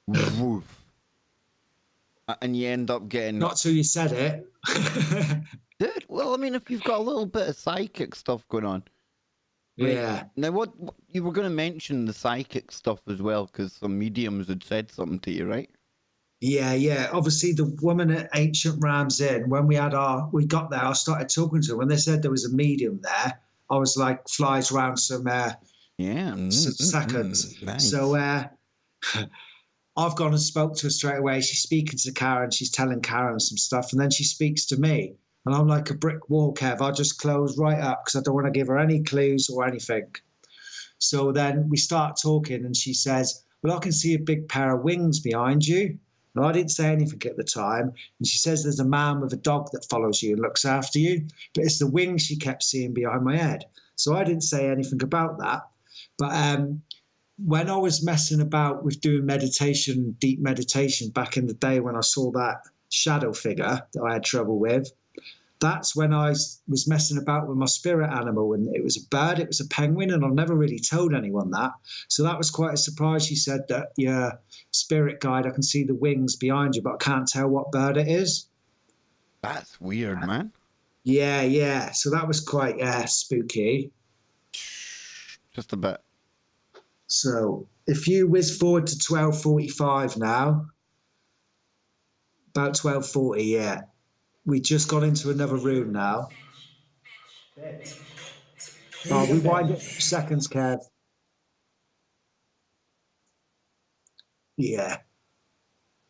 woof, and you end up getting... Not till you said it. Dude, well, I mean, if you've got a little bit of psychic stuff going on. Right? Yeah. Now, what you were going to mention the psychic stuff as well, because some mediums had said something to you, right? Yeah, yeah. Obviously, the woman at Ancient Ram's Inn, when we got there, I started talking to her. When they said there was a medium there, I was like flies around some seconds. Nice. So I've gone and spoke to her straight away. She's speaking to Karen. She's telling Karen some stuff, and then she speaks to me. And I'm like a brick wall, Kev. I just close right up because I don't want to give her any clues or anything. So then we start talking, and she says, well, I can see a big pair of wings behind you. And I didn't say anything at the time. And she says there's a man with a dog that follows you and looks after you. But it's the wings she kept seeing behind my head. So I didn't say anything about that. But when I was messing about with doing meditation, deep meditation back in the day when I saw that shadow figure that I had trouble with, that's when I was messing about with my spirit animal, and it was a bird, it was a penguin, and I've never really told anyone that. So that was quite a surprise. She said that, yeah, spirit guide, I can see the wings behind you, but I can't tell what bird it is. That's weird, man. Yeah, yeah. So that was quite spooky. Just a bit. So if you whiz forward to 12:45 now, about 12:40, yeah. We just got into another room now. Oh, rewind it 2 seconds, Kev. Yeah,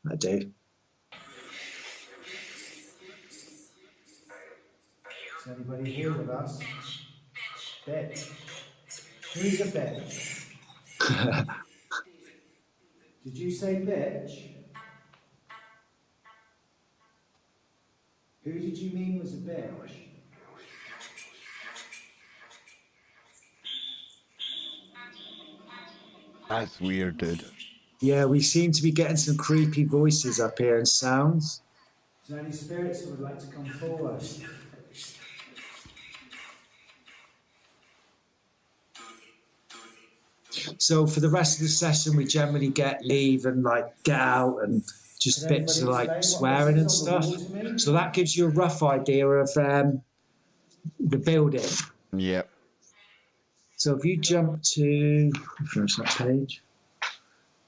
I do. Is anybody here with us? Bitch. Who's a bitch? Did you say bitch? Who did you mean was a bitch? That's weird, dude. Yeah, we seem to be getting some creepy voices up here and sounds. Is there any spirits that would like to come forward? So for the rest of the session, we generally get leave and like get out and just bits of like swearing and stuff. So that gives you a rough idea of the building. Yep. So if you jump to that page,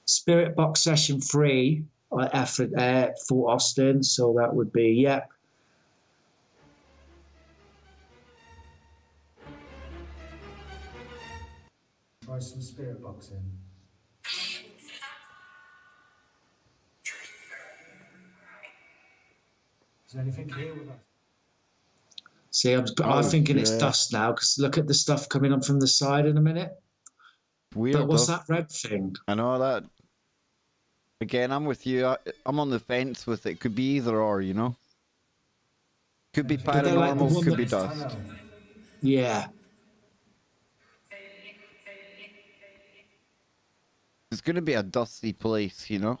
Spirit Box Session 3 at Fort Austin. So that would be, yep. Try some spirit boxing. Is there anything here with us? See, I'm thinking it's dust now because look at the stuff coming up from the side in a minute. Weird. But what's that red thing? I know that. Again, I'm with you. I'm on the fence with it. Could be either or, you know? Could be paranormal, like could be dust. Yeah. It's going to be a dusty place, you know?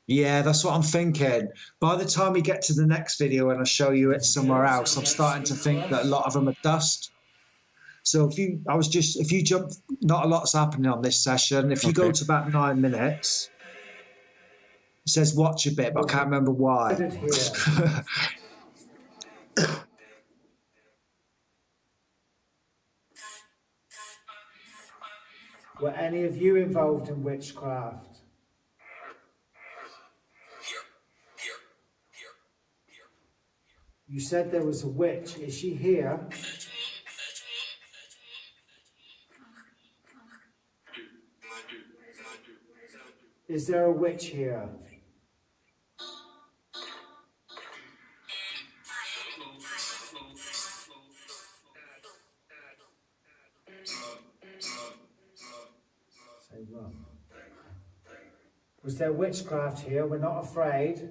Yeah, that's what I'm thinking. By the time we get to the next video and I show you it somewhere else, I'm starting to think that a lot of them are dust. So if you jump, not a lot's happening on this session. If you go to about 9 minutes, it says watch a bit, but I can't remember why. Were any of you involved in witchcraft? You said there was a witch. Is she here? Is there a witch here? Say run. Was there witchcraft here? We're not afraid.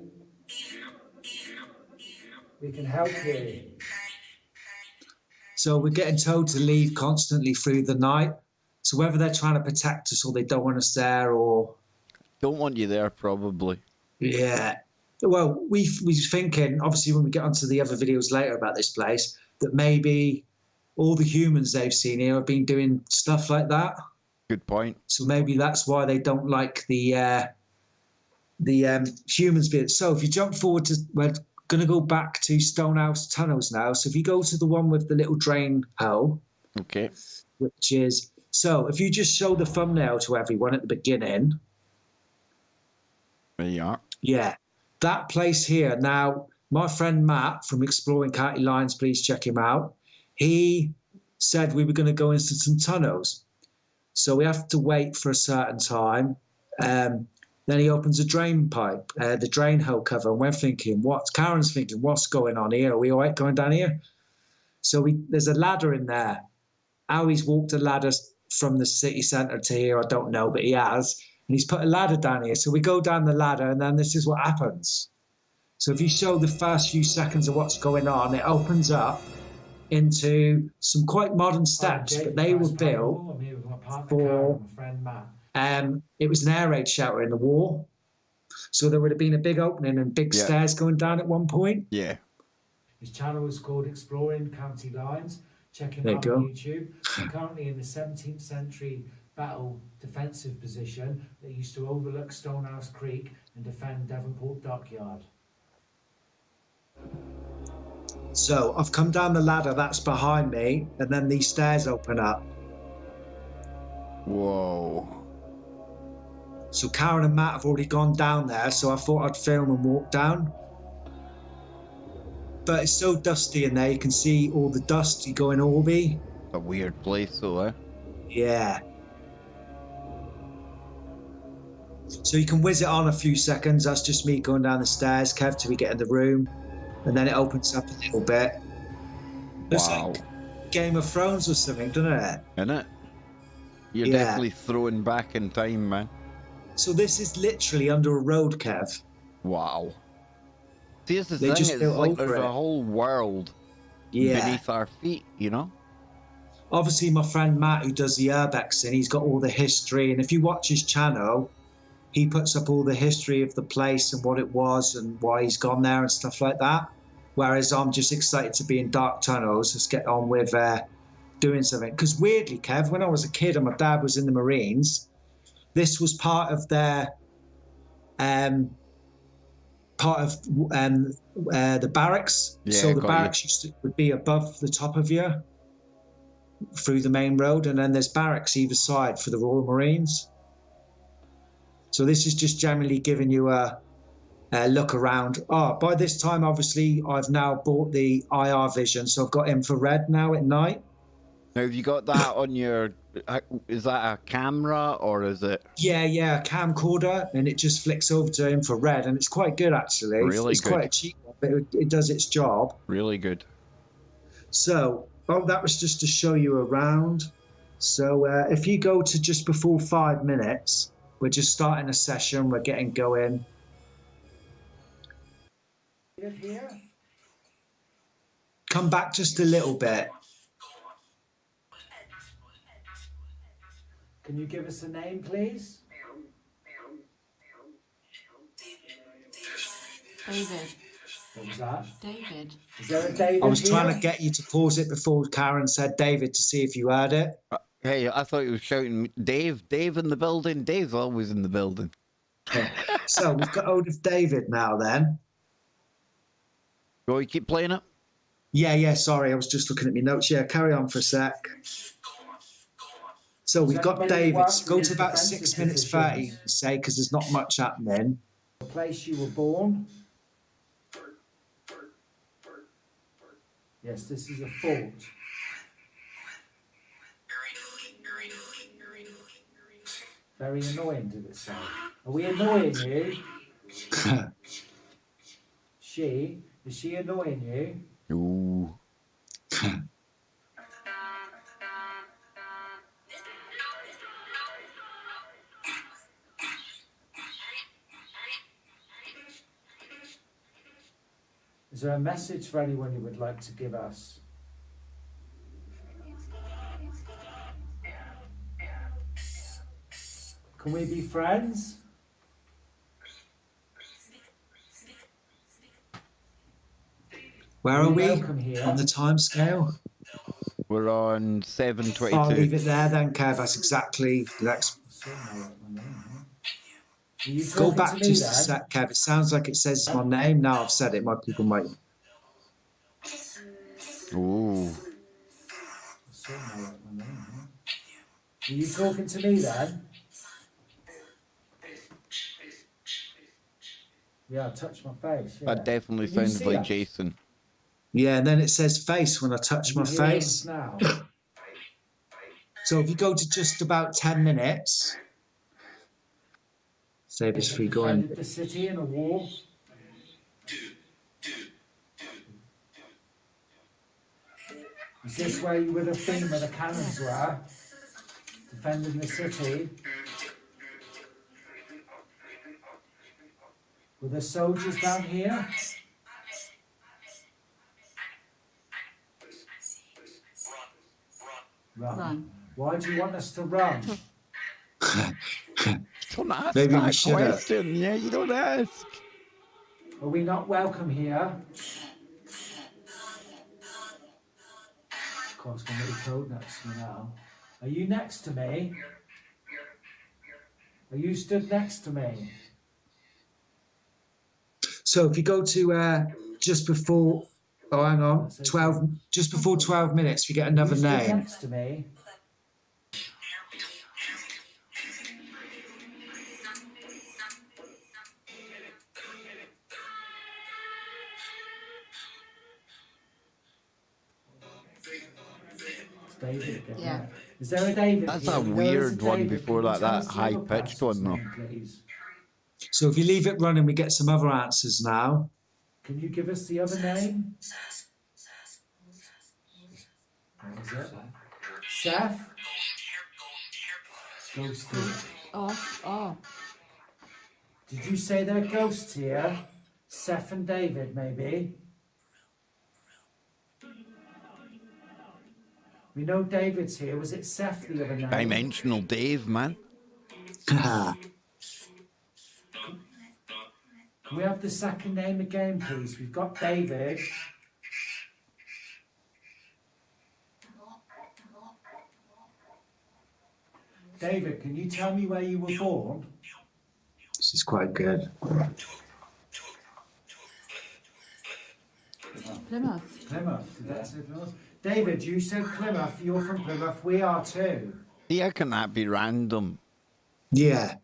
We can help you. So we're getting told to leave constantly through the night. So whether they're trying to protect us or they don't want us there or... Don't want you there, probably. Yeah. Well, we thinking, obviously, when we get onto the other videos later about this place, that maybe all the humans they've seen here have been doing stuff like that. Good point. So maybe that's why they don't like the humans bit. So if you jump forward to, we're going to go back to Stonehouse Tunnels now. So if you go to the one with the little drain hole. Okay. Which is, so if you just show the thumbnail to everyone at the beginning. There you are. Yeah. That place here. Now, my friend Matt from Exploring County Lines, please check him out. He said we were going to go into some tunnels. So we have to wait for a certain time. Then he opens a drain pipe, the drain hole cover, and we're thinking, Karen's thinking, what's going on here? Are we all right going down here? So there's a ladder in there. How he's walked a ladder from the city centre to here, I don't know, but he has. And he's put a ladder down here. So we go down the ladder, and then this is what happens. So if you show the first few seconds of what's going on, it opens up into some quite modern steps, but they were built for... it was an air raid shelter in the war. So there would have been a big opening and big stairs going down at one point. Yeah. His channel is called Exploring County Lines. Check him out on YouTube. I'm currently in the 17th century battle defensive position that used to overlook Stonehouse Creek and defend Devonport Dockyard. So I've come down the ladder that's behind me, and then these stairs open up. Whoa. So Karen and Matt have already gone down there, so I thought I'd film and walk down. But it's so dusty in there, you can see all the dust. You go in Orby. A weird place, though, eh? Yeah. So you can whiz it on a few seconds. That's just me going down the stairs, Kev, till we get in the room. And then it opens up a little bit. It's like Game of Thrones or something, doesn't it? Isn't it? You're definitely thrown back in time, man. So this is literally under a road, Kev. Wow. See, it's the They thing, just it's built like over there's it. a whole world beneath our feet, you know? Obviously, my friend Matt, who does the urbexing, he's got all the history. And if you watch his channel, he puts up all the history of the place and what it was and why he's gone there and stuff like that. Whereas I'm just excited to be in dark tunnels. Let's get on with doing something. Because weirdly, Kev, when I was a kid and my dad was in the Marines, this was part of their the barracks. Yeah, so the barracks would be above the top of you through the main road, and then there's barracks either side for the Royal Marines. So this is just generally giving you a look around. Oh, by this time, obviously, I've now bought the IR vision, so I've got infrared now at night. Now, have you got that on your... Is that a camera, or is it... Yeah, a camcorder, and it just flicks over to infrared, and it's quite good, actually. Really it's good. Quite a cheap one, but it does its job. Really good. So, that was just to show you around. So if you go to just before 5 minutes... We're just starting a session. We're getting going. Here? Come back just a little bit. Can you give us a name, please? David. What was that? David. Is there a David I was here? trying to get you to pause it before Karen said David to see if you heard it. Hey, I thought you were shouting, Dave in the building. Dave's always in the building. So we've got hold of David now then. Go, you keep playing it? Yeah, sorry. I was just looking at my notes. Yeah, carry on for a sec. So we've got David. Go to about 6 minutes 30, say, because there's not much happening. The place you were born. Yes, this is a fault. Very annoying, did it say? Are we annoying you? Is she annoying you? Ooh. Is there a message for anyone you would like to give us? Can we be friends? Where are we welcome here? on the time scale? We're on 7:22. I'll leave it there then, Kev. That's exactly the next. Go back just a sec, Kev. It sounds like it says my name. Now I've said it, my people might. Ooh. Are you talking to me then? Yeah, touch my face. Yeah. That definitely sounds like Jason. Yeah, and then it says face when I touch my face. Now? So if you go to just about 10 minutes, save us free going. The city in a war. Is this where you would have been where the cannons were? Defending the city? Were the soldiers down here? Run. Why do you want us to run? Don't ask Maybe we that should question. Yeah, you don't ask. Are we not welcome here? Of course, I'm really cold next to me now. Are you next to me? Are you stood next to me? So if you go to just before, oh, hang on, 12, just before 12 minutes, we get another name. Next to me. David again. Yeah. Is there a David? That's a weird one before that high pitched one though. So if you leave it running, we get some other answers now. Can you give us the other name? What is it? Seth? Ghost here. Oh. Did you say there are ghosts here? Seth and David, maybe? We know David's here. Was it Seth the other name? Dimensional Dave, man. Can we have the second name again, please? We've got David. David, can you tell me where you were born? This is quite good. Plymouth. Plymouth. Did that say Plymouth? David, you said Plymouth. You're from Plymouth. We are too. Yeah, can that be random? Yeah.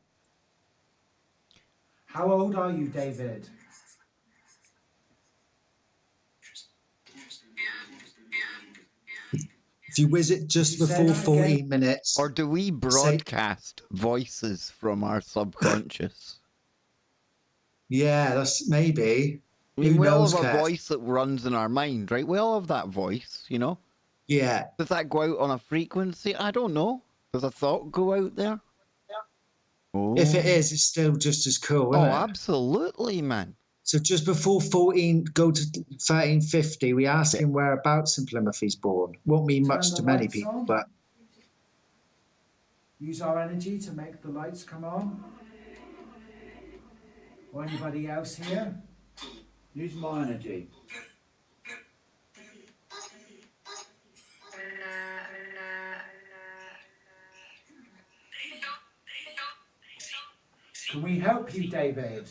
How old are you, David? If you visit just before 14 minutes. Or do we broadcast voices from our subconscious? Yeah, that's maybe. I mean, we all knows, have a Kat? voice that runs in our mind, right? We all have that voice, you know? Yeah. Does that go out on a frequency? I don't know. Does a thought go out there? Oh. If it is, it's still just as cool, Oh, isn't it? absolutely, man. So just before 14, go to 1350, we ask him whereabouts in Plymouth he's born. Won't mean much to many people, but... Use our energy to make the lights come on. Or anybody else here? Use my energy. Can we help you, David?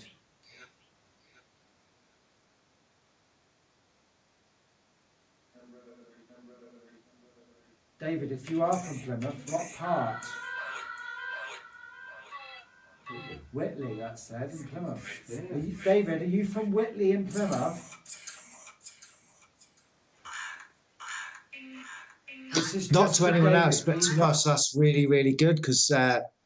David, if you are from Plymouth, what part? Whitley, that said, in Plymouth. Yeah. David, are you from Whitley in Plymouth? is Not just to for anyone David. else, but to us, that's really, really good because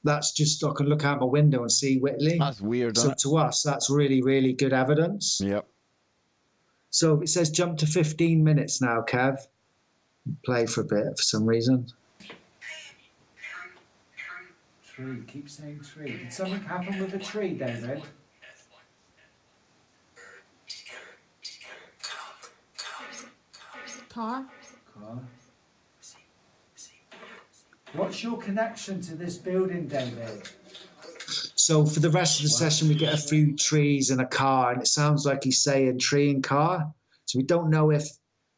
that's just I can look out my window and see Whitley. That's weird, So isn't it? to us, that's really, really good evidence. Yep. So it says jump to 15 minutes now, Kev. Play for a bit for some reason. Tree. Keep saying tree. Did something happen with the tree, David? Car. Car. What's your connection to this building, David? So for the rest of the session, we get a few trees and a car, and it sounds like he's saying tree and car. So we don't know if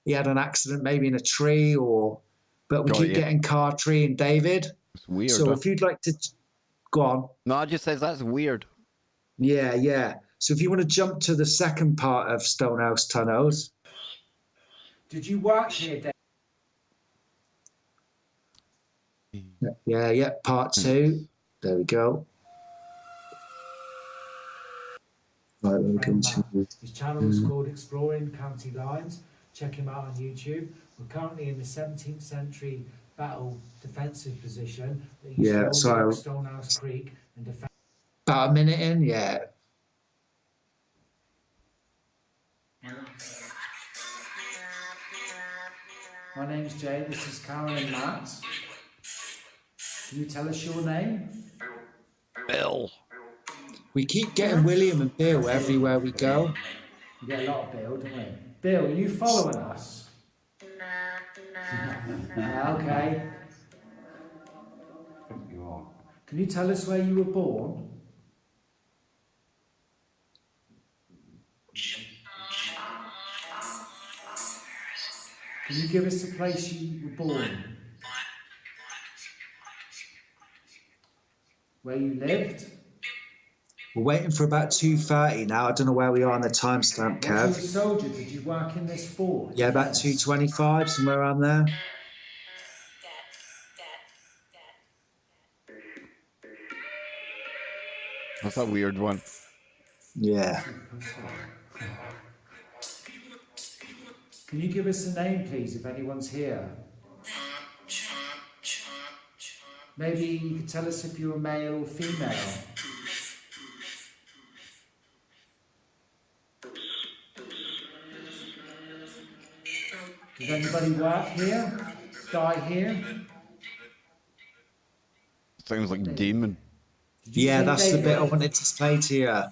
he had an accident, maybe in a tree, but we keep getting car, tree, and David. It's weird. So if you'd like to go on. No, it just says that's weird. Yeah, yeah. So if you want to jump to the second part of Stonehouse Tunnels. Did you work here, David? Yeah, part 2. There we go. Right, we'll continue. His channel is called Exploring County Lines. Check him out on YouTube. We're currently in the 17th century battle defensive position. Yeah, sorry. Stonehouse Creek and defend. About a minute in, yeah. My name's Jay. This is Karen and Matt. Can you tell us your name? Bill. We keep getting William and Bill everywhere we go. We get a lot of Bill, don't we? Bill, are you following us? Okay. Can you tell us where you were born? Can you give us the place you were born? Where you lived? We're waiting for about 2:30 now. I don't know where we are on the timestamp, Was you a Kev. soldier? Did you work in this fort? Yeah, about 2:25, somewhere around there. That's a weird one. Yeah. Can you give us a name, please, if anyone's here? Maybe you could tell us if you're a male or female. Did anybody work here? Die here? Sounds like demon. Yeah, that's the bit I wanted to say to you.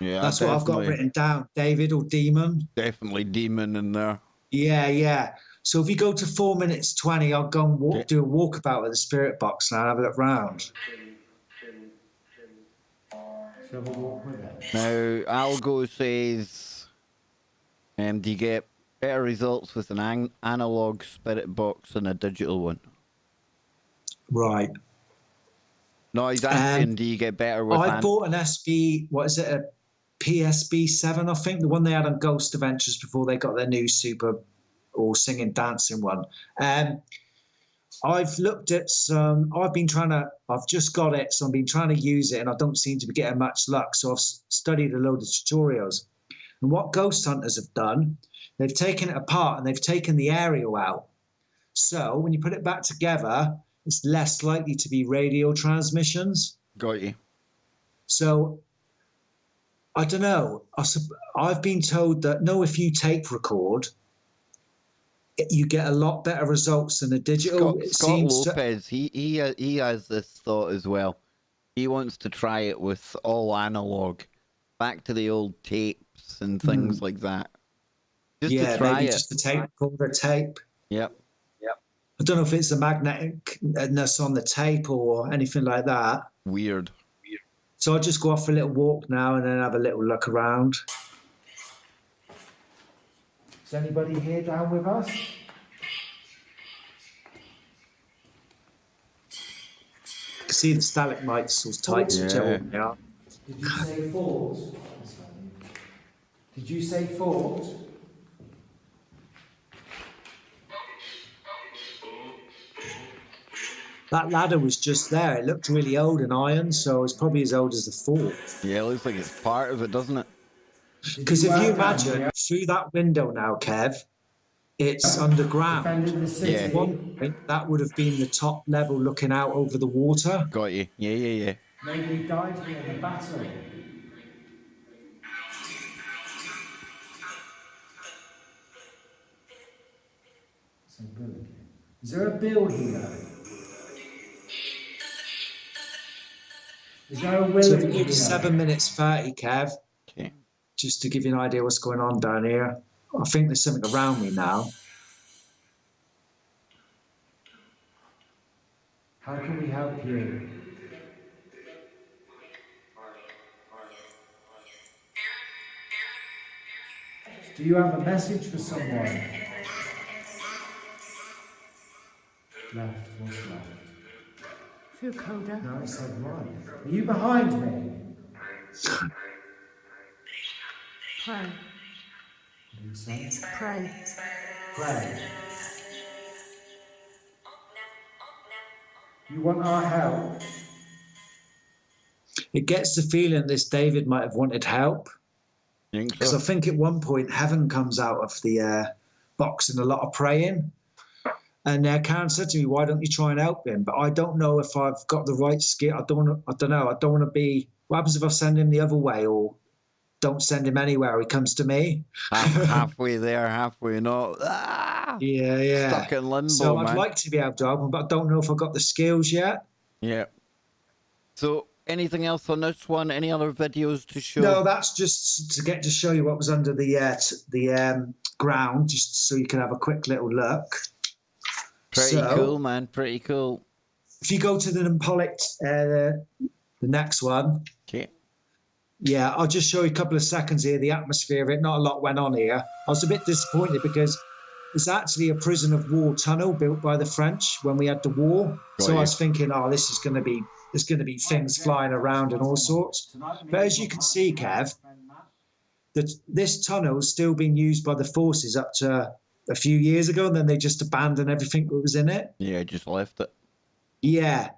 Yeah, that's what I've got definitely. written down. David or demon? Definitely demon in there. Yeah, yeah. So if you go to 4 minutes 20, I'll go and do a walkabout at the spirit box and I'll have a look round. Now, Algo says, do you get better results with an analog spirit box than a digital one? Right. No, he's asking, do you get better with I bought an SB, what is it, a PSB 7, I think, the one they had on Ghost Adventures before they got their new super or singing dancing one. I've looked at some, I've just got it, so I've been trying to use it and I don't seem to be getting much luck. So I've studied a load of tutorials. And what ghost hunters have done, they've taken it apart and they've taken the aerial out. So when you put it back together, it's less likely to be radio transmissions. Got you. So I don't know. I've been told that if you tape record, you get a lot better results than a digital. Scott Lopez, he has this thought as well. He wants to try it with all analog, back to the old tapes and things like that. Just to try maybe it. just a tape recorder tape. Yep. I don't know if it's the magneticness on the tape or anything like that. Weird. So I'll just go off for a little walk now and then have a little look around. Is anybody here down with us? You can see the stalagmites or tights. Yeah. Did you say fort? Did you say fort? That ladder was just there. It looked really old and iron, so it's probably as old as the fort. Yeah, it looks like it's part of it, doesn't it? Because if you imagine through that window now, Kev, it's underground. Defending the city. At one point, that would have been the top level looking out over the water. Got you. Yeah. Maybe he died here in the battle. So good again. Is there a bill here? Is there a will So here? it's 7 minutes 30, Kev. Okay. Just to give you an idea what's going on down here. I think there's something around me now. How can we help you? Do you have a message for someone? Left, what's left? Feel colder. No, it said right. Are you behind me? Pray. What do you say? Pray. Pray. You want our help? It gets the feeling this David might have wanted help. Because I think at one point heaven comes out of the box and a lot of praying. And Karen said to me, "Why don't you try and help him?" But I don't know if I've got the right skill. I don't know. I don't want to be. What happens if I send him the other way, or don't send him anywhere? He comes to me. Halfway there, halfway not. Yeah. Stuck in limbo, So man. I'd like to be able to help him, but I don't know if I've got the skills yet. Yeah. So, anything else on this one? Any other videos to show? No, that's just to show you what was under the ground, just so you can have a quick little look. Pretty cool, man. Pretty cool. If you go to the Napolic, the next one. Okay. Yeah, I'll just show you a couple of seconds here, the atmosphere of it. Not a lot went on here. I was a bit disappointed because it's actually a prison of war tunnel built by the French when we had the war. So I was thinking, there's going to be things flying around and all sorts. But as you can see, Kev, that this tunnel is still being used by the forces up to a few years ago, and then they just abandoned everything that was in it. Yeah, just left it. Yeah.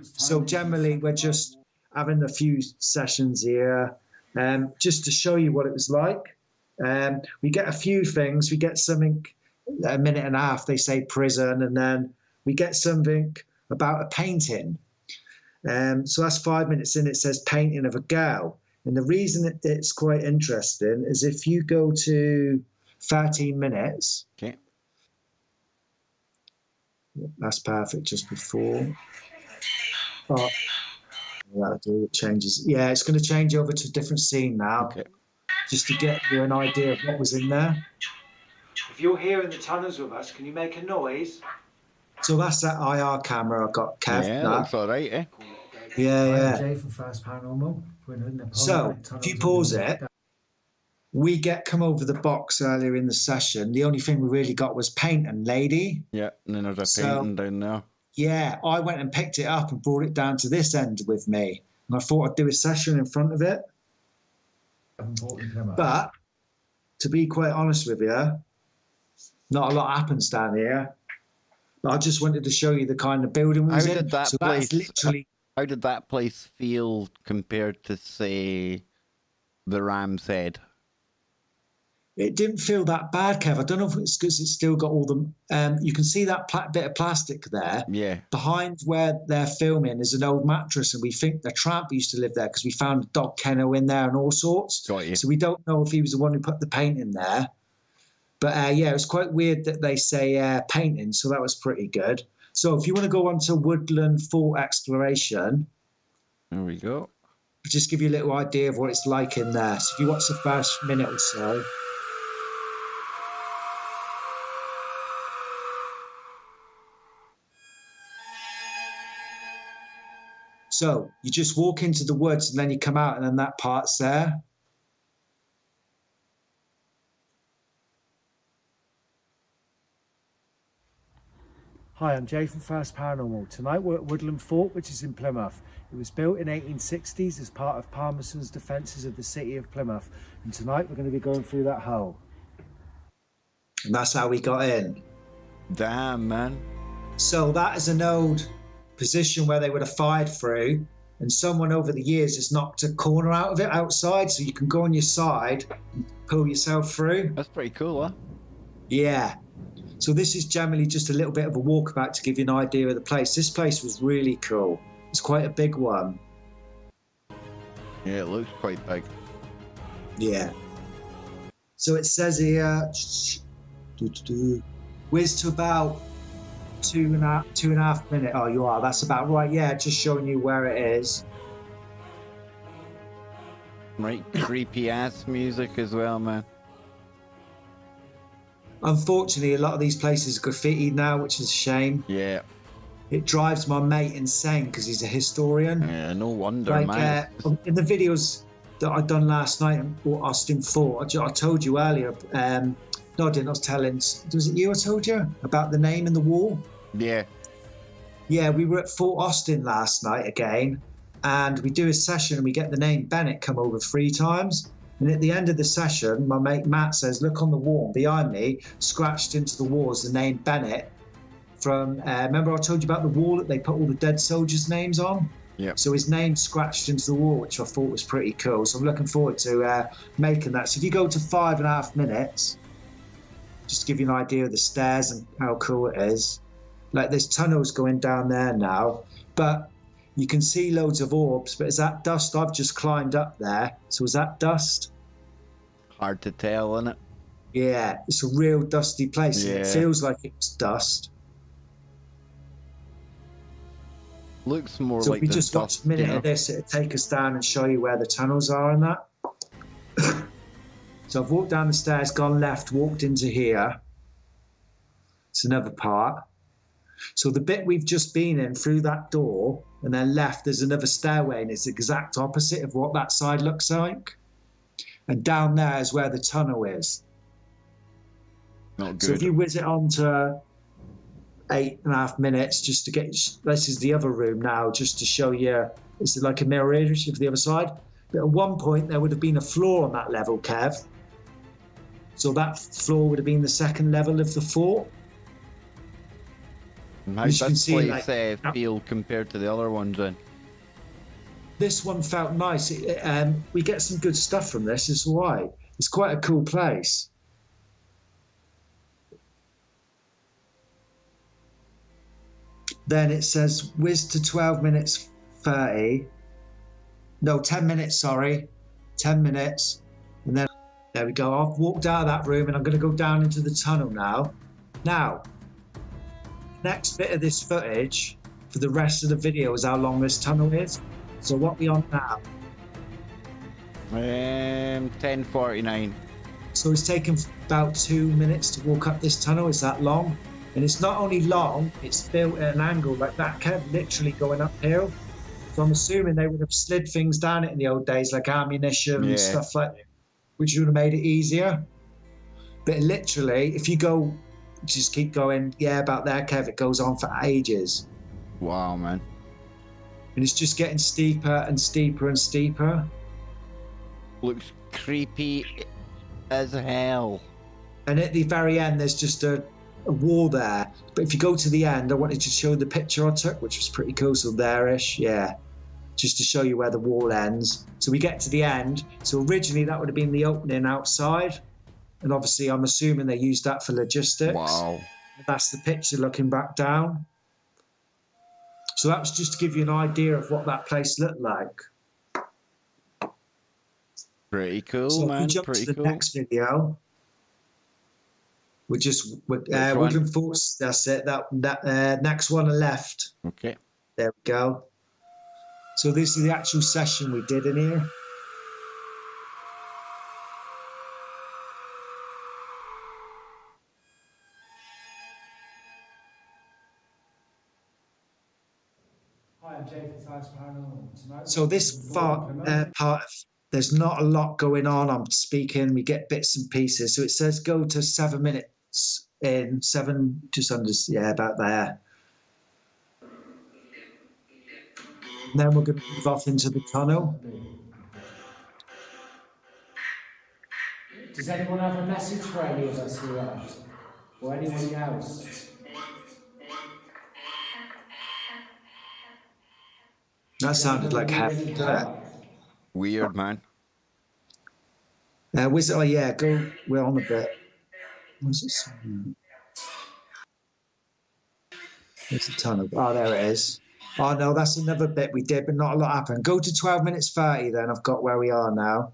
So generally, we're just having a few sessions here, just to show you what it was like. We get a few things. We get something, a minute and a half, they say prison, and then we get something about a painting. So that's 5 minutes in, it says painting of a girl. And the reason it's quite interesting is if you go to 13 minutes. Okay. That's perfect, just before. Oh, that'll do, it changes. Yeah, it's going to change over to a different scene now. Okay. Just to get you an idea of what was in there. If you're here in the tunnels with us, can you make a noise? So that's that IR camera I got, Kev. Yeah, looks all right, eh? Yeah. Jay from First Paranormal. So, if you pause it, we come over the box earlier in the session. The only thing we really got was paint and lady. Yeah, and then there's a painting down there. Yeah, I went and picked it up and brought it down to this end with me. And I thought I'd do a session in front of it. But, to be quite honest with you, not a lot happens down here. But I just wanted to show you the kind of building we was in. How did that place feel compared to, say, the Ram's Head? It didn't feel that bad, Kev. I don't know if it's because it's still got all the... you can see that bit of plastic there. Yeah. Behind where they're filming is an old mattress, and we think the tramp used to live there because we found a dog kennel in there and all sorts. Got you. So we don't know if he was the one who put the paint in there. But yeah, it was quite weird that they say painting, so that was pretty good. So if you want to go on to Woodland Fort Exploration... There we go. Just give you a little idea of what it's like in there. So if you watch the first minute or so... So you just walk into the woods and then you come out and then that part's there. Hi, I'm Jay from First Paranormal. Tonight we're at Woodland Fort, which is in Plymouth. It was built in 1860s as part of Palmerston's defences of the city of Plymouth. And tonight we're going to be going through that hole. And that's how we got in. Damn, man. So that is an old position where they would have fired through. And someone over the years has knocked a corner out of it outside, so you can go on your side and pull yourself through. That's pretty cool, huh? Yeah. So this is generally just a little bit of a walkabout to give you an idea of the place. This place was really cool. It's quite a big one. Yeah, it looks quite big. Yeah. So it says here, whiz to about two and a half minutes. Oh, you are. That's about right. Yeah, just showing you where it is. Right, creepy ass music as well, man. Unfortunately, a lot of these places are graffitied now, which is a shame. Yeah. It drives my mate insane because he's a historian. Yeah, no wonder, man. In the videos that I'd done last night in Austin Fort, I told you earlier. No, I didn't. I was telling. Was it you I told you about the name in the wall? Yeah. Yeah, we were at Fort Austin last night again, and we do a session and we get the name Bennett come over 3 times. And at the end of the session, my mate Matt says, look on the wall behind me, scratched into the wall is the name Bennett from, remember I told you about the wall that they put all the dead soldiers' names on? Yeah. So his name scratched into the wall, which I thought was pretty cool. So I'm looking forward to making that. So if you go to 5.5 minutes, just to give you an idea of the stairs and how cool it is. Like there's tunnels going down there now, but you can see loads of orbs, but is that dust? I've just climbed up there. So is that dust? Hard to tell, isn't it? Yeah, it's a real dusty place. Yeah. It feels like it's dust. Looks more So like if we the just watch dust, a minute you know? of this, it'll take us down and show you where the tunnels are and that. So I've walked down the stairs, gone left, walked into here. It's another part. So the bit we've just been in through that door and then left, there's another stairway and it's the exact opposite of what that side looks like. And down there is where the tunnel is. Not good. So if you whiz it on to 8.5 minutes just to get, this is the other room now, just to show you, it's like a mirror image of the other side. But at one point there would have been a floor on that level, Kev. So that floor would have been the second level of the fort. How does this place feel compared to the other ones then? This one felt nice. We get some good stuff from this, it's all right. It's quite a cool place. Then it says whiz to 12 minutes 30. No, 10 minutes, sorry. 10 minutes. And then, there we go. I've walked out of that room and I'm going to go down into the tunnel now. Now, next bit of this footage for the rest of the video is how long this tunnel is. So what are we on now? 10:49. So it's taken about 2 minutes to walk up this tunnel. It's that long. And it's not only long, it's built at an angle like that, kept literally going uphill. So I'm assuming they would have slid things down it in the old days, like ammunition and stuff like that, which would have made it easier. But literally, if you go, just keep going, about there, Kev, it goes on for ages. Wow, man. And it's just getting steeper and steeper and steeper. Looks creepy as hell. And at the very end, there's just a wall there. But if you go to the end, I wanted to show the picture I took, which was pretty cool. So there-ish, just to show you where the wall ends. So we get to the end. So originally that would have been the opening outside. And obviously I'm assuming they used that for logistics. Wow. That's the picture looking back down. So that was just to give you an idea of what that place looked like. Pretty cool, so man. If we jump Pretty to the cool. next video. Woodland Forts, that's it. That next one left. Okay. There we go. So this is the actual session we did in here. Hi, I'm Jay from Paranormal. Tonight, So this part of, there's not a lot going on. I'm speaking, we get bits and pieces. So it says go to 7 minutes in, just under, about there. And then we're going to move off into the tunnel. Does anyone have a message for any of us here? Or anyone else? That sounded like heaven. Weird, man. Wizard, oh yeah, go. We're on a bit. What's it saying? Where's the tunnel? Oh, there it is. Oh no, that's another bit we did, but not a lot happened. Go to 12 minutes 30 then. I've got where we are now.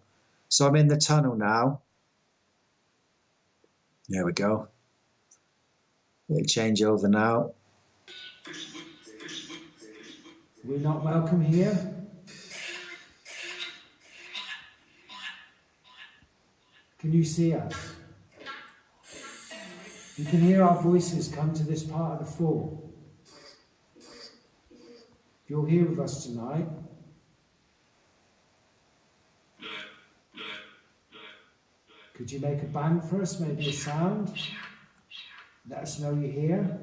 So I'm in the tunnel now. There we go. It'll change over now. We're not welcome here. Can you see us? You can hear our voices come to this part of the floor. You're here with us tonight. Could you make a bang for us, maybe a sound? Let us know you're here.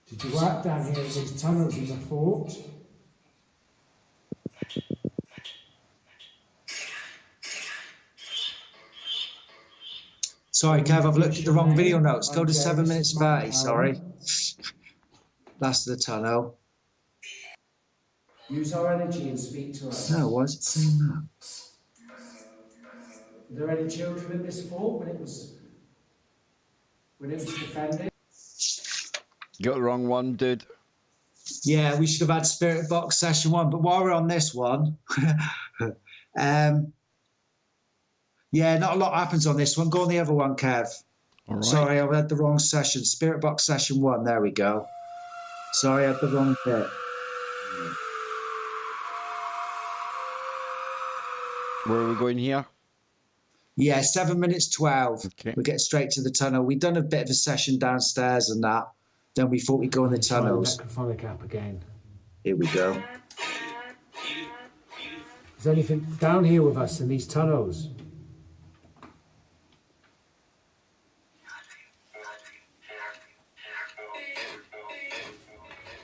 Did you work down here in these tunnels in the fort? Sorry, Kev, I've looked at the wrong video notes. Go to 7 minutes 30, sorry. That's the tunnel. Use our energy and speak to us. No, why is it saying that? Were there any children in this fort when it was defended? Got the wrong one, dude. Yeah, we should have had Spirit Box session 1, but while we're on this one, yeah, not a lot happens on this one. Go on the other one, Kev. All right. Sorry, I had the wrong session. Spirit Box session 1, there we go. Sorry, I had the wrong bit. Where are we going here? Yeah, 7 minutes 12. Okay. We get straight to the tunnel. We've done a bit of a session downstairs and that. Then we thought we'd go in the tunnels. Necrophonic app again. Here we go. Is there anything down here with us in these tunnels?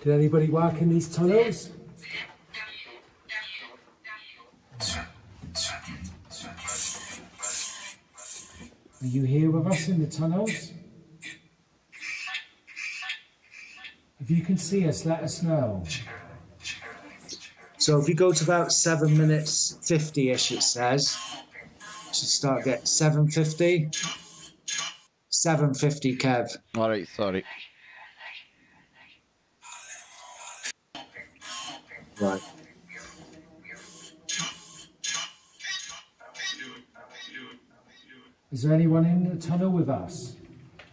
Did anybody work in these tunnels? Are you here with us in the tunnels? If you can see us, let us know. So if you go to about 7 minutes 50-ish, it says. Should start get 7:50. 7:50, Kev. All right, sorry. Right. Is there anyone in the tunnel with us?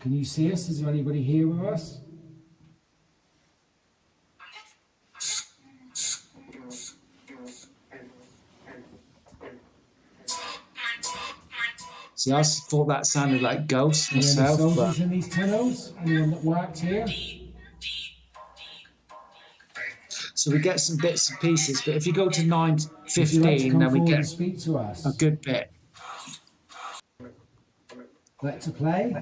Can you see us? Is there anybody here with us? See, I thought that sounded like ghosts myself. Any soldiers in these tunnels? Anyone that worked here? So we get some bits and pieces, but if you go to 9:15, then we get speak to us. a good bit. Like to play?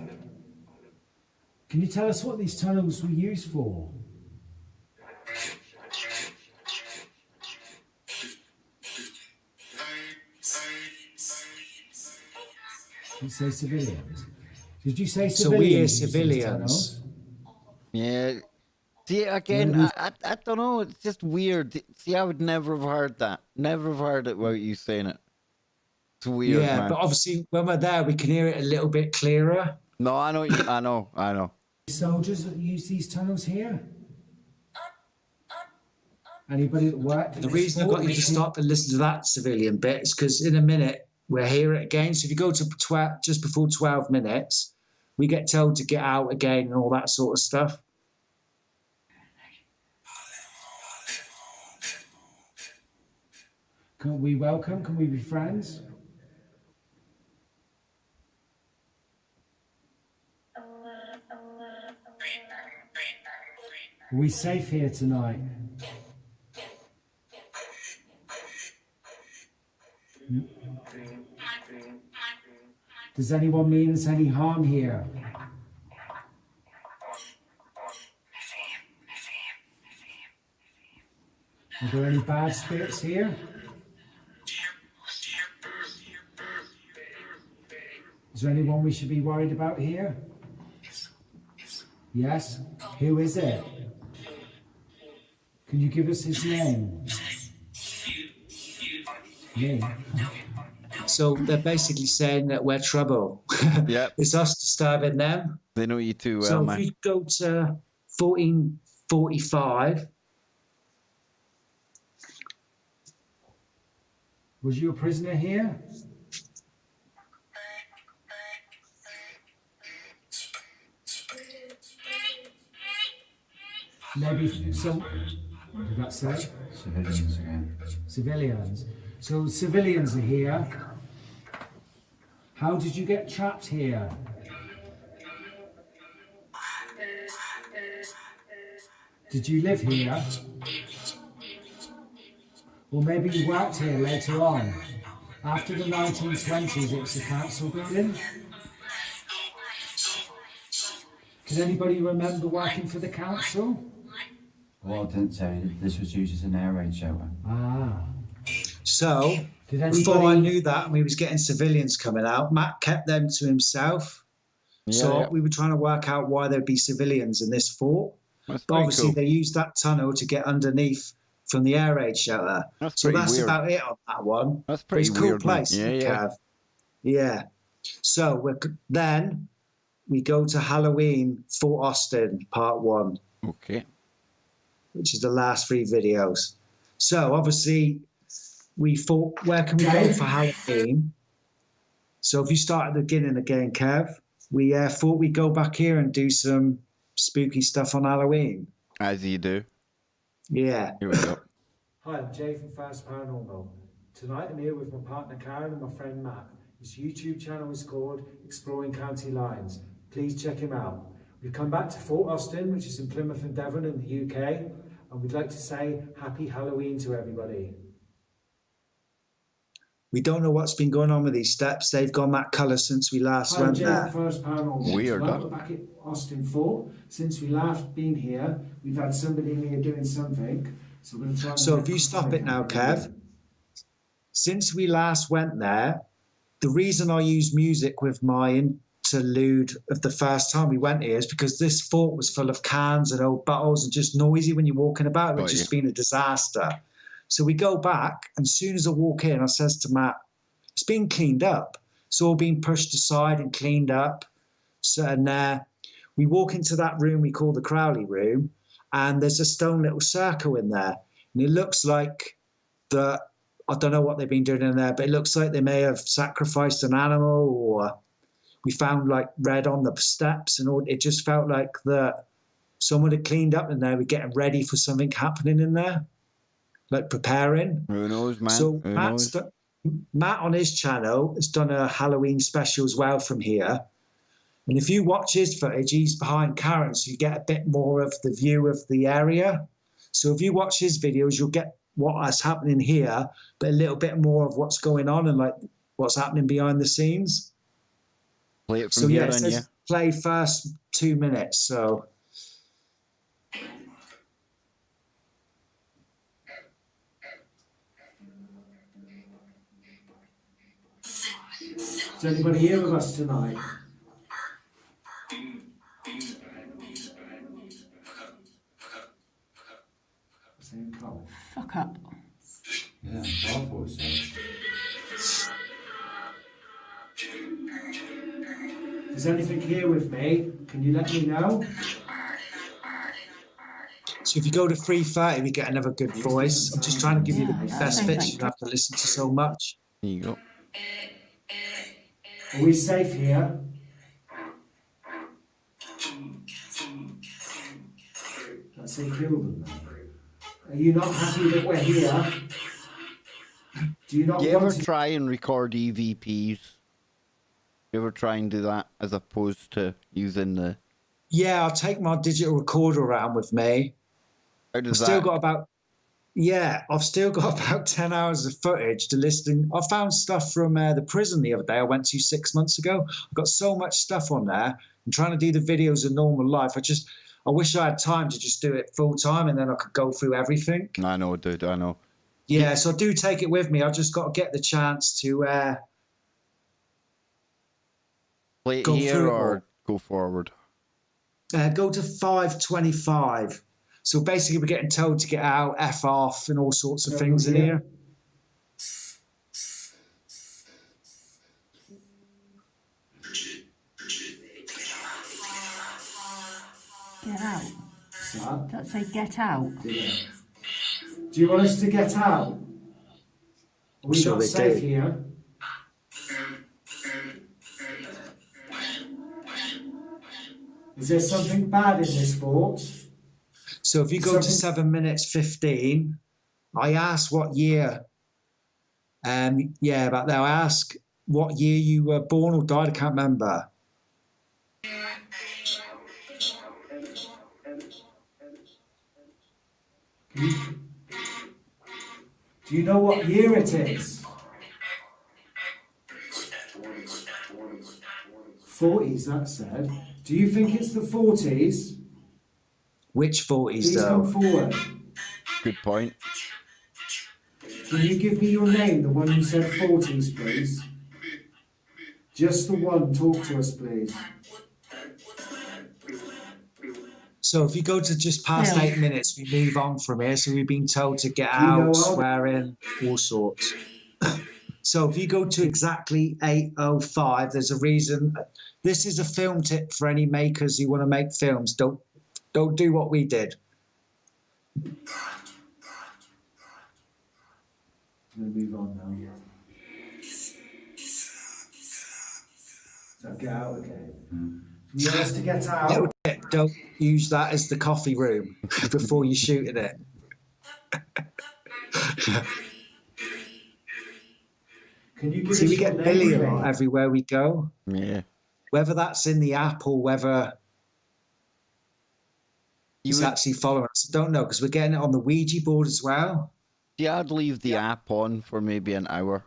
Can you tell us what these tunnels were used for? Did you say civilians? Did you say civilians? So we are used these civilians. tunnels? Yeah. See, again, I don't know. It's just weird. See, I would never have heard that. Never have heard it without you saying it. It's weird, Yeah, man. but obviously when we're there, we can hear it a little bit clearer. No, I know. I know. Soldiers that use these tunnels here? Anybody that worked? The reason I got you to stop and listen to that civilian bit is because in a minute we'll hear it again. So if you go to just before 12 minutes, we get told to get out again and all that sort of stuff. Can we welcome? Can we be friends? Are we safe here tonight? Does anyone mean us any harm here? Are there any bad spirits here? Is there anyone we should be worried about here? Yes? Who is it? Can you give us his name? Me? So they're basically saying that we're trouble. Yep. It's us disturbing them. They know you too well, So if man. you go to 1445, Was you a prisoner here? Maybe some. What did that say? Civilians again. Civilians. So civilians are here. How did you get trapped here? Did you live here? Or maybe you worked here later on. After the 1920s, it was a council building. Can anybody remember working for the council? Well, I didn't tell you, this was used as an air raid shelter. Ah. so before I knew that, and we was getting civilians coming out, Matt kept them to himself. So we were trying to work out why there'd be civilians in this fort. That's But obviously cool. they used that tunnel to get underneath from the air raid shelter. That's so pretty that's weird. about it on that one. That's But pretty it's a cool weird, man. place. Yeah, yeah. Kev. Yeah. So then we go to Halloween, Fort Austin, part 1. Okay. Which is the last 3 videos. So obviously we thought, where can we go for Halloween? So if you start at the beginning again, Kev, we thought we'd go back here and do some spooky stuff on Halloween. As you do. Yeah. Here we go. Hi, I'm Jay from Fast Paranormal. Tonight I'm here with my partner Karen and my friend Matt. His YouTube channel is called Exploring County Lines. Please check him out. We've come back to Fort Austin, which is in Plymouth and Devon in the UK, and we'd like to say Happy Halloween to everybody. We don't know what's been going on with these steps. They've gone that colour since we last Hi, I'm went Jay there. from First Paranormal. Weird, Tonight huh? we're back at Austin Fort. Since we last been here, we've had somebody in here doing something. So we're going to try. So if you stop it now, Kev. Since we last went there, the reason I use music with my interlude of the first time we went here is because this fort was full of cans and old bottles and just noisy when you're walking about. It would just been a disaster. So we go back, and as soon as I walk in, I says to Matt, it's been cleaned up. It's all been pushed aside and cleaned up. So, and we walk into that room we call the Crowley room, and there's a stone little circle in there. And it looks like I don't know what they've been doing in there, but it looks like they may have sacrificed an animal, or we found like red on the steps, and all. It just felt like that someone had cleaned up in there. We're getting ready for something happening in there, like preparing. Who knows, man? So Who knows? Matt on his channel has done a Halloween special as well from here. And if you watch his footage, he's behind Karen, so you get a bit more of the view of the area. So if you watch his videos, you'll get what's happening here, but a little bit more of what's going on and like what's happening behind the scenes. Play it from So here yeah, it on, says yeah. play first 2 minutes. So Is anybody here with us tonight? Same colour. Fuck up. Yeah, I thought so. If there's anything here with me, can you let me know? So if you go to 3:30, we get another good voice. I'm just trying to give you the best bits. You don't have to listen to so much. There you go. Are we safe here? Let's say kill them. Are you not happy that we're here? Do you not Do you ever want to... try and record EVPs? You ever try and do that as opposed to using the... Yeah, I'll take my digital recorder around with me. How I've does still that... got about 10 hours of footage to listen. I found stuff from the prison the other day I went to 6 months ago. I've got so much stuff on there. I'm trying to do the videos in normal life. I wish I had time to just do it full time and then I could go through everything. I know, dude, I know. Yeah, so I do take it with me. I've just got to get the chance to Play it go here through it or all. go forward? Go to 525. So basically, we're getting told to get out, F off, and all sorts of things in here. Get out. Don't say get out. Yeah. Do you want us to get out? Are we Sure not they safe do. here? Is there something bad in this fort? So if you go to 7 minutes 15, I asked what year. Yeah, about there. I asked what year you were born or died. I can't remember. Do you know what year it is? 40s, that said. Do you think it's the 40s? Which 40s, Please though? come forward. Good point. Can you give me your name, the one you said 40s, please? Just the one. Talk to us, please. So if you go to just past 8 minutes, we move on from here. So we've been told to get out, swearing, all sorts. So if you go to exactly 8:05, there's a reason. This is a film tip for any makers who want to make films. Don't do what we did. I'm going to move on now. So get out again. You want us to get out? Little tip, don't use that as the coffee room before you shoot at it. Can you give See, us we your get name, Billy a please? lot everywhere we go. Yeah. Whether that's in the app or whether he's actually following us, I don't know, because we're getting it on the Ouija board as well. Yeah, I'd leave the app on for maybe an hour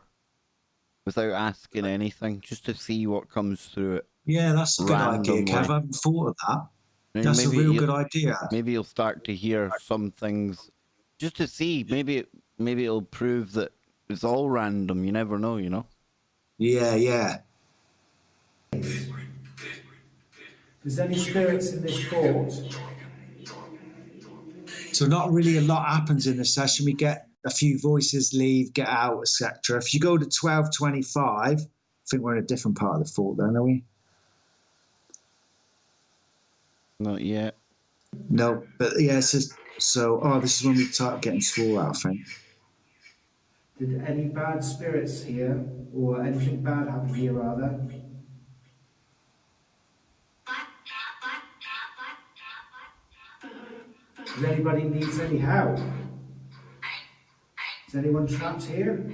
without asking anything, just to see what comes through it. Yeah, that's a good idea, Kev. I haven't thought of that. And That's a maybe real good idea. Maybe you'll start to hear some things, just to see. Maybe it'll prove that it's all random. You never know, you know. Yeah, yeah. There's any spirits in this fort? So not really a lot happens in the session. We get a few voices, leave, get out, etc. If you go to 12:25, I think we're in a different part of the fort then, are we? Not yet. No, but yeah, it's just, so, this is when we start getting swore out, I think. Did any bad spirits here, or anything bad happen here, rather? Does anybody needs any help? Is anyone trapped here?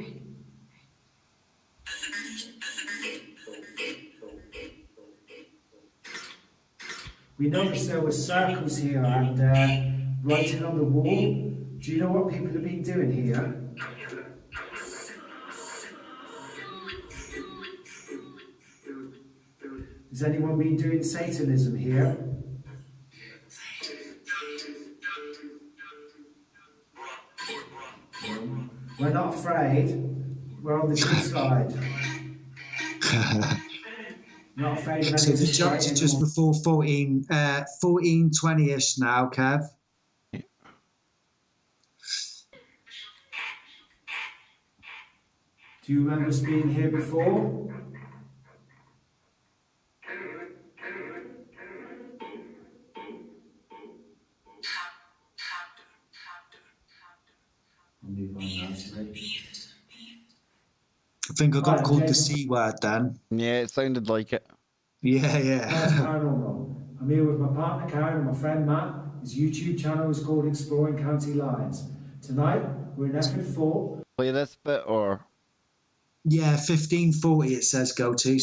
We noticed there were circles here and writing on the wall. Do you know what people have been doing here? Has anyone been doing Satanism here? We're not afraid. We're on the good side. Not afraid of So any the judge is just before 14:20-ish now, Kev. Do you remember us being here before? I think I got called the C word then. Yeah, it sounded like it. Yeah, That's yeah. Paranormal. I'm here with my partner Karen and my friend Matt. His YouTube channel is called Exploring County Lines. Tonight, we're in Efford Fort. Play this bit or? Yeah, 15:40 it says go to,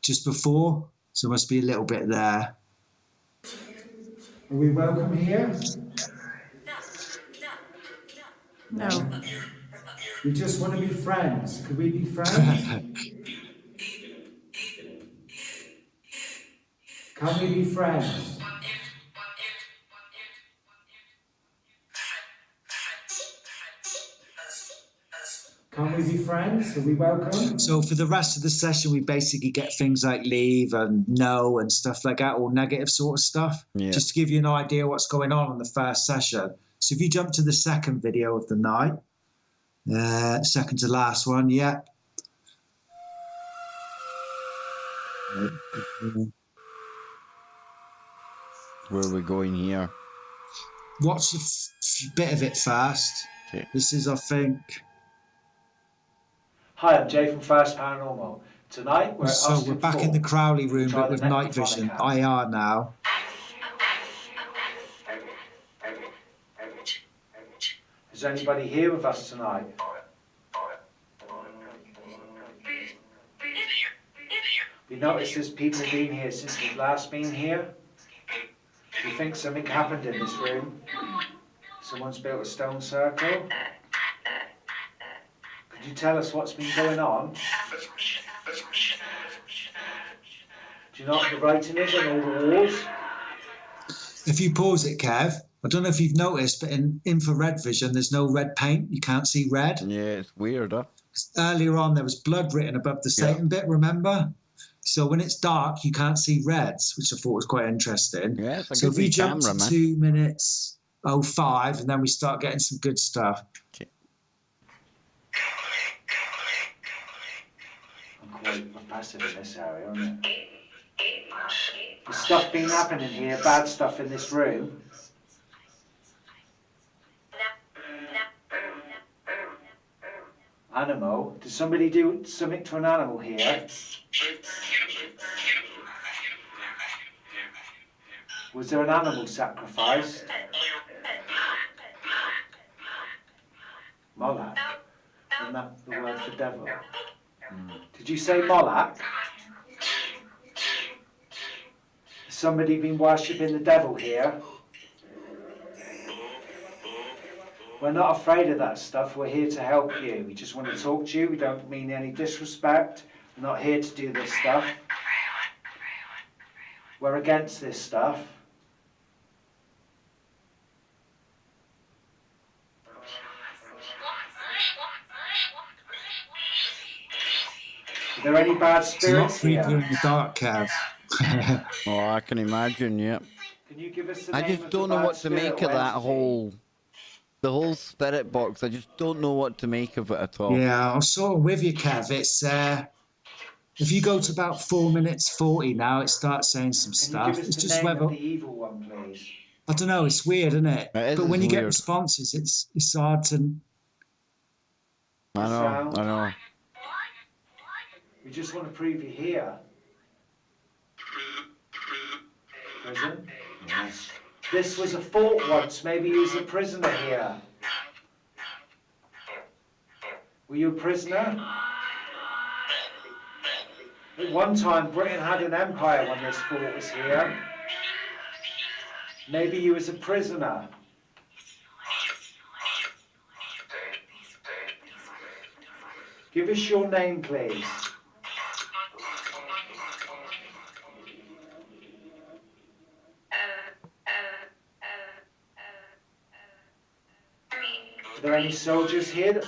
just before, so must be a little bit there. Are we welcome here? No. We just want to be friends. Could we be friends? Can we be friends? Can we be friends? Are we welcome? So for the rest of the session, we basically get things like leave and no and stuff like that, all negative sort of stuff. Yeah. Just to give you an idea what's going on in the first session. So if you jump to the second video of the night, second to last one, yeah. Where are we going here? Watch a bit of it first. Okay. This is, I think... Hi, I'm Jay from First Paranormal. Tonight we're at So we're back in the Crowley room, but with night vision, IR now. Is anybody here with us tonight? We noticed there's people been here since we've last been here. Do you think something happened in this room? Someone's built a stone circle? Could you tell us what's been going on? Do you know what the writing is on all the walls? If you pause it, Kev, I don't know if you've noticed, but in infrared vision, there's no red paint. You can't see red. Yeah, it's weird, huh? Earlier on, there was blood written above the Satan bit, remember? So when it's dark, you can't see reds, which I thought was quite interesting. Yeah, it's a so good if you jump camera, to man. 2 minutes 05, and then we start getting some good stuff. Okay. I'm quite passive in this area, aren't I? There's stuff been happening here, bad stuff in this room. Animal? Did somebody do something to an animal here? Was there an animal sacrificed? Moloch? Isn't that the word for devil? Did you say Moloch? Has somebody been worshipping the devil here? We're not afraid of that stuff. We're here to help you. We just want to talk to you. We don't mean any disrespect. We're not here to do this stuff. We're against this stuff. Are there any bad It's a lot spirits here? creepier in the dark, Kev. Oh, I can imagine, yeah. Can you give us the I name just of the don't know bad what to spirit make of or that entity? the whole spirit box. I just don't know what to make of it at all. Yeah, I'm sort of with you, Kev. It's if you go to about 4 minutes 40 now, it starts saying some Can you stuff. give us It's the just name whether of the evil one, please? I don't know. It's weird, isn't it? It is, But when it's you get weird. responses, it's hard to. I know. We just want to prove you're here. Prison? Yes. This was a fort once. Maybe you was a prisoner here. Were you a prisoner? At one time, Britain had an empire when this fort was here. Maybe you was a prisoner. Give us your name, please. Are there any soldiers here that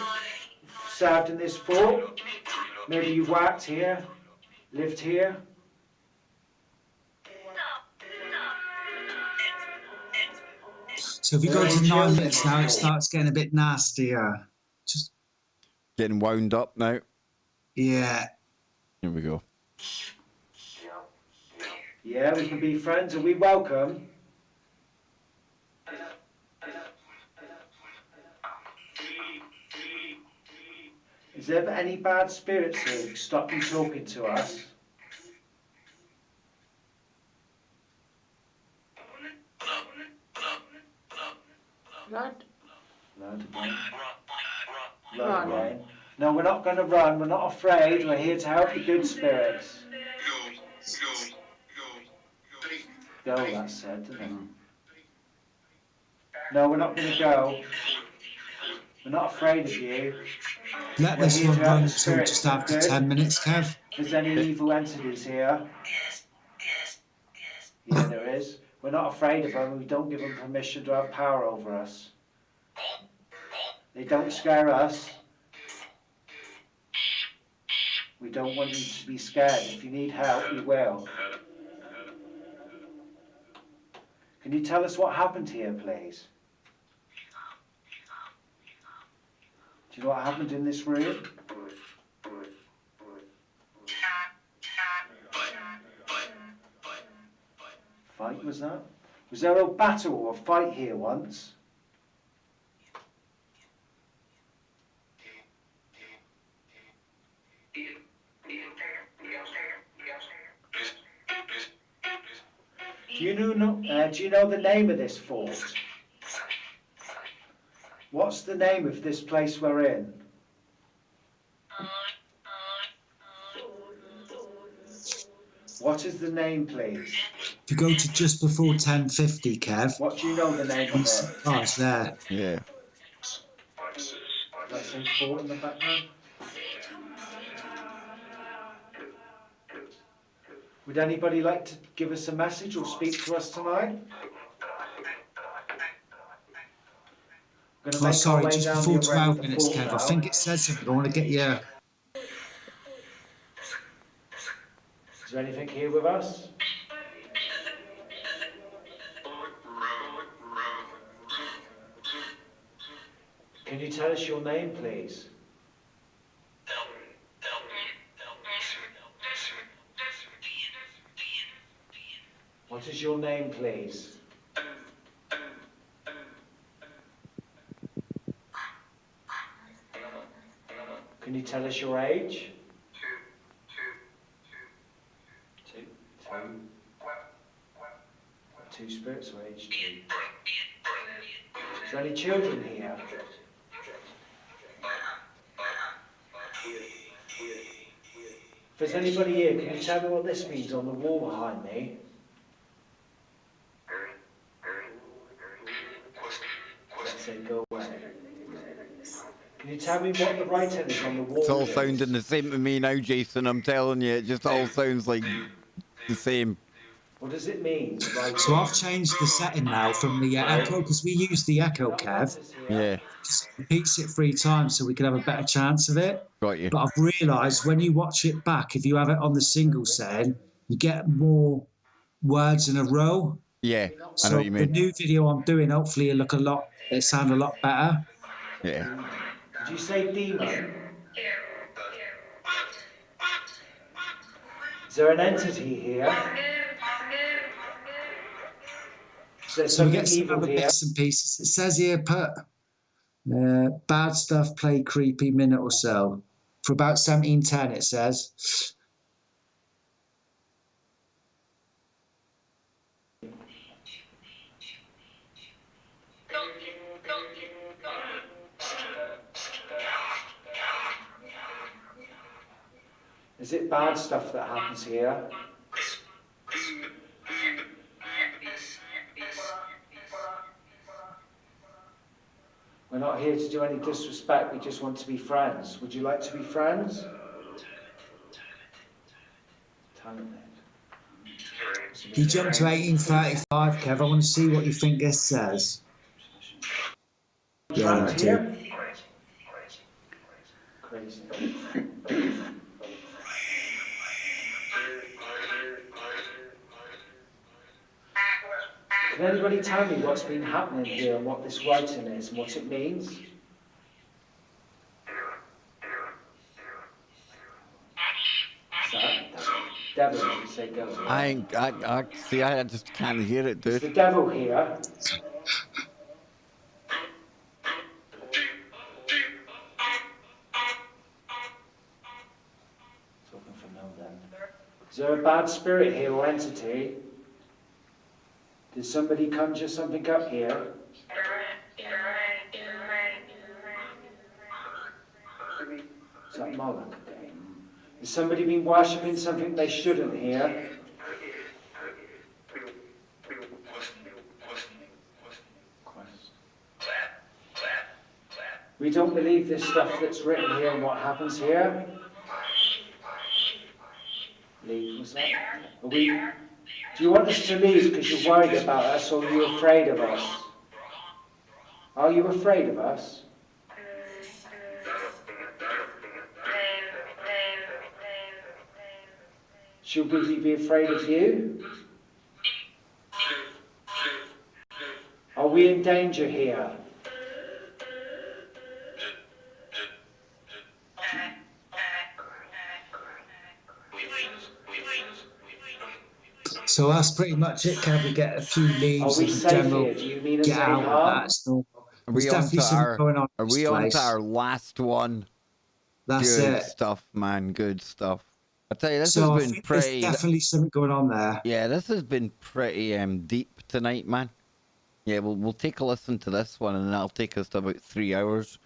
served in this fort? Maybe you worked here, lived here? So if you go to 9 minutes now, it starts getting a bit nastier. Just Getting wound up now. yeah. Here we go. Yeah, we can be friends. Are we welcome? Is there any bad spirits here who stop you talking to us? Blood. Blood again. Blood again. No, we're not going to run. We're not afraid. We're here to help the good spirits. Go, that's said, isn't it? No, we're not going to go. We're not afraid of you. Let We're this here one to help run the till spirits just that are after good. 10 minutes, Kev. Is there any evil entities here? Yeah, there is. We're not afraid of them. We don't give them permission to have power over us. They don't scare us. We don't want you to be scared. If you need help, we will. Can you tell us what happened here, please? Do you know what happened in this room? Fight, was that? Was there a battle or a fight here once? Do you know the name of this fort? What's the name of this place we're in? What is the name, please? If you go to just before 10:50, Kev. What do you know the name of it? Oh, it's there. Yeah. Let's say fort in the background. Would anybody like to give us a message or speak to us tonight? Oh, sorry, just before 12 minutes, Kev. I think it says something. I want to get you. Is there anything here with us? Can you tell us your name, please? What is your name, please? Can you tell us your age? Two spirits or age 2? Is there any children here? If there's anybody here, can you tell me what this means on the wall behind me? Let's say go away. Can you tell me what the writing is on the wall? It's all is? sounding the same to me now, Jason. I'm telling you, it just all sounds like the same. What does it mean? So I've changed the setting now from the echo, because we use the echo, Kev. Yeah. Just repeats it 3 times so we can have a better chance of it. Got you. But I've realised when you watch it back, if you have it on the single setting, you get more words in a row. Yeah, so I know what you mean. The new video I'm doing, hopefully it sound a lot better. Yeah. Did you say demon? Is there an entity here? So we get some other bits and pieces. It says here, put bad stuff, play creepy, minute or so. For about 17:10, it says. Is it bad stuff that happens here? We're not here to do any disrespect, we just want to be friends. Would you like to be friends? You jump to 1835, Kev. I want to see what you think this says. Yeah, I do. Crazy. Can anybody tell me what's been happening here and what this writing is and what it means? Devil, you say go. I see. I just can't hear it, dude. Is the devil here? Talking for no then. Is there a bad spirit here or entity? Did somebody conjure something up here? Is that Moloch again? Has somebody been worshipping something they shouldn't here? We don't believe this stuff that's written here and what happens here. Leave, was that? Do you want us to leave because you're worried about us, or are you afraid of us? Are you afraid of us? Should we be afraid of you? Are we in danger here? So that's pretty much it, Kev. We get a few leaves Are we and safe general here? Do you mean us get any out of harm? that. It's normal. Are There's we on definitely to something our? going on Are in this we on place. to our last one? That's Good it. stuff, man. Good stuff. I tell you, this So I has been think there's pretty. definitely something going on there. Yeah, this has been pretty deep tonight, man. Yeah, we'll take a listen to this one, and then that'll take us to about 3 hours.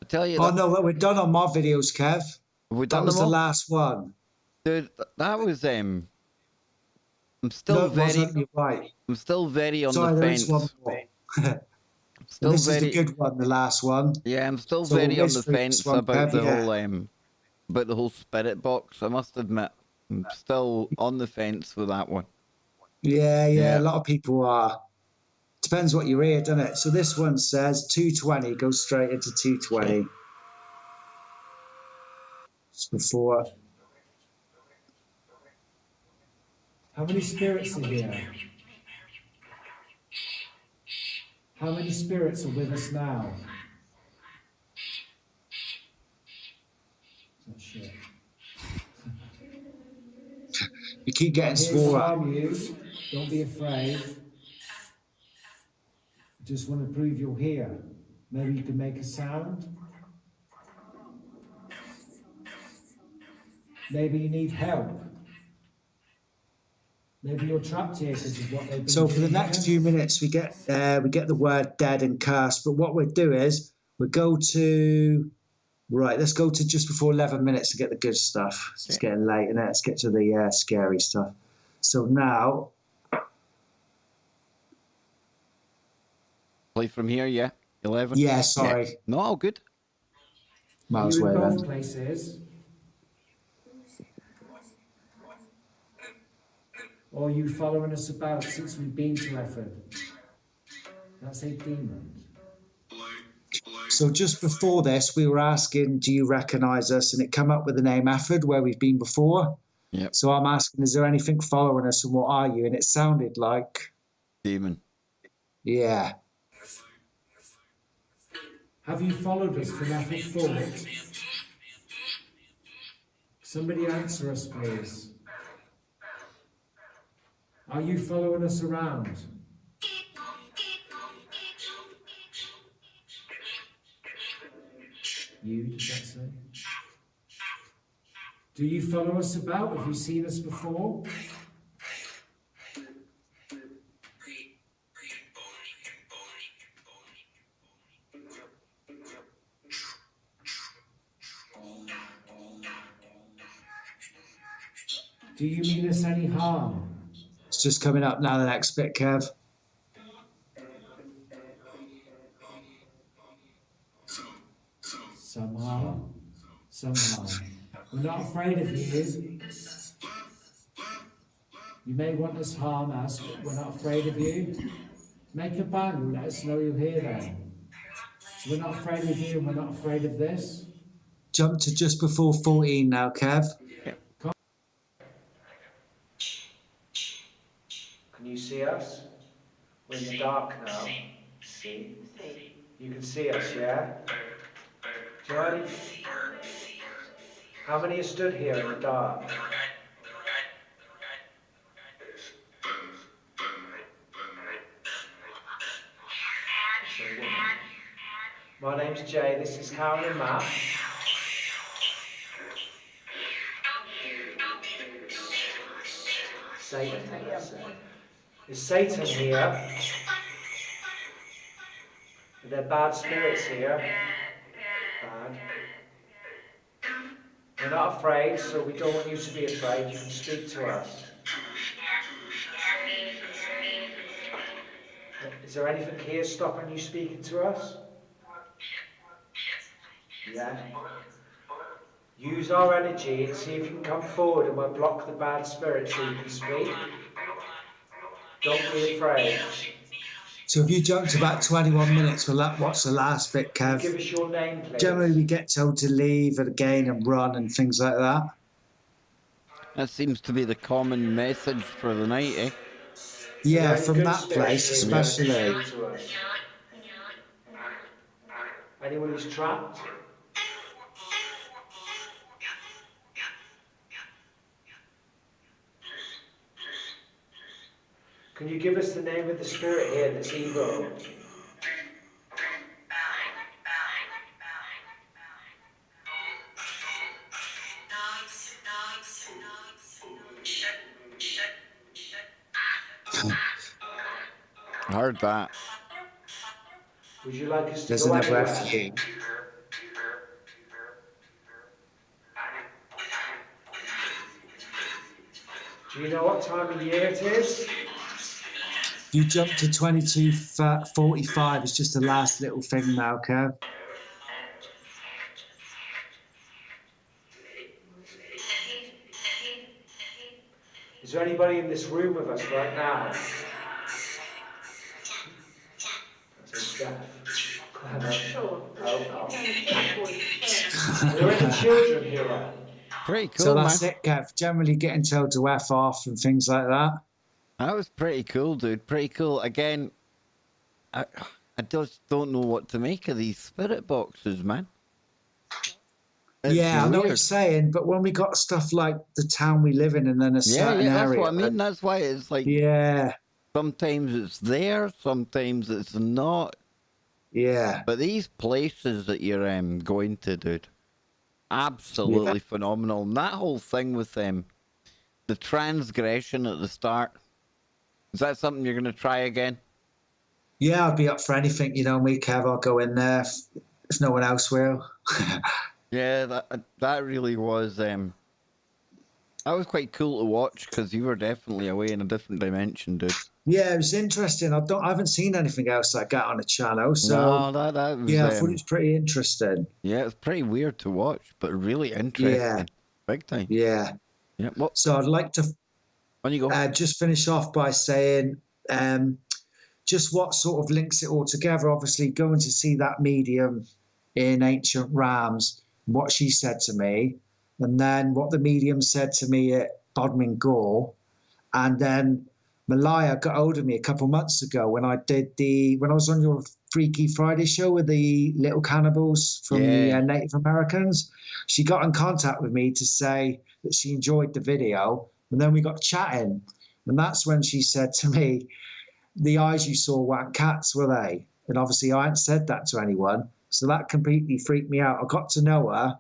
I tell you. Oh no, we're done on my videos, Kev. Have we done That was them the all? last one. Dude, that was I'm still No, it very. wasn't. You're right. I'm still very on Sorry, the there fence. is one more. Still this very. is the good one, the last one. Yeah, I'm still So very we'll on the whiz through fence this one, about Kev, the yeah. whole spirit box. I must admit, I'm still on the fence with that one. Yeah, Yeah. a lot of people are. Depends what you hear, doesn't it? So this one says 220, goes straight into 220. Just before. How many spirits are here? How many spirits are with us now? Is that shit? You keep getting I'm here to swore at. harm you. Don't be afraid. Just want to prove you're here. Maybe you can make a sound. Maybe you need help. Maybe you're trapped here because of what they've been So for the doing next here. few minutes, we get the word dead and cursed. But what we'll do is we'll go to let's go to just before 11 minutes to get the good stuff. It's getting late, and let's get to the scary stuff. So now, Play from here, yeah. 11. Yeah, sorry. Yeah. No, all good. Miles Are you in away both then. places? Or are you following us about since we've been to Efford? That's a demon. So just before this, we were asking, do you recognise us? And it came up with the name Efford, where we've been before. Yep. So I'm asking, is there anything following us, and what are you? And it sounded like demon. Yeah. Have you followed us from Efford Fort? Somebody answer us, please. Are you following us around? You, did that say? Do you follow us about? Have you seen us before? Do you mean us any harm? It's just coming up now, the next bit, Kev. Somehow. We're not afraid of you. You may want us harm us, but we're not afraid of you. Make a bang and let us know you're here then. So we're not afraid of you and we're not afraid of this. Jump to just before 14 now, Kev. Can you see us? We're in the dark now. See? You can see us, yeah? Do you know any... How many are stood here in the dark? My name's Jay, this is Karen and Matt. Satan, is Satan here? Are there bad spirits here? Bad. We're not afraid, so we don't want you to be afraid. You can speak to us. Is there anything here stopping you speaking to us? Yeah. Use our energy and see if you can come forward and we'll block the bad spirits so you can speak. Don't be afraid. So if you jump to about 21 minutes, we'll watch the last bit, Kev. Give us your name, please. Generally, we get told to leave again and run and things like that. That seems to be the common message for the night, eh? Yeah, from that place especially. Anyone who's trapped? Can you give us the name of the spirit here that's evil? I heard that. Would you like us to There's go another anywhere? FU. Do you know what time of year it is? You jump to 22:45. It's just the last little thing now, Kev. Is there anybody in this room with us right now? That's Steph. Clever. Sure. Oh. Are there any children here? Pretty cool, So that's man. it, Kev. Generally getting told to F off and things like that. That was pretty cool, dude. Pretty cool. Again, I just don't know what to make of these spirit boxes, man. It's yeah, I know what weird. you're saying, but when we got stuff like the town we live in and then a certain that's area. what I mean. That's why it's like, yeah, sometimes it's there, sometimes it's not. Yeah. But these places that you're going to, dude, absolutely phenomenal. And that whole thing with the transgression at the start, is that something you're going to try again? Yeah, I'd be up for anything. You know me, Kev. I'll go in there if no one else will. Yeah, that really was. That was quite cool to watch because you were definitely away in a different dimension, dude. Yeah, it was interesting. I haven't seen anything else like that on the channel. So no, that was, yeah, I thought it was pretty interesting. Yeah, it's pretty weird to watch, but really interesting. Yeah, big time. Yeah. Yeah. Well, so I'd like to just finish off by saying just what sort of links it all together. Obviously, going to see that medium in Ancient Rams, what she said to me, and then what the medium said to me at Bodmin Gore, and then Malaya got hold of me a couple months ago when I was on your Freaky Friday show with the little cannibals from the Native Americans. She got in contact with me to say that she enjoyed the video, and then we got chatting, and that's when she said to me, "The eyes you saw weren't cats, were they?" And obviously I hadn't said that to anyone, so that completely freaked me out. I got to know her,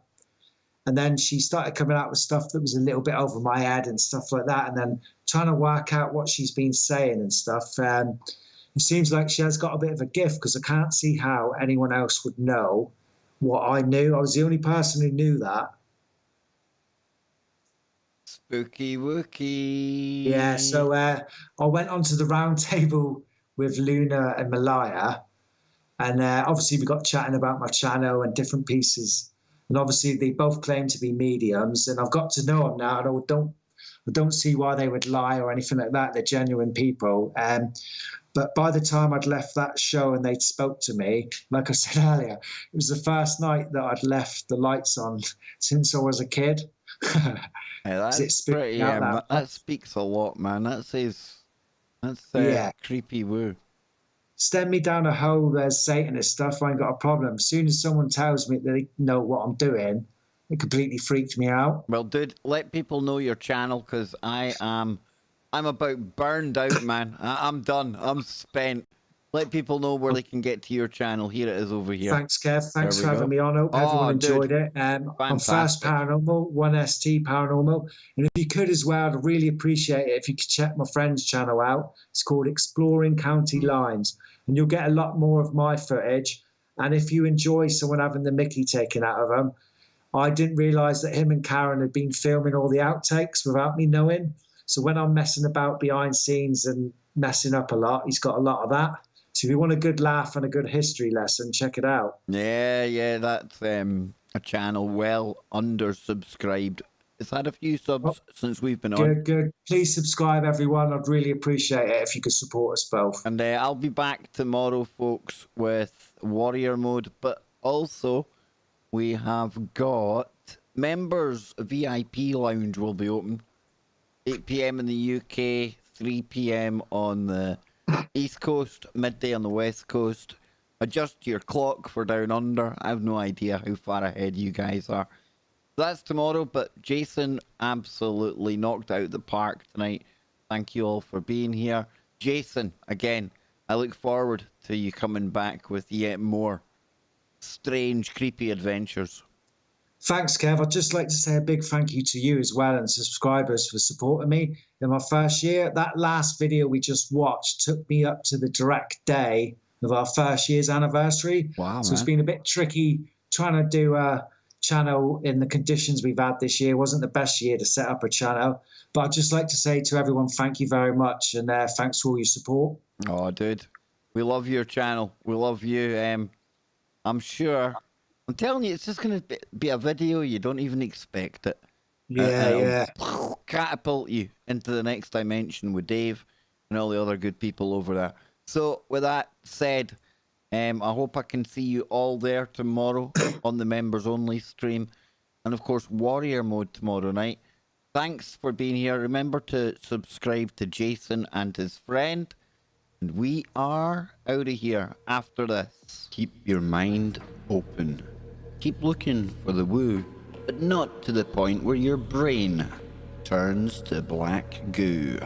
and then she started coming out with stuff that was a little bit over my head and stuff like that, and then trying to work out what she's been saying and stuff. It seems like she has got a bit of a gift, because I can't see how anyone else would know what I knew. I was the only person who knew that. Spooky wookie. Yeah, so I went onto the round table with Luna and Malaya, and obviously we got chatting about my channel and different pieces. And obviously they both claim to be mediums, and I've got to know them now, and I don't see why they would lie or anything like that. They're genuine people. But by the time I'd left that show and they'd spoke to me, like I said earlier, it was the first night that I'd left the lights on since I was a kid. Yeah, that's pretty. That speaks a lot, man. That says that's creepy woo. Send me down a hole. There's Satanist stuff. I ain't got a problem. As soon as someone tells me that they know what I'm doing, it completely freaked me out. Well, dude, let people know your channel, because I'm about burned out, man. I'm done. I'm spent. Let people know where they can get to your channel. Here it is over here. Thanks, Kev. Thanks for having me on. Hope everyone enjoyed it. On First Paranormal, 1ST Paranormal. And if you could as well, I'd really appreciate it if you could check my friend's channel out. It's called Exploring County Lines. And you'll get a lot more of my footage. And if you enjoy someone having the mickey taken out of them, I didn't realise that him and Karen had been filming all the outtakes without me knowing. So when I'm messing about behind scenes and messing up a lot, he's got a lot of that. So if you want a good laugh and a good history lesson, check it out. Yeah, that's a channel well undersubscribed. It's had a few subs since we've been on. Good. Please subscribe, everyone. I'd really appreciate it if you could support us both. And I'll be back tomorrow, folks, with Warrior Mode. But also, we have got members VIP lounge will be open. 8 p.m. in the UK, 3 p.m. on the East Coast, midday on the West Coast. Adjust your clock for down under. I have no idea how far ahead you guys are. That's tomorrow, but Jason absolutely knocked out the park tonight. Thank you all for being here. Jason, again, I look forward to you coming back with yet more strange, creepy adventures. Thanks, Kev. I'd just like to say a big thank you to you as well and subscribers for supporting me in my first year. That last video we just watched took me up to the direct day of our first year's anniversary. Wow, so it's been a bit tricky trying to do a channel in the conditions we've had this year. It wasn't the best year to set up a channel. But I'd just like to say to everyone, thank you very much. And thanks for all your support. Oh, dude. We love your channel. We love you. I'm sure... I'm telling you, it's just going to be a video you don't even expect it. Yeah. Catapult you into the next dimension with Dave and all the other good people over there. So, with that said, I hope I can see you all there tomorrow on the members only stream. And of course, Warrior Mode tomorrow night. Thanks for being here. Remember to subscribe to Jason and his friend. And we are out of here after this. Keep your mind open. Keep looking for the woo, but not to the point where your brain turns to black goo.